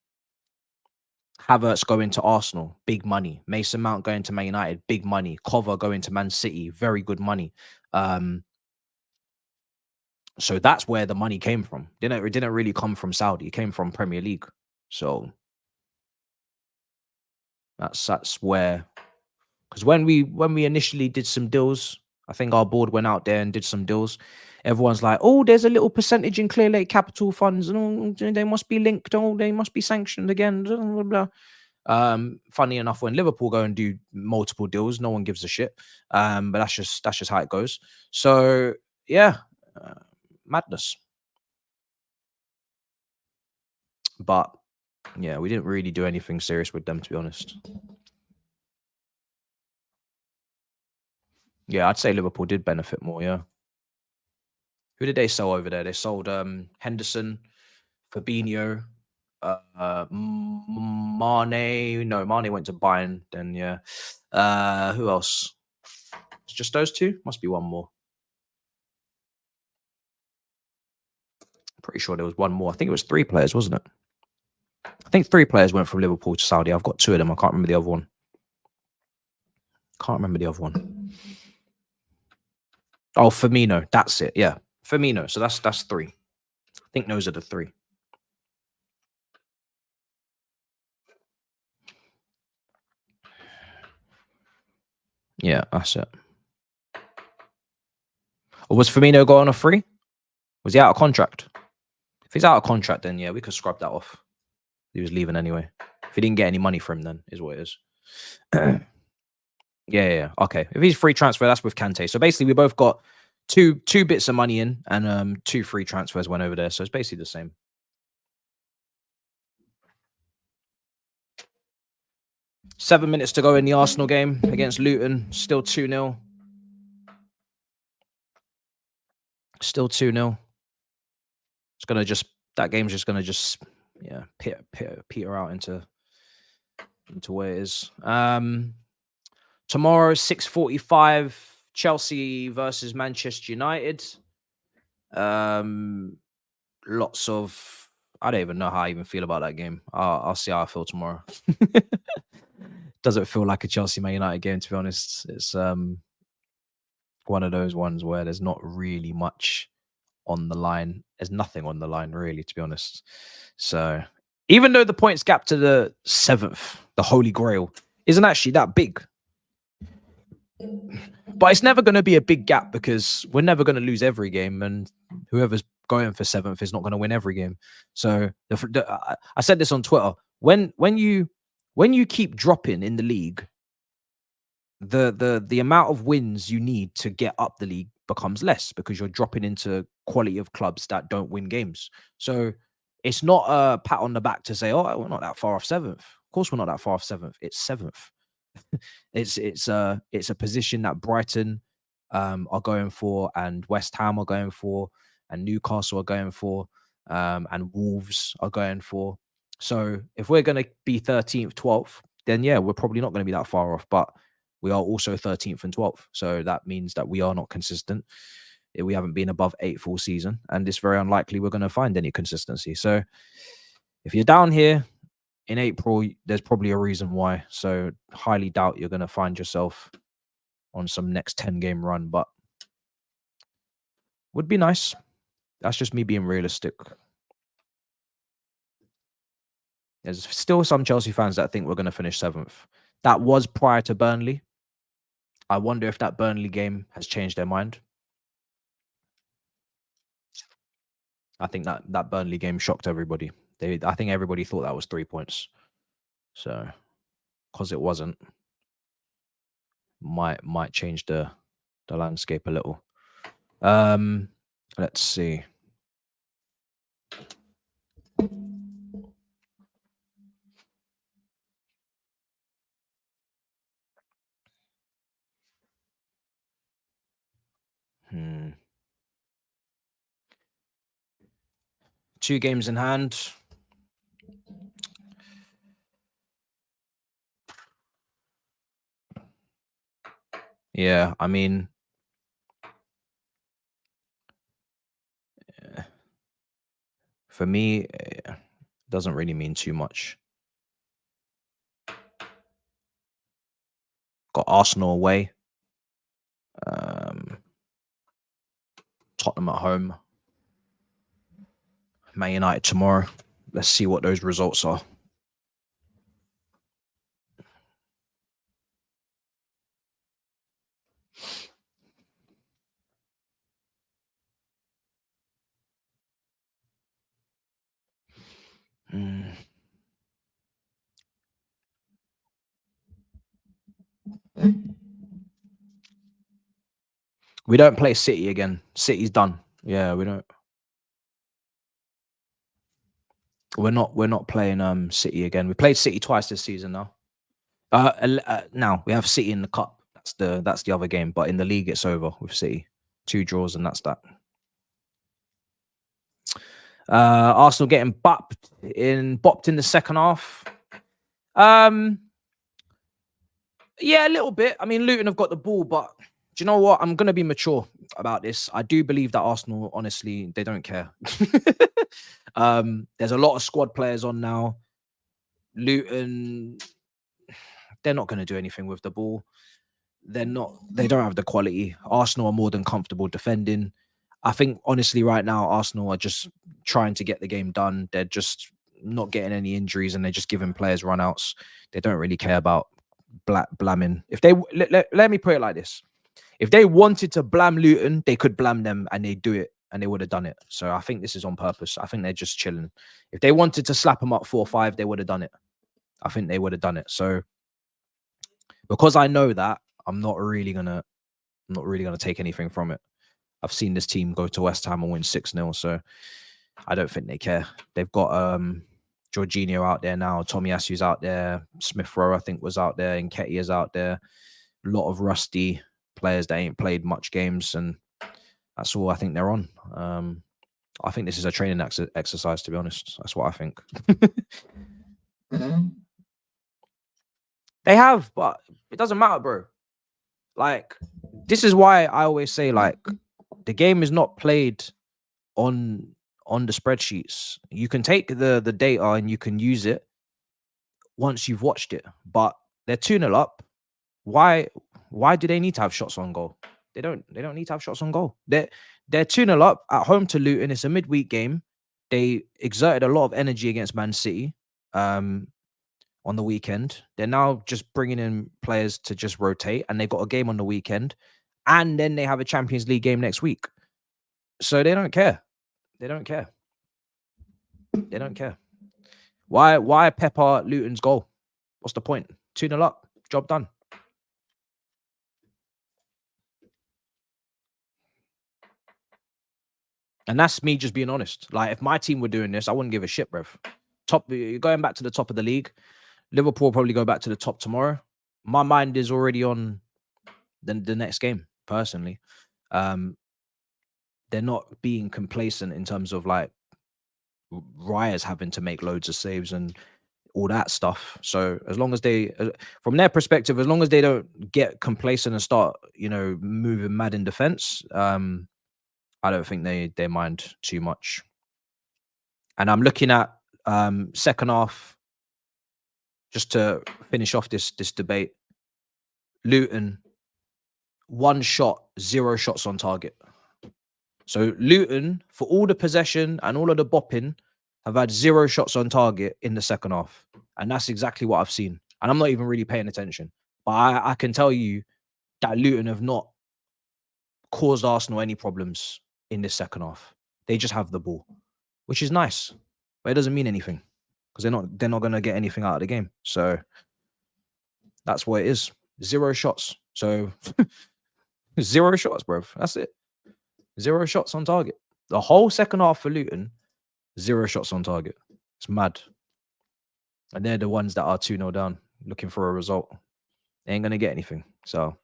going to Arsenal, big money. Mason Mount going to Man United, big money. Cover going to Man City, very good money. So that's where the money came from. It didn't really come from Saudi. It came from Premier League. So that's where, because when we initially did some deals, I think our board went out there and did some deals. Everyone's like, oh, there's a little percentage in Clear Lake Capital funds, and oh, they must be linked. Oh, they must be sanctioned again. Blah, blah, blah. Funny enough, when Liverpool go and do multiple deals, no one gives a shit. But that's just how it goes. So yeah, madness. But yeah, we didn't really do anything serious with them, to be honest. Yeah, I'd say Liverpool did benefit more. Yeah. Who did they sell over there? They sold Henderson, Fabinho, Mane. No, Mane went to Bayern. Then yeah, who else? It's just those two. Must be one more. Pretty sure there was one more. I think it was 3 players, wasn't it? I think 3 players went from Liverpool to Saudi. I've got 2 of them. I can't remember the other one. Can't remember the other one. Oh, Firmino. That's it. Yeah, Firmino. So that's 3. I think those are the 3. Yeah, that's it. Or was Firmino got on a free? Was he out of contract? If he's out of contract, then yeah, we could scrub that off. He was leaving anyway. If he didn't get any money from him, then is what it is. Yeah. Okay. If he's free transfer, that's with Kante. So basically, we both got two bits of money in, and 2 free transfers went over there. So it's basically the same. Seven minutes to go in the Arsenal game against Luton. Still 2-0. Still 2-0. It's gonna just that game's just gonna just peter out into where it is. Tomorrow 6:45, Chelsea versus Manchester United. Lots of I don't even know how I even feel about that game. I'll see how I feel tomorrow. Doesn't feel like a Chelsea Man United game, to be honest. It's one of those ones where there's not really much on the line. There's nothing on the line, really, to be honest. So even though the points gap to the 7th, the Holy Grail, isn't actually that big, but it's never going to be a big gap because we're never going to lose every game, and whoever's going for 7th is not going to win every game. So I said this on Twitter. When you keep dropping in the league, the amount of wins you need to get up the league becomes less because you're dropping into quality of clubs that don't win games. So it's not a pat on the back to say, "Oh, we're not that far off 7th." Of course, we're not that far off 7th. It's 7th. it's a position that Brighton are going for, and West Ham are going for, and Newcastle are going for, and Wolves are going for. So if we're going to be 13th, 12th, then yeah, we're probably not going to be that far off. But we are also 13th and 12th. So that means that we are not consistent. We haven't been above 8 full season, and it's very unlikely we're going to find any consistency. So if you're down here in April, there's probably a reason why. So highly doubt you're going to find yourself on some next 10 game run, but would be nice. That's just me being realistic. There's still some Chelsea fans that think we're going to finish 7th. That was prior to Burnley. I wonder if that Burnley game has changed their mind. I think that Burnley game shocked everybody. I think everybody thought that was 3 points. So, because it wasn't, might change the landscape a little. Let's see. Hmm. 2 games in hand. Yeah, I mean, for me, it doesn't really mean too much. Got Arsenal away. Tottenham at home. Man United tomorrow. Let's see what those results are. We don't play City again. City's done. Yeah, we don't. We're not playing City again. We played City twice this season now. Now we have City in the cup. That's the other game. But in the league, it's over with City. 2 draws and that's that. Arsenal getting bopped in the second half. Yeah, a little bit. I mean, Luton have got the ball, but do you know what? I'm gonna be mature about this. I do believe that Arsenal, honestly, they don't care. There's a lot of squad players on now. Luton, they're not gonna do anything with the ball. They don't have the quality. Arsenal are more than comfortable defending. I think honestly, right now, Arsenal are just trying to get the game done. They're just not getting any injuries, and they're just giving players runouts. They don't really care about blamming. If they let me put it like this: if they wanted to blam Luton, they could blam them, and they'd do it, and they would have done it. So I think this is on purpose. I think they're just chilling. If they wanted to slap them up 4-5, they would have done it. I think they would have done it. So because I know that, I'm not really gonna take anything from it. I've seen this team go to West Ham and win 6-0, so I don't think they care. They've got Jorginho out there now, Tomiyasu's out there, Smith Rowe I think was out there, and Nketiah's out there. A lot of rusty players that ain't played much games, and that's all I think they're on. I think this is a training exercise, to be honest. That's what I think. They have, but it doesn't matter, bro. Like, this is why I always say, like, the game is not played on the spreadsheets. You can take the data and you can use it once you've watched it. But they're 2-0 up. Why do they need to have shots on goal? They don't need to have shots on goal. They're 2-0 up at home to Luton. It's a midweek game. They exerted a lot of energy against Man City on the weekend. They're now just bringing in players to just rotate, and they've got a game on the weekend, and then they have a Champions League game next week. So they don't care. They don't care. They don't care. Why pepper Luton's goal? What's the point? 2-0 up. Job done. And that's me just being honest. Like, if my team were doing this, I wouldn't give a shit, bruv. You're going back to the top of the league. Liverpool will probably go back to the top tomorrow. My mind is already on the next game, personally. They're not being complacent in terms of, like, Raya's having to make loads of saves and all that stuff. So as long as they, from their perspective, as long as they don't get complacent and start, moving mad in defense, I don't think they mind too much. And I'm looking at second half, just to finish off this debate. Luton, 1 shot, 0 shots on target. So Luton, for all the possession and all of the bopping, have had 0 shots on target in the second half. And that's exactly what I've seen. And I'm not even really paying attention. But I can tell you that Luton have not caused Arsenal any problems in this second half. They just have the ball, which is nice. But it doesn't mean anything, because they're not going to get anything out of the game. So that's what it is. 0 shots. So 0 shots, bro. That's it. 0 shots on target. The whole second half for Luton, 0 shots on target. It's mad. And they're the ones that are 2-0 down, looking for a result. They ain't going to get anything. So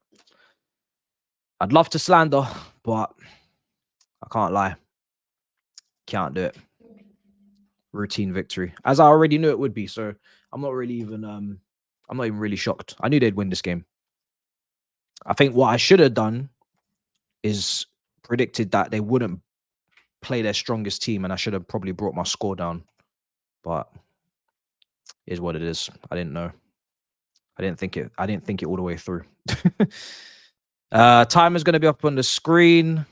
I'd love to slander, but I can't lie. Can't do it. Routine victory, as I already knew it would be. So I'm not even really shocked. I knew they'd win this game. I think what I should have done is predicted that they wouldn't play their strongest team, and I should have probably brought my score down. But it is what it is. I didn't know. I didn't think it all the way through. Time is going to be up on the screen.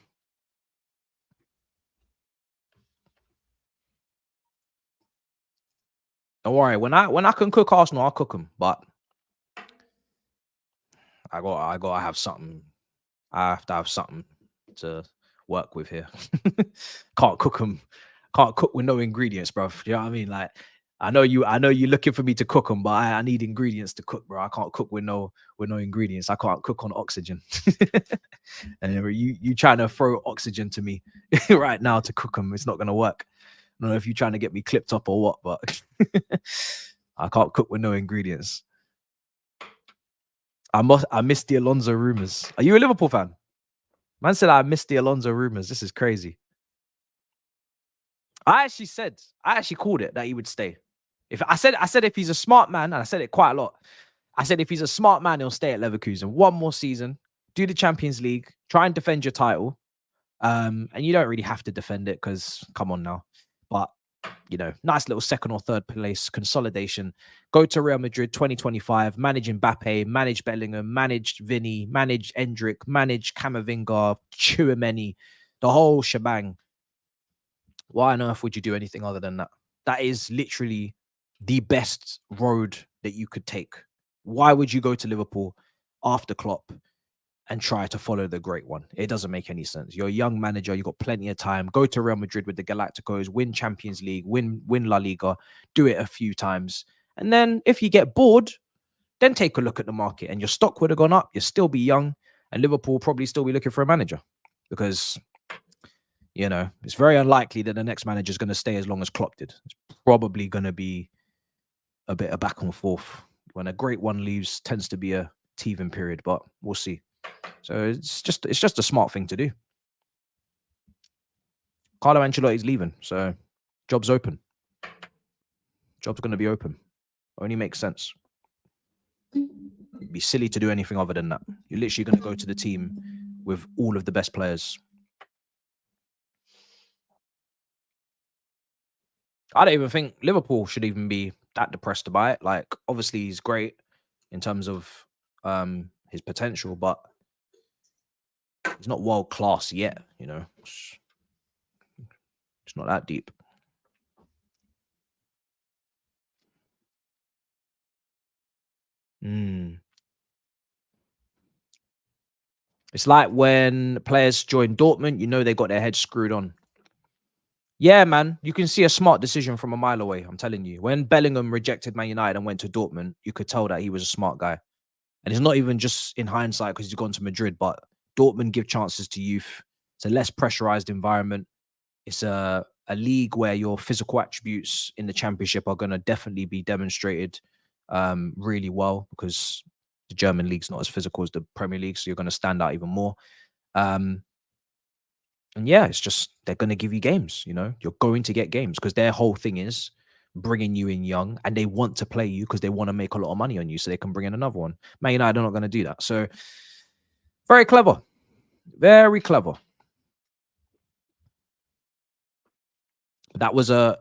Don't worry. When I can cook Arsenal, I'll cook them. But I gotta have something. I have to have something to work with here. Can't cook them. Can't cook with no ingredients, bro. You know what I mean? Like, I know you're looking for me to cook them, but I need ingredients to cook, bro. I can't cook with no ingredients. I can't cook on oxygen. And you trying to throw oxygen to me right now to cook them. It's not gonna work. I don't know if you're trying to get me clipped up or what, but I can't cook with no ingredients. I missed the Alonso rumors. Are you a Liverpool fan? Man said I missed the Alonso rumors. This is crazy. I actually called it that he would stay. If I said if he's a smart man, and I said it quite a lot. I said if he's a smart man, he'll stay at Leverkusen one more season, do the Champions League, try and defend your title. And you don't really have to defend it because come on now. But you know, nice little second or third place consolidation. Go to Real Madrid 2025, manage Mbappe, manage Bellingham, manage Vinny, manage Endrick, manage Camavinga, Chouameni, the whole shebang. Why on earth would you do anything other than that? That is literally the best road that you could take. Why would you go to Liverpool after Klopp and try to follow the great one? It doesn't make any sense. You're a young manager. You've got plenty of time. Go to Real Madrid with the Galacticos, win Champions League, win La Liga, do it a few times. And then if you get bored, then take a look at the market and your stock would have gone up. You'll still be young and Liverpool probably still be looking for a manager because, you know, it's very unlikely that the next manager is going to stay as long as Klopp did. It's probably going to be a bit of back and forth. When a great one leaves, tends to be a teething period, but we'll see. So it's just a smart thing to do. Carlo Ancelotti's leaving, so job's open. Job's going to be open. Only makes sense. It'd be silly to do anything other than that. You're literally going to go to the team with all of the best players. I don't even think Liverpool should even be that depressed about it. Like, obviously, he's great in terms of his potential, but he's not world class yet. You know, it's not that deep. It's like when players join Dortmund, you know they got their heads screwed on. Yeah, man, you can see a smart decision from a mile away. I'm telling you. When Bellingham rejected Man United and went to Dortmund, you could tell that he was a smart guy. And it's not even just in hindsight because he's gone to Madrid, but Dortmund give chances to youth. It's a less pressurized environment. It's a league where your physical attributes in the championship are going to definitely be demonstrated really well because the German league's not as physical as the Premier League, so you're going to stand out even more. And yeah, it's just they're going to give you games. You know, you're going to get games because their whole thing is bringing you in young, and they want to play you because they want to make a lot of money on you, so they can bring in another one. Man United are not going to do that. So very clever, very clever. That was a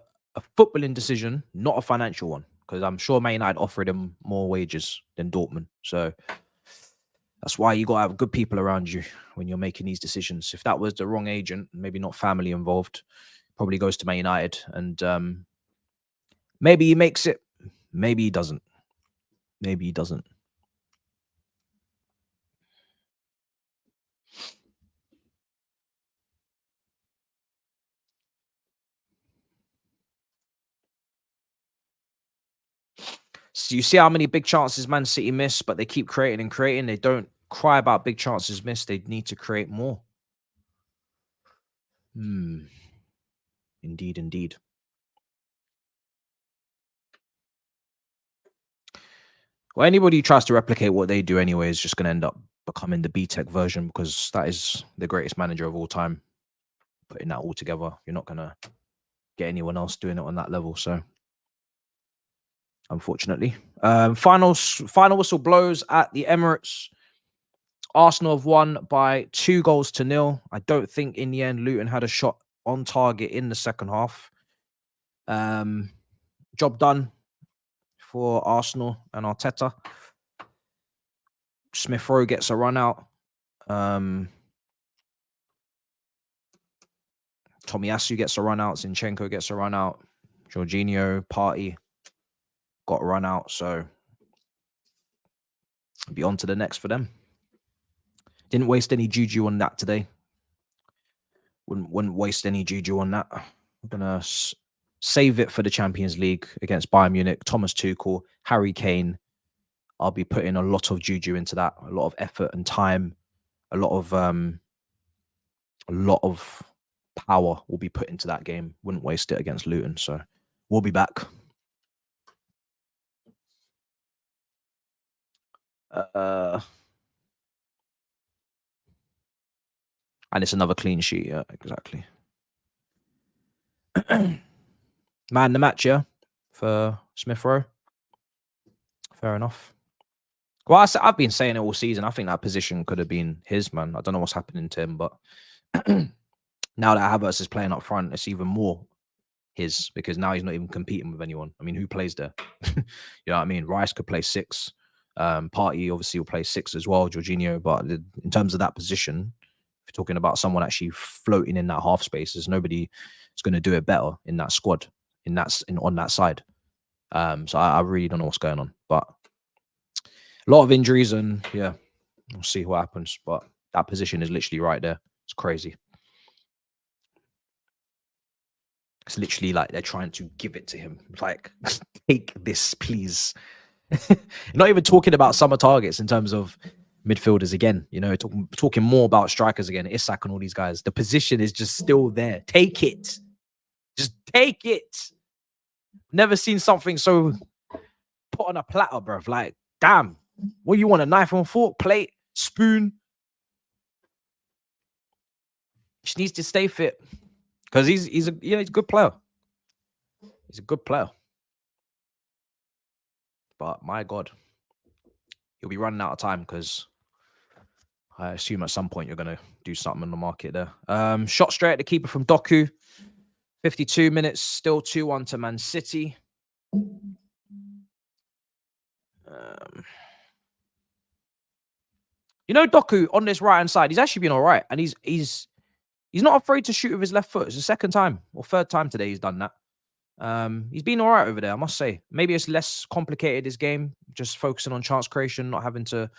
footballing decision, not a financial one, because I'm sure Man United offered him more wages than Dortmund. So that's why you got to have good people around you when you're making these decisions. If that was the wrong agent, maybe not family involved, probably goes to Man United. And maybe he makes it. Maybe he doesn't. Maybe he doesn't. So you see how many big chances Man City miss, but they keep creating and creating. They don't cry about big chances missed. They need to create more. Indeed, indeed. Well, anybody who tries to replicate what they do anyway is just going to end up becoming the B-Tech version because that is the greatest manager of all time. Putting that all together, you're not going to get anyone else doing it on that level. So, unfortunately, final whistle blows at the Emirates. Arsenal have won by 2-0. I don't think in the end Luton had a shot on target in the second half. Job done for Arsenal and Arteta. Smith Rowe gets a run out. Tomiyasu gets a run out. Zinchenko gets a run out. Jorginho, Partey got a run out. So be on to the next for them. Didn't waste any juju on that today. Wouldn't waste any juju on that. I'm gonna save it for the Champions League against Bayern Munich. Thomas Tuchel, Harry Kane. I'll be putting a lot of juju into that, a lot of effort and time, a lot of power will be put into that game. Wouldn't waste it against Luton. So we'll be back. And it's another clean sheet. Yeah, exactly. Man, the match, yeah, for Smith Rowe. Fair enough. Well, I've been saying it all season. I think that position could have been his, man. I don't know what's happening to him, but now that Havertz is playing up front, it's even more his, because now he's not even competing with anyone. I mean, who plays there? You know what I mean? Rice could play 6. Partey obviously will play 6 as well, Jorginho. But in terms of that position, if you're talking about someone actually floating in that half space, there's nobody who's going to do it better in that squad, on that side. So I really don't know what's going on. But a lot of injuries, and yeah, we'll see what happens. But that position is literally right there. It's crazy. It's literally like they're trying to give it to him. Like, take this, please. Not even talking about summer targets in terms of midfielders again. You know, talking more about strikers again. Isak and all these guys. The position is just still there. Take it. Just take it. Never seen something so put on a platter, bruv. Like, damn. What you want? A knife and fork, plate, spoon? Just needs to stay fit. Because he's a good player. He's a good player. But my God, he'll be running out of time, because I assume at some point you're going to do something in the market there. Shot straight at the keeper from Doku. 52 minutes, still 2-1 to Man City. You know, Doku on this right-hand side, he's actually been all right. And he's not afraid to shoot with his left foot. It's the second time or third time today he's done that. He's been all right over there, I must say. Maybe it's less complicated, this game, just focusing on chance creation, not having to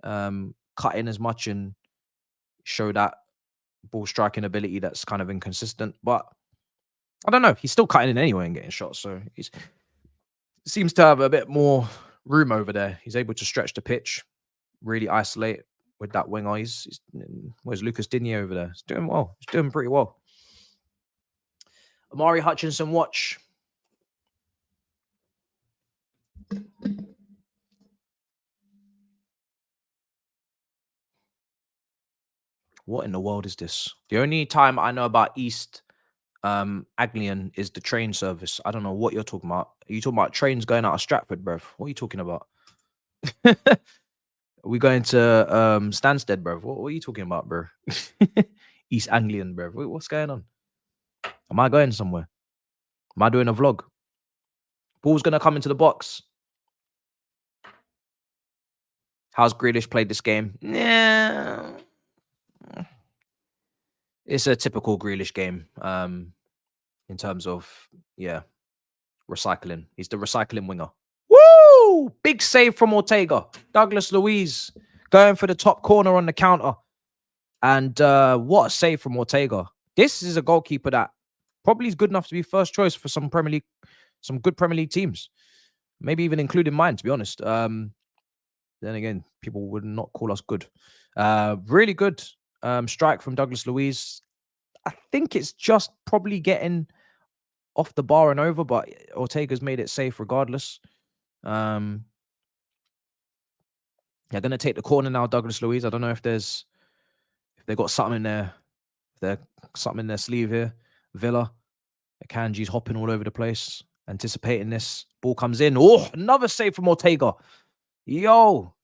cut in as much and show that ball striking ability that's kind of inconsistent. But I don't know. He's still cutting in anyway and getting shots. So he seems to have a bit more room over there. He's able to stretch the pitch, really isolate with that winger. Where's Lucas Digne over there? He's doing well. He's doing pretty well. Amari Hutchinson, watch. What in the world is this? The only time I know about East Anglian is the train service. I don't know what you're talking about. Are you talking about trains going out of Stratford, bruv? What are you talking about? Are we going to Stansted, bruv? What are you talking about, bruv? East Anglian, bruv. What's going on? Am I going somewhere? Am I doing a vlog? Ball's going to come into the box. How's Grealish played this game? Yeah. It's a typical Grealish game in terms of, yeah, recycling. He's the recycling winger. Woo! Big save from Ortega. Douglas Luiz going for the top corner on the counter. And what a save from Ortega. This is a goalkeeper that probably is good enough to be first choice for some good Premier League teams. Maybe even including mine, to be honest. Then again, people would not call us good. Really good strike from Douglas Luiz. I think it's just probably getting off the bar and over, but Ortega's made it safe regardless. They're going to take the corner now, Douglas Luiz. I don't know if they've got something in there. If they're something in their sleeve here. Villa. Akanji's hopping all over the place, anticipating this. Ball comes in. Oh, another save from Ortega. Yo.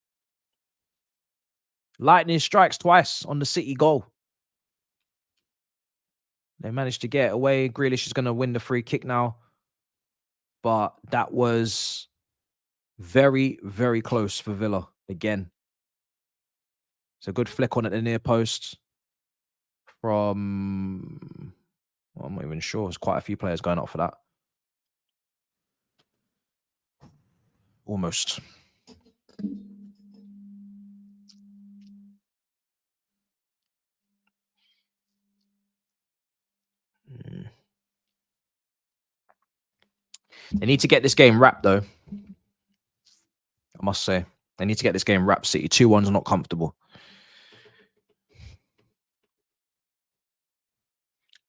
Lightning strikes twice on the City goal. They managed to get away. Grealish is going to win the free kick now. But that was very, very close for Villa again. It's a good flick on at the near post from... Well, I'm not even sure. There's quite a few players going up for that. Almost. They need to get this game wrapped, though. I must say. They need to get this game wrapped, City. 2-1's not comfortable.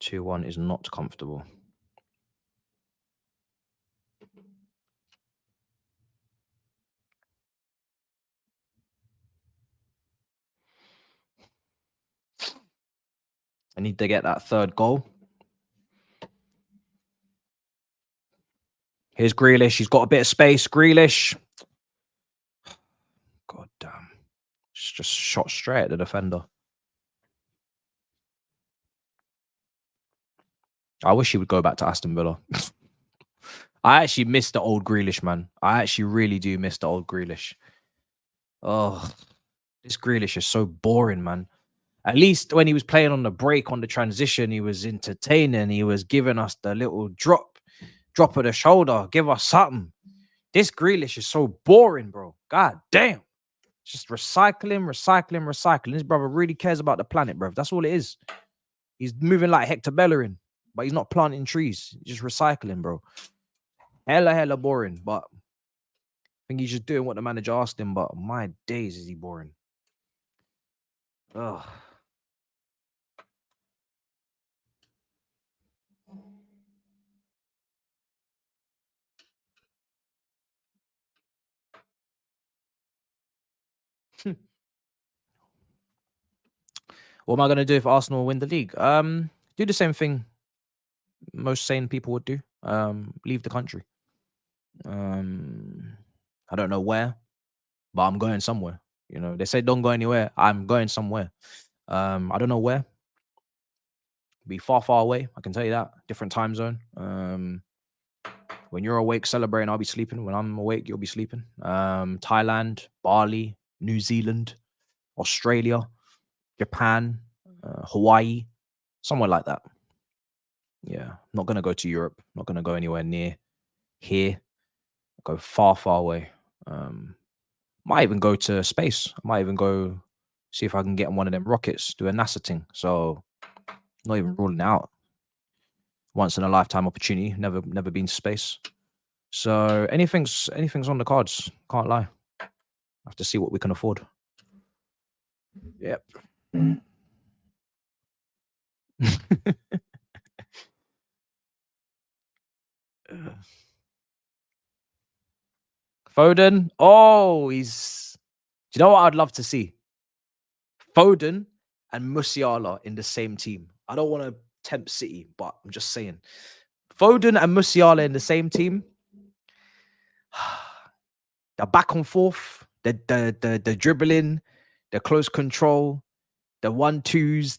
2-1 is not comfortable. I need to get that third goal. Here's Grealish. He's got a bit of space. Grealish. God damn. It's just shot straight at the defender. I wish he would go back to Aston Villa. I actually miss the old Grealish, man. I actually really do miss the old Grealish. Oh, this Grealish is so boring, man. At least when he was playing on the break, on the transition, he was entertaining. He was giving us the little drop of the shoulder. Give us something. This Grealish is so boring, bro. God damn. Just recycling. This brother really cares about the planet, bro. That's all it is. He's moving like Hector Bellerin, but he's not planting trees. He's just recycling, bro. Hella boring, but I think he's just doing what the manager asked him, but my days is he boring. Ugh. What am I going to do if Arsenal win the league? Do the same thing most sane people would do. Leave the country. I don't know where, but I'm going somewhere. You know, they say don't go anywhere. I'm going somewhere. I don't know where. Be far away. I can tell you that. Different time zone. When you're awake celebrating, I'll be sleeping. When I'm awake, you'll be sleeping. Thailand, Bali, New Zealand, Australia, Japan, Hawaii, somewhere like that. Yeah, not going to go to Europe. Not going to go anywhere near here. Go far away. Might even go to space. I might even go see if I can get on one of them rockets, do a NASA thing. So not even ruling it out. Once in a lifetime opportunity. Never been to space. So anything's on the cards. Can't lie. I have to see what we can afford. Yep. Foden. Oh, he's. Do you know what I'd love to see? Foden and Musiala in the same team. I don't want to tempt City, but I'm just saying. Foden and Musiala in the same team. The back and forth, the dribbling, the close control, the 1-2s,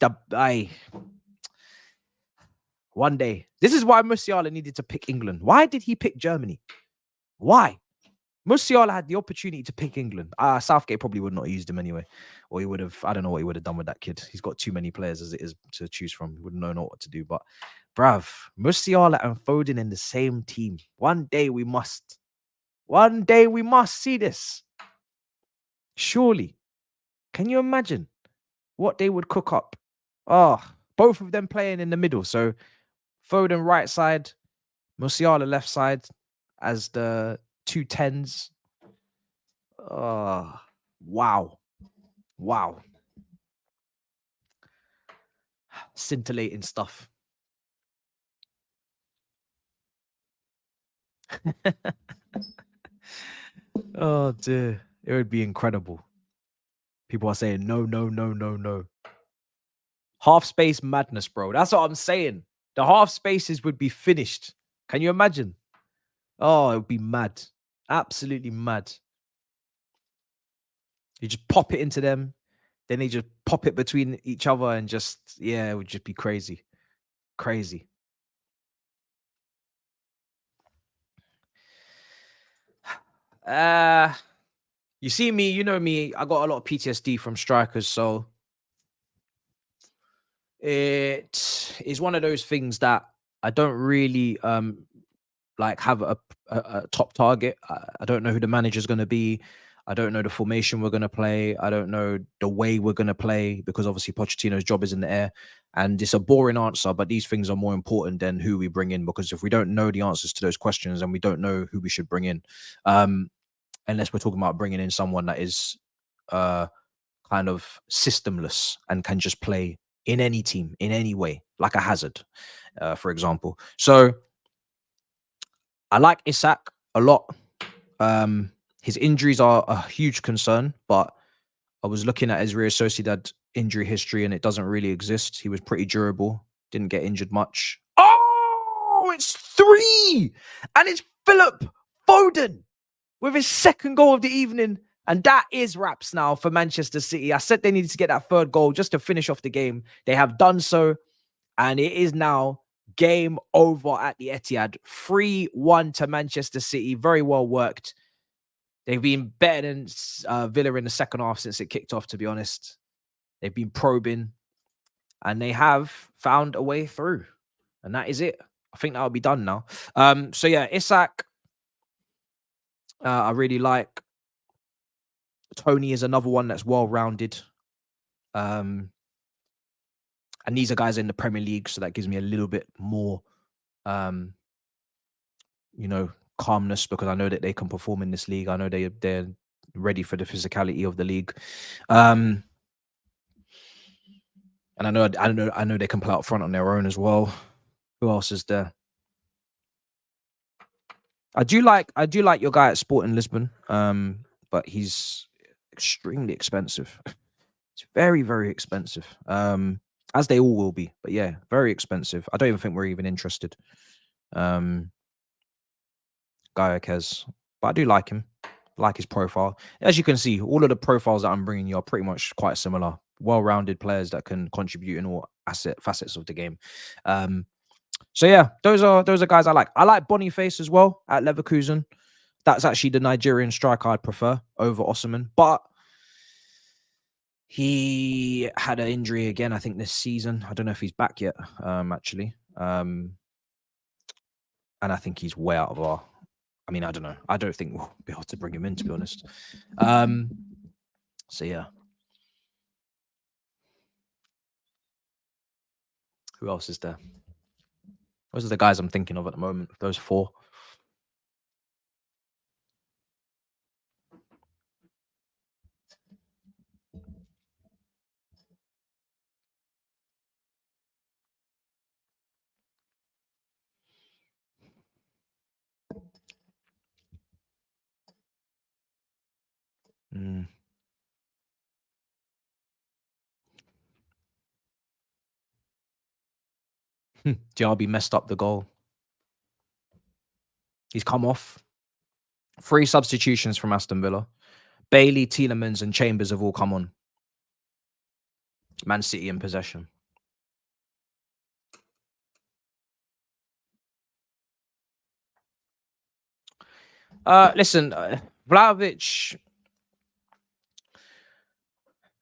one day. This is why Musiala needed to pick England. Why did he pick Germany? Why? Musiala had the opportunity to pick England. Southgate probably would not have used him anyway. Or he would have, I don't know what he would have done with that kid. He's got too many players as it is to choose from. He wouldn't know what to do. But, bruv, Musiala and Foden in the same team. One day we must see this. Surely. Can you imagine what they would cook up? Oh, both of them playing in the middle. So, Foden right side, Musiala left side as the 2 10s. Oh, wow. Scintillating stuff. Oh, dear. It would be incredible. People are saying, no. Half space madness, bro. That's what I'm saying. The half spaces would be finished. Can you imagine? Oh, it would be mad. Absolutely mad. You just pop it into them. Then they just pop it between each other and just, yeah, it would just be crazy. Crazy. You see me, you know me, I got a lot of PTSD from strikers, so it is one of those things that I don't really like have a top target. I don't know who the manager's going to be. I don't know the formation we're going to play. I don't know the way we're going to play, because obviously Pochettino's job is in the air. And it's a boring answer, but these things are more important than who we bring in, because if we don't know the answers to those questions, then we don't know who we should bring in. Unless we're talking about bringing in someone that is kind of systemless and can just play in any team, in any way, like a Hazard, for example. So I like Isak a lot. His injuries are a huge concern, but I was looking at his Real Sociedad injury history and it doesn't really exist. He was pretty durable, didn't get injured much. Oh, it's 3! And it's Philip Foden with his second goal of the evening. And that is wraps now for Manchester City. I said they needed to get that third goal just to finish off the game. They have done so. And it is now game over at the Etihad. 3-1 to Manchester City. Very well worked. They've been better than Villa in the second half since it kicked off, to be honest. They've been probing. And they have found a way through. And that is it. I think that'll be done now. So yeah, Isak, I really like. Tony is another one that's well-rounded. And these are guys in the Premier League, so that gives me a little bit more, you know, calmness, because I know that they can perform in this league. I know they're ready for the physicality of the league. And I know they can play up front on their own as well. Who else is there? I do like your guy at Sporting Lisbon, but he's extremely expensive. It's very, very expensive. As they all will be, but yeah, very expensive. I don't even think we're even interested. Gaiachez, but I do like him. Like his profile. As you can see, all of the profiles that I'm bringing you are pretty much quite similar. Well-rounded players that can contribute in all facets of the game. So yeah, those are guys I like. I like Boniface as well at Leverkusen. That's actually the Nigerian striker I'd prefer over Osimhen, but he had an injury again, I think, this season. I don't know if he's back yet, actually. And I think he's way out of our... I mean, I don't know. I don't think we'll be able to bring him in, to be honest. So, yeah. Who else is there? Those are the guys I'm thinking of at the moment. Those 4. Xabi messed up the goal. He's come off. 3 substitutions from Aston Villa. Bailey, Tielemans and Chambers have all come on. Man City in possession. Listen, Vlahovic...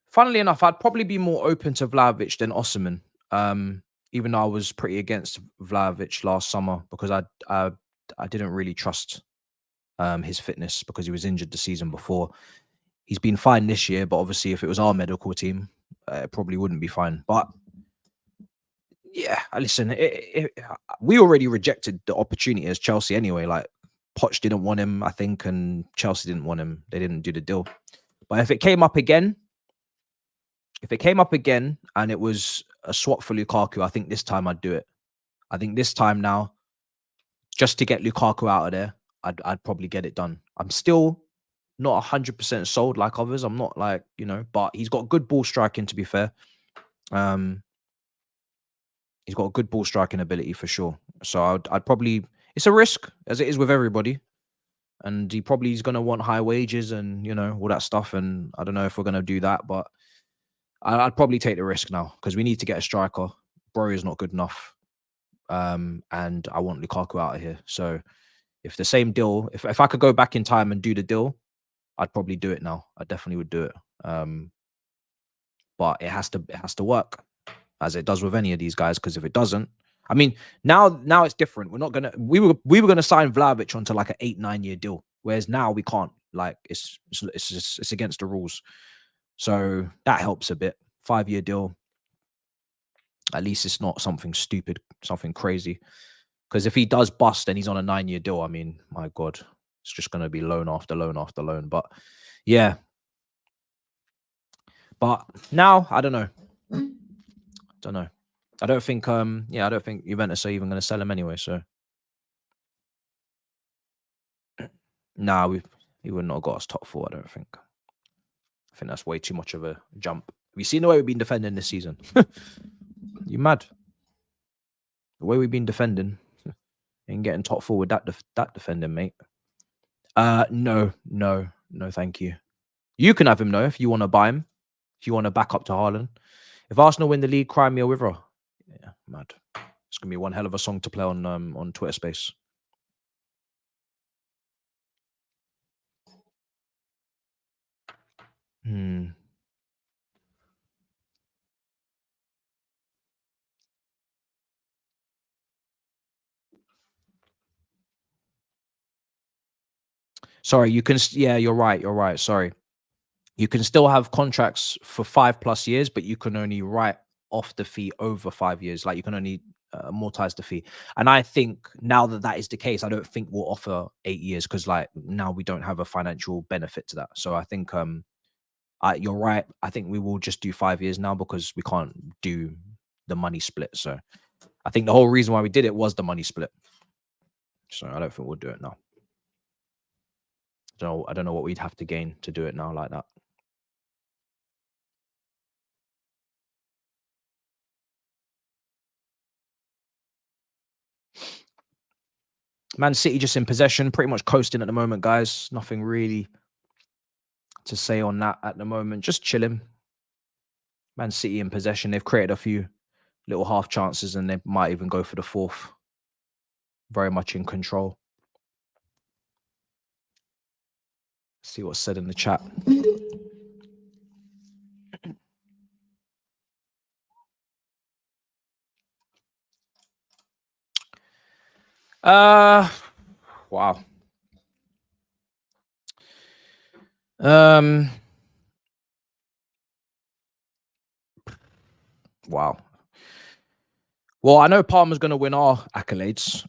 Funnily enough, I'd probably be more open to Vlahovic than Osimhen. Even though I was pretty against Vlahovic last summer, because I didn't really trust his fitness, because he was injured the season before. He's been fine this year, but obviously if it was our medical team, it probably wouldn't be fine. But yeah, listen, we already rejected the opportunity as Chelsea anyway. Like, Poch didn't want him, I think, and Chelsea didn't want him. They didn't do the deal. But if it came up again, and it was a swap for Lukaku, I think this time I'd do it. I think this time now, just to get Lukaku out of there, I'd probably get it done. I'm still not 100% sold like others. I'm not like, you know, but he's got good ball striking, to be fair. He's got a good ball striking ability for sure. So I'd probably... It's a risk, as it is with everybody. And he probably is going to want high wages and, you know, all that stuff. And I don't know if we're going to do that, but I'd probably take the risk now, because we need to get a striker. Bro is not good enough. And I want Lukaku out of here. So if the same deal, if I could go back in time and do the deal, I'd probably do it now. I definitely would do it. But it has to work, as it does with any of these guys. Because if it doesn't, I mean, now it's different. We're not gonna... We were gonna sign Vlahovic onto like an 8-9 year deal, whereas now we can't. like it's against the rules. So that helps a bit. 5-year deal. At least it's not something stupid, something crazy. Because if he does bust and he's on a 9-year deal, I mean, my God, it's just going to be loan after loan after loan. But yeah. But now, I don't know. I don't think, I don't think Juventus are even going to sell him anyway. So, nah, he would not have got us top 4, I don't think. I think that's way too much of a jump. Have you seen the way we've been defending this season? You mad? The way we've been defending and getting top 4 with that defending, mate. No, thank you. You can have him though if you want to buy him. If you want to back up to Haaland. If Arsenal win the league, cry me a river. Yeah, mad. It's gonna be one hell of a song to play on Twitter Space. Sorry, you can. Yeah, you're right. Sorry. You can still have contracts for 5+ years, but you can only write off the fee over 5 years. Like you can only amortize the fee. And I think now that is the case, I don't think we'll offer 8 years because like now we don't have a financial benefit to that. So I think you're right. I think we will just do 5 years now because we can't do the money split. So I think the whole reason why we did it was the money split. So I don't think we'll do it now. So I don't know what we'd have to gain to do it now like that. Man City just in possession, pretty much coasting at the moment, guys. Nothing really to say on that at the moment. Just chilling. Man City in possession. They've created a few little half chances and they might even go for the 4th. Very much in control. See what's said in the chat. Wow. Wow. Well, I know Palmer's going to win our accolades.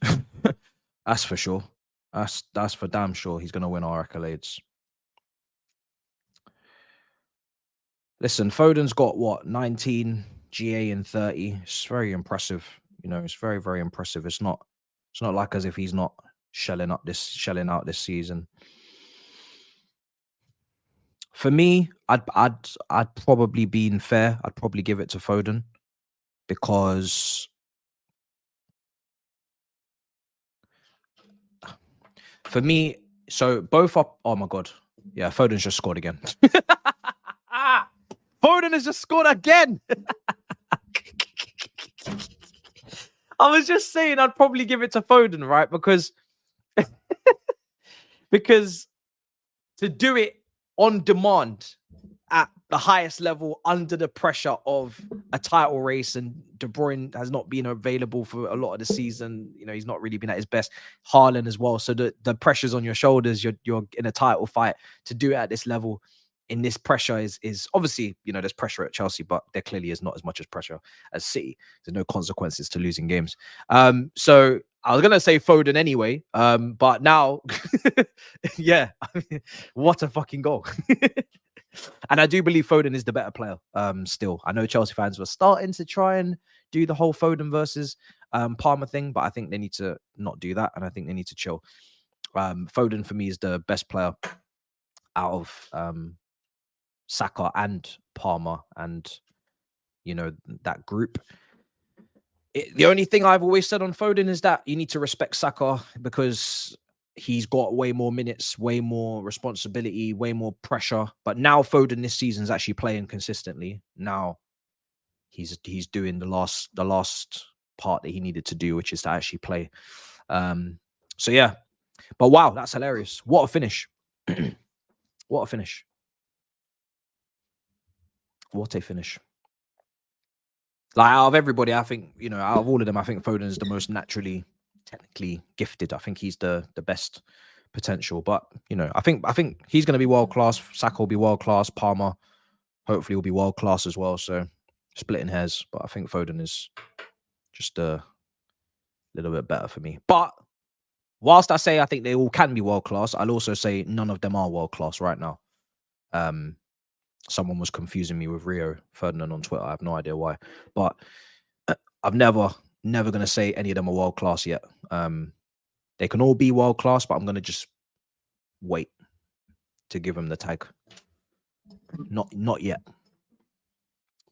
That's for sure. That's for damn sure. He's going to win our accolades. Listen, Foden's got what, 19 GA and 30. It's very impressive. You know, it's very, very impressive. It's not like as if he's not shelling out this season. For me, I'd probably been fair. I'd probably give it to Foden because for me, so both up. Oh my God, yeah, Foden's just scored again. Foden has just scored again. I was just saying I'd probably give it to Foden, right? Because to do it on demand at the highest level under the pressure of a title race, and De Bruyne has not been available for a lot of the season. You know, he's not really been at his best. Hairline as well. So the pressure's on your shoulders. You're in a title fight. To do it at this level in this pressure is obviously, you know, there's pressure at Chelsea, but there clearly is not as much as pressure as City. There's no consequences to losing games. So I was gonna say Foden anyway, but now, yeah, I mean, what a fucking goal! And I do believe Foden is the better player. Still, I know Chelsea fans were starting to try and do the whole Foden versus Palmer thing, but I think they need to not do that, and I think they need to chill. Foden for me is the best player out of Saka and Palmer, and you know that group. The only thing I've always said on Foden is that you need to respect Saka because he's got way more minutes, way more responsibility, way more pressure. But now Foden this season is actually playing consistently. Now he's doing the last part that he needed to do, which is to actually play. So yeah, but wow, that's hilarious. What a finish! What a finish! What a finish! Like out of everybody, I think, you know, out of all of them, I think Foden is the most naturally, technically gifted. I think he's the best potential. But you know, I think he's going to be world class. Saka will be world class. Palmer hopefully will be world class as well. So splitting hairs, but I think Foden is just a little bit better for me. But whilst I say I think they all can be world class, I'll also say none of them are world class right now. Someone was confusing me with Rio Ferdinand on Twitter. I have no idea why, but I've never going to say any of them are world class yet. They can all be world class, but I'm going to just wait to give them the tag. Not yet.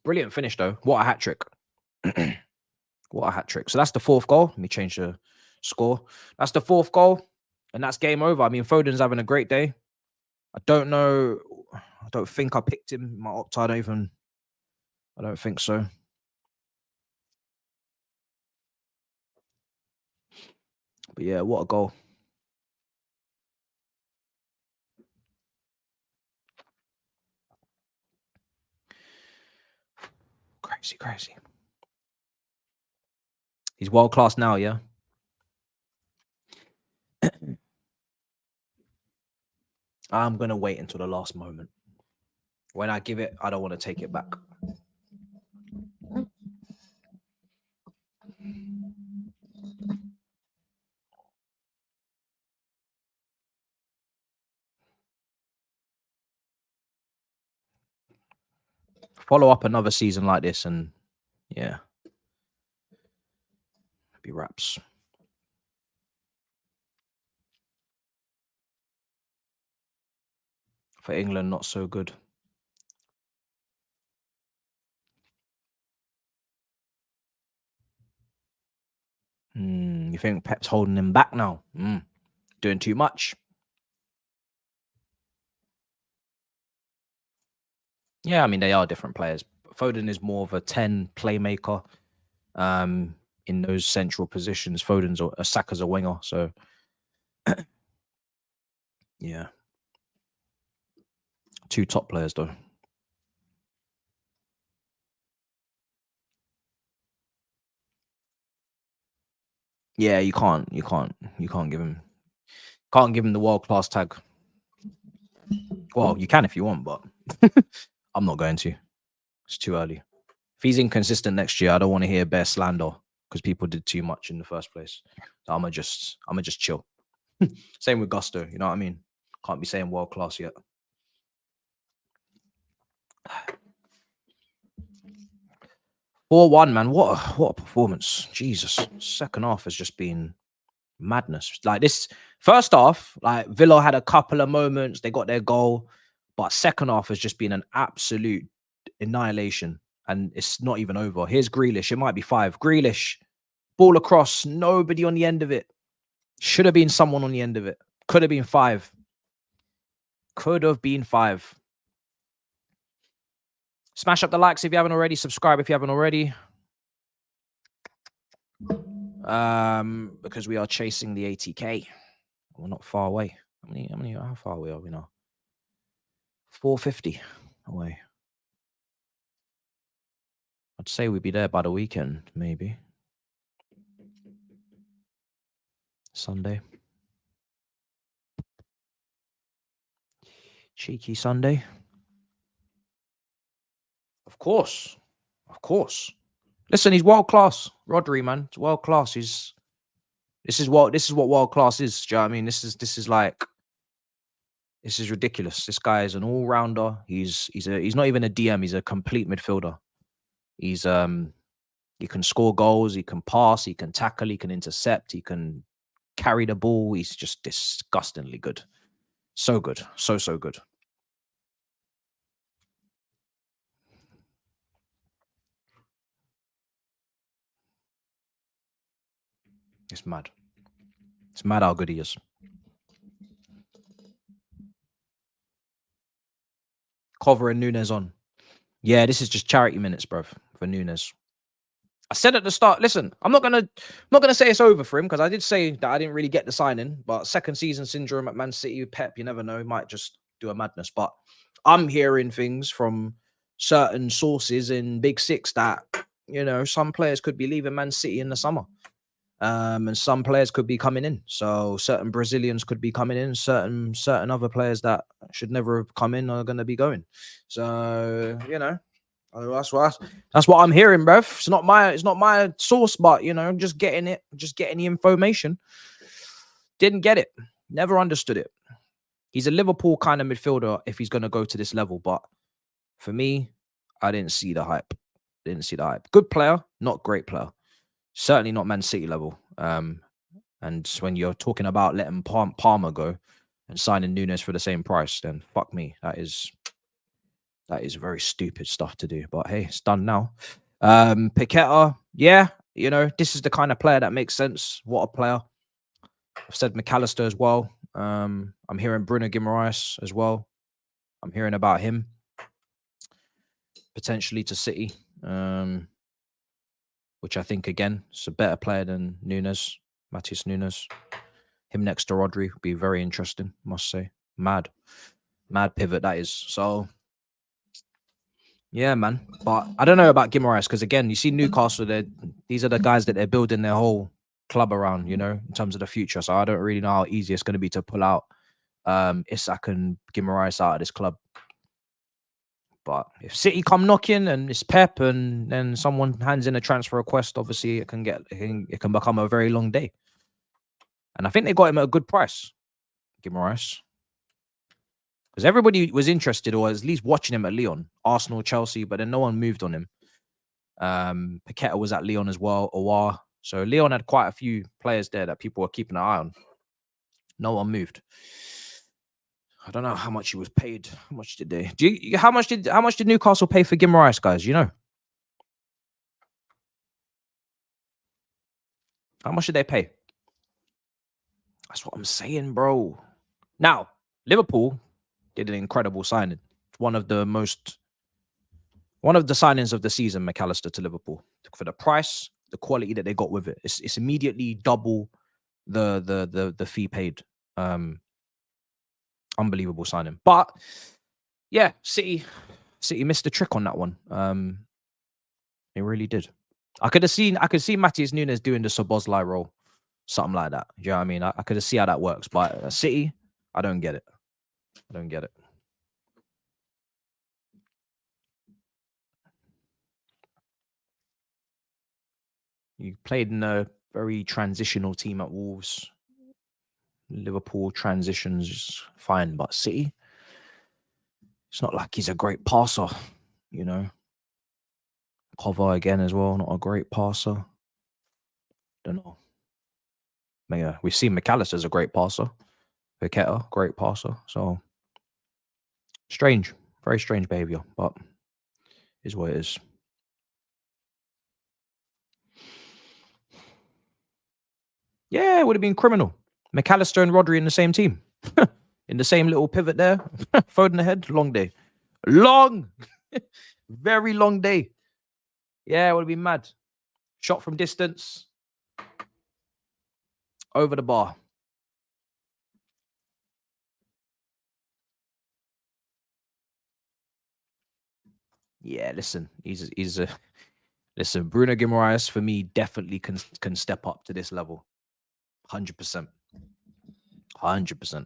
Brilliant finish though. What a hat trick. What a hat trick. So that's the 4th goal. Let me change the score. That's the 4th goal, and that's game over. I mean, Foden's having a great day. I don't know. I don't think I picked him. My Opta, I don't think so. But yeah, what a goal. Crazy. He's world class now, yeah? I'm going to wait until the last moment. When I give it, I don't want to take it back. Follow up another season like this and yeah. Be wraps. For England, not so good. You think Pep's holding him back now? Doing too much? Yeah, I mean, they are different players. Foden is more of a 10 playmaker in those central positions. Foden's a Saka's a winger, so yeah. 2 top players though. Yeah, you can't give him the world class tag. Well, you can if you want, but I'm not going to. It's too early. If he's inconsistent next year, I don't want to hear bare slander because people did too much in the first place. So I'ma just chill. Same with Gusto, you know what I mean? Can't be saying world class yet. 4-1, man. What a performance. Jesus. Second half has just been madness. Like this first half, like Villa had a couple of moments, they got their goal, but second half has just been an absolute annihilation, and it's not even over. Here's Grealish. It might be 5. Grealish, ball across, nobody on the end of it. Should have been someone on the end of it. Could have been 5. Could have been 5. Smash up the likes if you haven't already. Subscribe if you haven't already. Because we are chasing the 80k. We're not far away. How far away are we now? 450 away. I'd say we'd be there by the weekend, maybe. Sunday. Cheeky Sunday. Of course. Listen, he's world class. Rodri, man. It's world class. This is what world class is. Do you know what I mean? This is ridiculous. This guy is an all-rounder. He's not even a DM, he's a complete midfielder. He can score goals, he can pass, he can tackle, he can intercept, he can carry the ball. He's just disgustingly good. So good. So good. It's mad. It's mad how good he is. Cover and Nunes on. Yeah, this is just charity minutes, bro, for Nunes. I said at the start, listen, I'm not gonna say it's over for him, because I did say that I didn't really get the signing, but second season syndrome at Man City with Pep, you never know, he might just do a madness. But I'm hearing things from certain sources in Big Six that, you know, some players could be leaving Man City in the summer. And some players could be coming in. So certain Brazilians could be coming in. Certain other players that should never have come in are going to be going. So you know, that's what I'm hearing, bruv. It's not my source, but you know, I'm just getting the information. Didn't get it. Never understood it. He's a Liverpool kind of midfielder if he's going to go to this level, but for me, I didn't see the hype. Good player, not great player. Certainly not Man City level. And when you're talking about letting Palmer go and signing Nunes for the same price, then fuck me. That is very stupid stuff to do. But hey, it's done now. Paqueta, yeah, you know, this is the kind of player that makes sense. What a player. I've said McAllister as well. I'm hearing Bruno Guimaraes as well. I'm hearing about him potentially to City, which I think, again, is a better player than Nunes, Matisse Nunes. Him next to Rodri would be very interesting, must say. Mad pivot, that is. So, yeah, man. But I don't know about Guimaraes because, again, you see Newcastle, these are the guys that they're building their whole club around, you know, in terms of the future. So I don't really know how easy it's going to be to pull out Isak and Guimaraes out of this club. But if City come knocking and it's Pep and then someone hands in a transfer request, obviously it can become a very long day. And I think they got him at a good price, Guimaraes. Because everybody was interested or at least watching him at Lyon, Arsenal, Chelsea, but then no one moved on him. Paqueta was at Lyon as well, Aouar. So Lyon had quite a few players there that people were keeping an eye on. No one moved. I don't know how much he was paid. How much did they? How much did Newcastle pay for Guimaraes, guys? You know, how much did they pay? That's what I'm saying, bro. Now, Liverpool did an incredible signing. One of the signings of the season, McAllister to Liverpool. For the price, the quality that they got with it, it's immediately double the fee paid. Unbelievable signing. But yeah, City missed the trick on that one. They really did. I could see Matisse Nunes doing the Szoboszlai role, something like that. Do you know what I mean? I could see how that works. But City, I don't get it. You played in a very transitional team at Wolves. Liverpool transitions fine, but City, it's not like he's a great passer, you know. Cover again as well, not a great passer. Don't know. Yeah, we've seen McAllister as a great passer. Paqueta, great passer. So strange, very strange behavior, but is what it is. Yeah, it would have been criminal. McAllister and Rodri in the same team. In the same little pivot there. Foden ahead. Long day. Very long day. Yeah, it would have been mad. Shot from distance. Over the bar. Yeah, listen. Listen, Bruno Guimaraes, for me, definitely can step up to this level. 100%. 100%.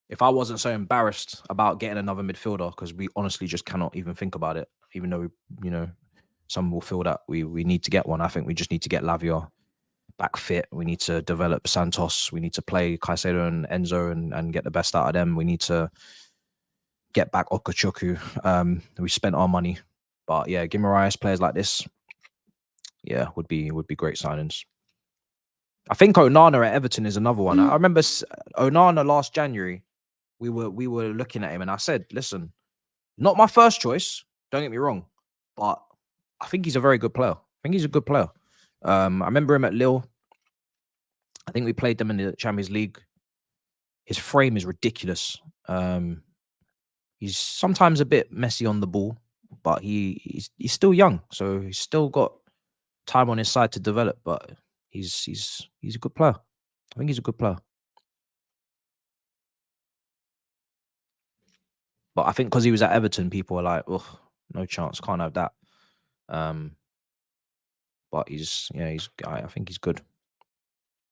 If I wasn't so embarrassed about getting another midfielder, because we honestly just cannot even think about it, even though, some will feel that we need to get one. I think we just need to get Lavia back fit. We need to develop Santos. We need to play Caicedo and Enzo and get the best out of them. We need to get back Okachuku. We spent our money. But yeah, Guimaraes, players like this, yeah, would be great signings. I think Onana at Everton is another one. I remember Onana last January. We were looking at him and I said, listen, not my first choice. Don't get me wrong, but I think he's a very good player. I remember him at Lille. I think we played them in the Champions League. His frame is ridiculous. He's sometimes a bit messy on the ball, but he's still young, so he's still got time on his side to develop. But he's a good player. I think he's a good player. But I think because he was at Everton, people were like, "Oh, no chance, can't have that." But I think he's good.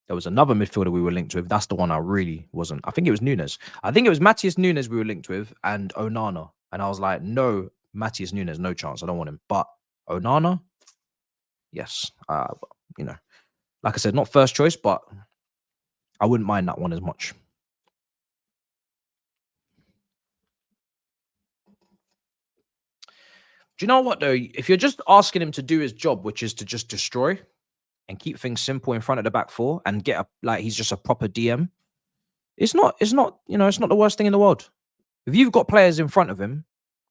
There was another midfielder we were linked with. That's the one I really wasn't. I think it was Nunes. I think it was Matisse Nunes we were linked with and Onana. And I was like, no, Matisse Nunes, no chance. I don't want him. But Onana, yes. You know, like I said, not first choice, but I wouldn't mind that one as much. Do you know what though? If you're just asking him to do his job, which is to just destroy and keep things simple in front of the back four and get like he's just a proper DM, it's not, it's not the worst thing in the world. If you've got players in front of him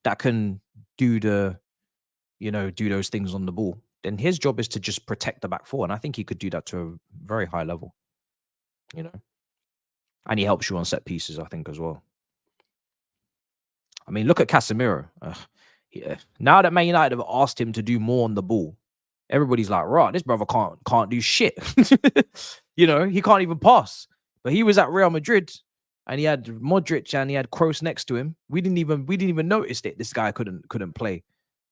that can do do those things on the ball, then his job is to just protect the back four. And I think he could do that to a very high level, and he helps you on set pieces, I think, as well. I mean, look at Casemiro. Yeah. Now that Man United have asked him to do more on the ball, everybody's like, right, this brother can't do shit. He can't even pass. But he was at Real Madrid and he had Modric and he had Kroos next to him. We didn't even notice that this guy couldn't play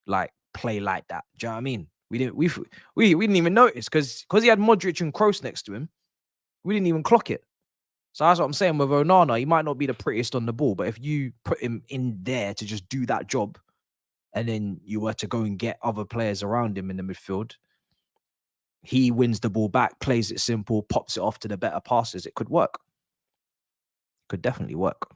like that. Do you know what I mean? We didn't even notice because he had Modric and Kroos next to him. We didn't even clock it. So that's what I'm saying with Onana. He might not be the prettiest on the ball, but if you put him in there to just do that job, and then you were to go and get other players around him in the midfield, he wins the ball back, plays it simple, pops it off to the better passes. It could work. Could definitely work.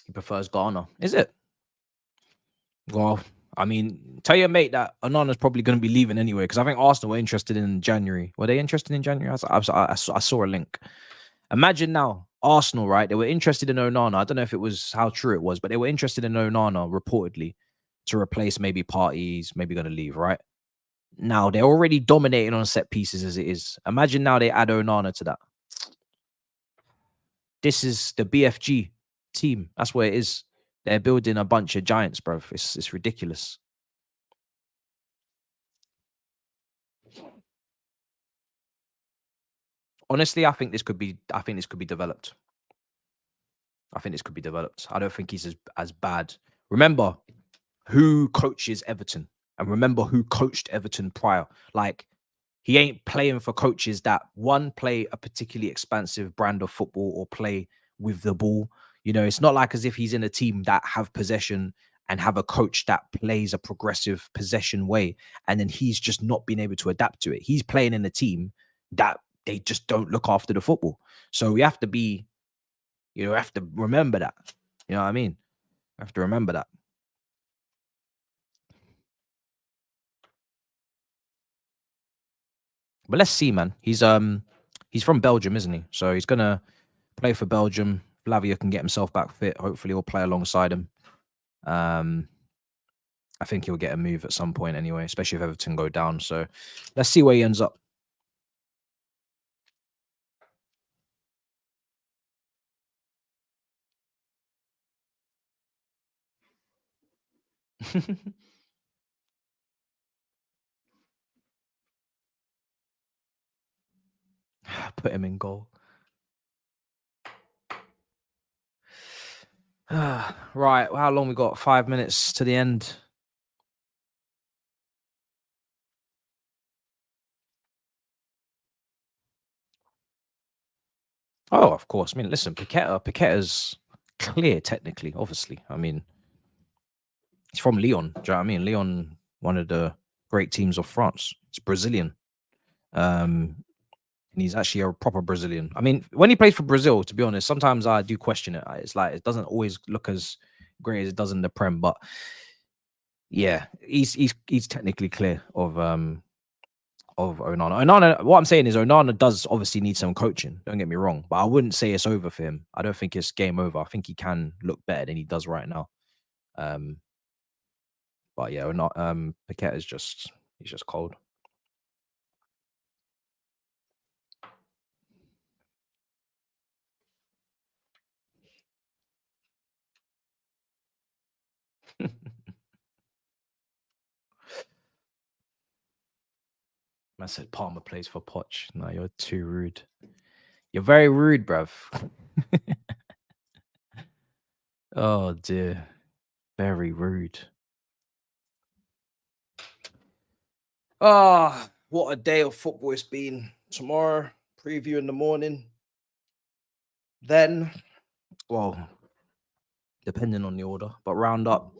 He prefers Ghana. Is it? Well, I mean, tell your mate that Onana's probably going to be leaving anyway, because I think Arsenal were interested in January. Were they interested in January? I saw a link. Imagine now, Arsenal, right? They were interested in Onana. I don't know if it was how true it was, but they were interested in Onana reportedly to replace maybe Parties, maybe going to leave, right? Now they're already dominating on set pieces as it is. Imagine now they add Onana to that. This is the BFG team. That's where it is. They're building a bunch of giants, bro. It's ridiculous. Honestly, I think this could be developed. I think this could be developed. I don't think he's as bad. Remember who coaches Everton and remember who coached Everton prior. Like, he ain't playing for coaches that one play a particularly expansive brand of football or play with the ball. It's not like as if he's in a team that have possession and have a coach that plays a progressive possession way, and then he's just not been able to adapt to it. He's playing in a team that they just don't look after the football. So we have to be, have to remember that. You know what I mean? Have to remember that. But let's see, man. He's from Belgium, isn't he? So he's gonna play for Belgium. Flavia can get himself back fit. Hopefully, we'll play alongside him. I think he'll get a move at some point anyway, especially if Everton go down. So let's see where he ends up. Put him in goal. Right, how long we got? 5 minutes to the end. Oh, of course. I mean, listen, Paqueta's clear technically, obviously. I mean, he's from Lyon. Do you know what I mean? Lyon, one of the great teams of France. It's Brazilian. And he's actually a proper Brazilian. I mean, when he plays for Brazil, to be honest, sometimes I do question it. It's like it doesn't always look as great as it does in the Prem, but yeah, he's technically clear of Onana. Onana, what I'm saying is Onana does obviously need some coaching. Don't get me wrong, but I wouldn't say it's over for him. I don't think it's game over. I think he can look better than he does right now. But yeah, not Paqueta is he's just cold. I said Palmer plays for Poch. No, you're too rude. You're very rude, bruv. Oh dear. Very rude. Ah, what a day of football it's been. Tomorrow, preview in the morning. Then, well, depending on the order, but round up,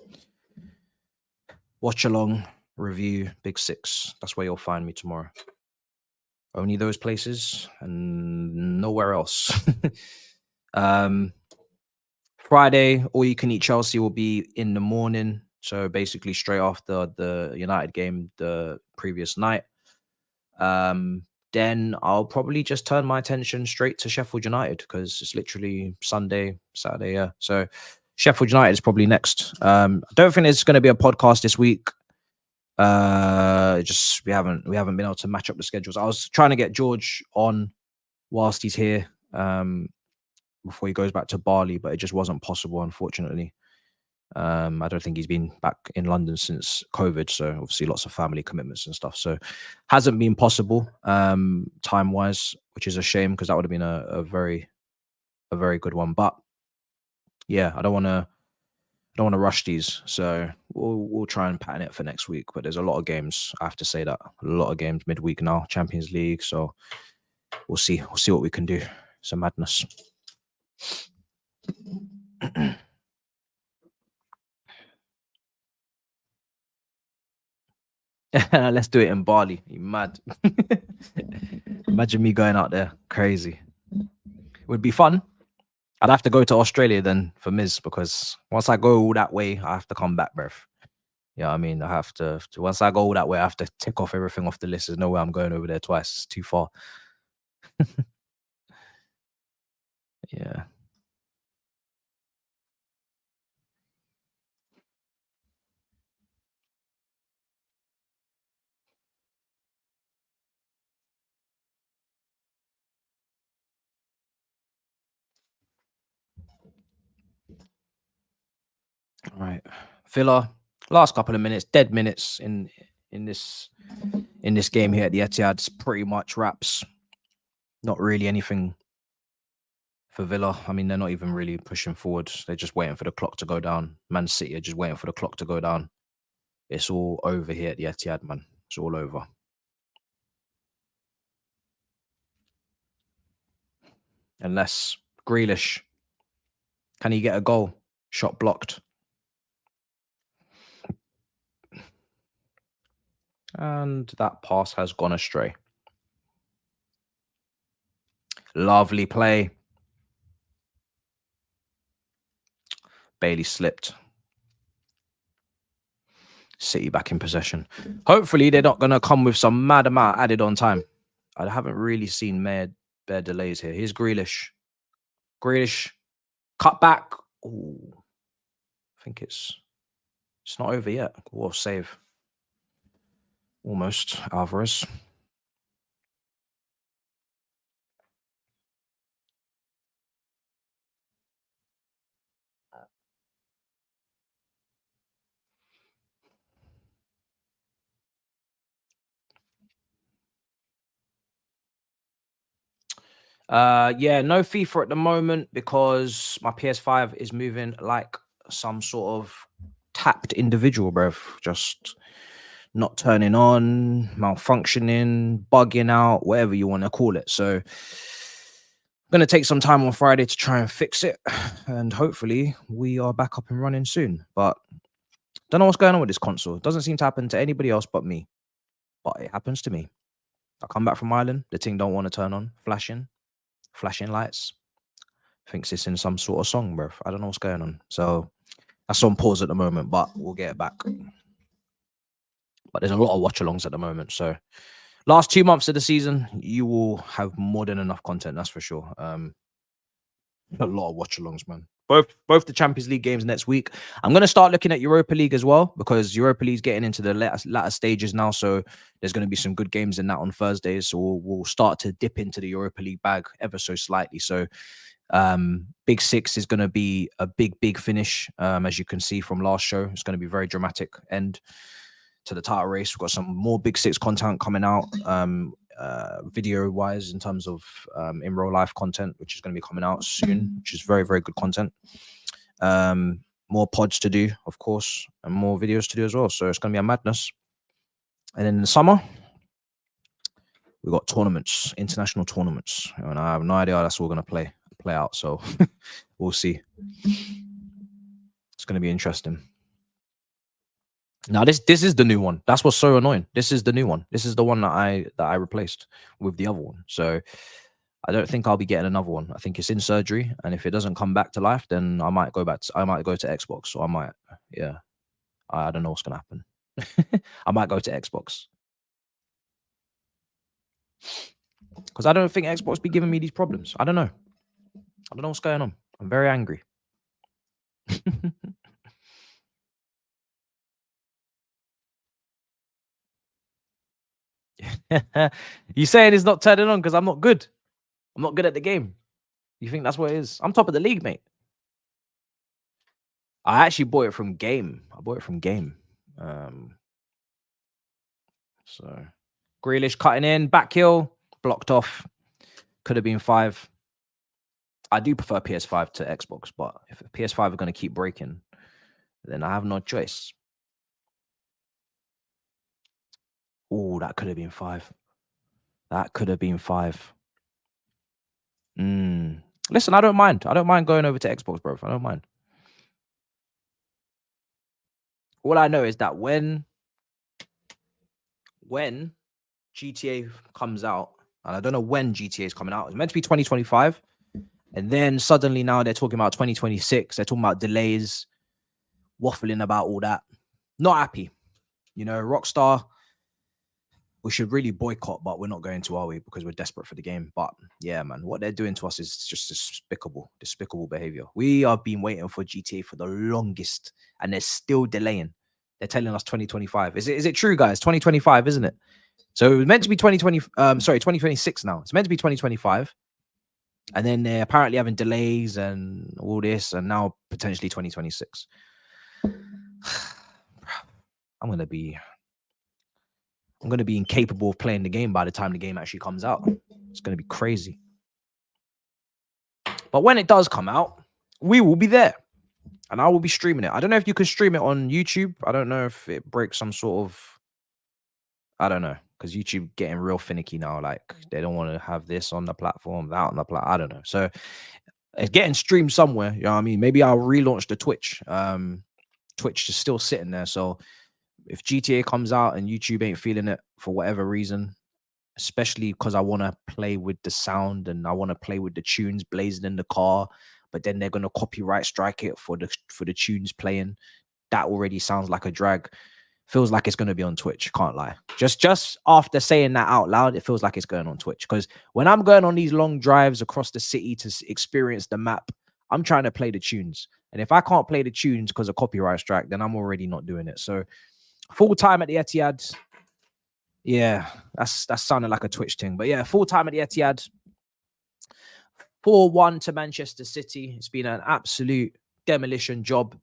watch along, review, Big Six. That's where you'll find me tomorrow. Only those places and nowhere else. Friday, all you can eat Chelsea will be in the morning. So basically straight after the United game the previous night. Then I'll probably just turn my attention straight to Sheffield United because it's literally Sunday, Saturday. Yeah. So Sheffield United is probably next. I don't think there's going to be a podcast this week. Just we haven't been able to match up the schedules. I was trying to get George on whilst he's here before he goes back to Bali, but it just wasn't possible, unfortunately. I don't think he's been back in London since COVID, so obviously lots of family commitments and stuff. So hasn't been possible time wise, which is a shame because that would have been a very good one. But yeah, I don't want to rush these, so we'll try and pattern it for next week. But there's a lot of games. I have to say that a lot of games midweek now, Champions League. So we'll see what we can do. It's a madness. Let's do it in Bali. You mad? Imagine me going out there. Crazy. It would be fun. I'd have to go to Australia then for Miz because once I go all that way, I have to come back, bruv. Yeah, I mean, I have to once I go all that way, I have to tick off everything off the list. There's no way I'm going over there twice. It's too far. Yeah. All right. Villa, last couple of minutes, dead minutes in this game here at the Etihad's pretty much wraps. Not really anything for Villa. I mean, they're not even really pushing forward. They're just waiting for the clock to go down. Man City are just waiting for the clock to go down. It's all over here at the Etihad, man. It's all over. Unless Grealish, can he get a goal? Shot blocked. And that pass has gone astray. Lovely play. Bailey slipped. City back in possession. Hopefully, they're not going to come with some mad amount added on time. I haven't really seen bare delays here. Here's Grealish. Grealish, cut back. Ooh, I think it's not over yet. What a save. Almost, Alvarez. Yeah, no FIFA at the moment because my PS5 is moving like some sort of tapped individual, bruv. Just not turning on, malfunctioning, bugging out, whatever you want to call it. So I'm gonna take some time on Friday to try and fix it, and hopefully we are back up and running soon. But don't know what's going on with this console. It doesn't seem to happen to anybody else but me. But it happens to me. I come back from Ireland, the thing don't want to turn on, flashing lights. Thinks it's in some sort of song, bro. I don't know what's going on. So that's on pause at the moment, but we'll get it back. But there's a lot of watch-alongs at the moment. So last 2 months of the season, you will have more than enough content, that's for sure. A lot of watch-alongs, man. Both the Champions League games next week. I'm going to start looking at Europa League as well because Europa League's getting into the latter stages now. So there's going to be some good games in that on Thursdays. So we'll start to dip into the Europa League bag ever so slightly. So Big Six is going to be a big finish. As you can see from last show, it's going to be very dramatic end to the title race. We've got some more Big Six content coming out, video wise, in terms of in real life content, which is going to be coming out soon, which is very, very good content. More pods to do, of course, and more videos to do as well. So it's going to be a madness. And then in the summer, we got tournaments, international tournaments, and I have no idea how that's all going to play out. So we'll see. It's going to be interesting. Now this is the new one. That's what's so annoying. This is the new one. This is the one that I replaced with the other one. So I don't think I'll be getting another one. I think it's in surgery, and if it doesn't come back to life, then I might go to Xbox, or I might, yeah, I don't know what's gonna happen. I might go to Xbox because I don't think Xbox be giving me these problems. I don't know what's going on. I'm very angry. You saying it's not turning on because I'm not good? I'm not good at the game. You think that's what it is? I'm top of the league, mate. I actually bought it from Game. So Grealish cutting in, back heel, blocked off. Could have been 5. I do prefer PS5 to Xbox, but if PS5 are going to keep breaking, then I have no choice. Oh, that could have been 5. That could have been 5. Listen, I don't mind. I don't mind going over to Xbox, bro. I don't mind. All I know is that when GTA comes out, and I don't know when GTA is coming out. It's meant to be 2025. And then suddenly now they're talking about 2026. They're talking about delays, waffling about all that. Not happy. You know, Rockstar, we should really boycott, but we're not going to, are we? Because we're desperate for the game. But yeah, man, what they're doing to us is just despicable behavior. We have been waiting for GTA for the longest, and they're still delaying. They're telling us 2025. Is it true, guys? 2025, isn't it? So it was meant to be 2026 now. It's meant to be 2025. And then they're apparently having delays and all this, and now potentially 2026. I'm gonna be incapable of playing the game by the time the game actually comes out. It's gonna be crazy. But when it does come out, we will be there, and I will be streaming it. I don't know if you can stream it on YouTube. I don't know if it breaks some sort of, I don't know, because YouTube getting real finicky now. Like they don't want to have this on the platform, that on the platform. I don't know. So it's getting streamed somewhere. You know what I mean? Maybe I'll relaunch the Twitch. Twitch is still sitting there. So if GTA comes out and YouTube ain't feeling it for whatever reason, especially because I want to play with the sound and I want to play with the tunes blazing in the car, but then they're going to copyright strike it for the tunes playing. That already sounds like a drag. Feels like it's going to be on Twitch. Can't lie. Just after saying that out loud, it feels like it's going on Twitch. Because when I'm going on these long drives across the city to experience the map, I'm trying to play the tunes. And if I can't play the tunes because of copyright strike, then I'm already not doing it. So full time at the Etihad. Yeah, that's sounding like a Twitch thing. But yeah, full time at the Etihad. 4-1 to Manchester City. It's been an absolute demolition job.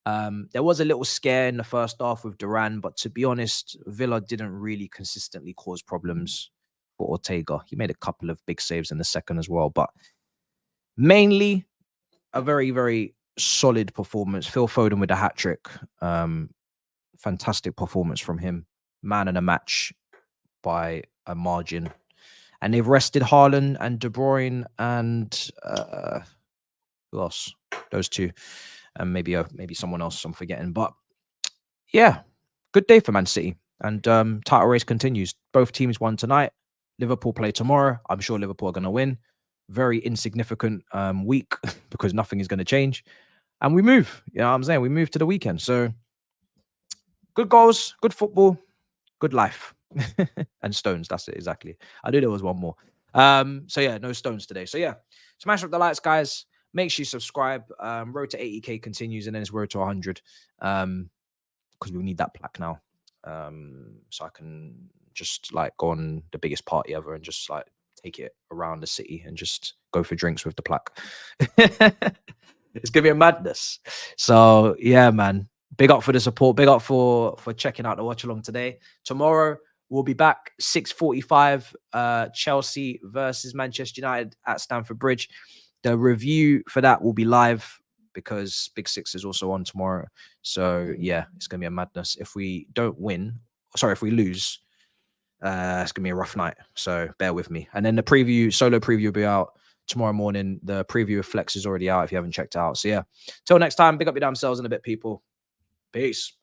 There was a little scare in the first half with Duran, but to be honest, Villa didn't really consistently cause problems for Ortega. He made a couple of big saves in the second as well, but mainly a very, very solid performance. Phil Foden with a hat-trick. Fantastic performance from him. Man of the match by a margin. And they've rested Haaland and De Bruyne and who else? Those two. And maybe someone else I'm forgetting. But yeah, good day for Man City. And title race continues. Both teams won tonight. Liverpool play tomorrow. I'm sure Liverpool are going to win. Very insignificant week because nothing is going to change. And we move. You know what I'm saying? We move to the weekend. So good goals, good football, good life. And stones. That's it, exactly. I knew there was one more. So yeah, no stones today. So yeah, smash up the lights, guys. Make sure you subscribe. Road to 80k continues, and then it's road to 100. Because we need that plaque now. So I can just like go on the biggest party ever and just like take it around the city and just go for drinks with the plaque. It's gonna be a madness. So yeah, man. big up for the support. Big up for checking out the watch along today. Tomorrow we'll be back 6:45. Chelsea versus Manchester United at Stamford Bridge. The review for that will be live because Big Six is also on tomorrow. So yeah, it's gonna be a madness. If we don't win, sorry, if we lose, it's gonna be a rough night. So bear with me. And then the solo preview will be out tomorrow morning. The preview of Flex is already out if you haven't checked it out. So yeah, till next time, big up your damn selves in a bit, people. Peace.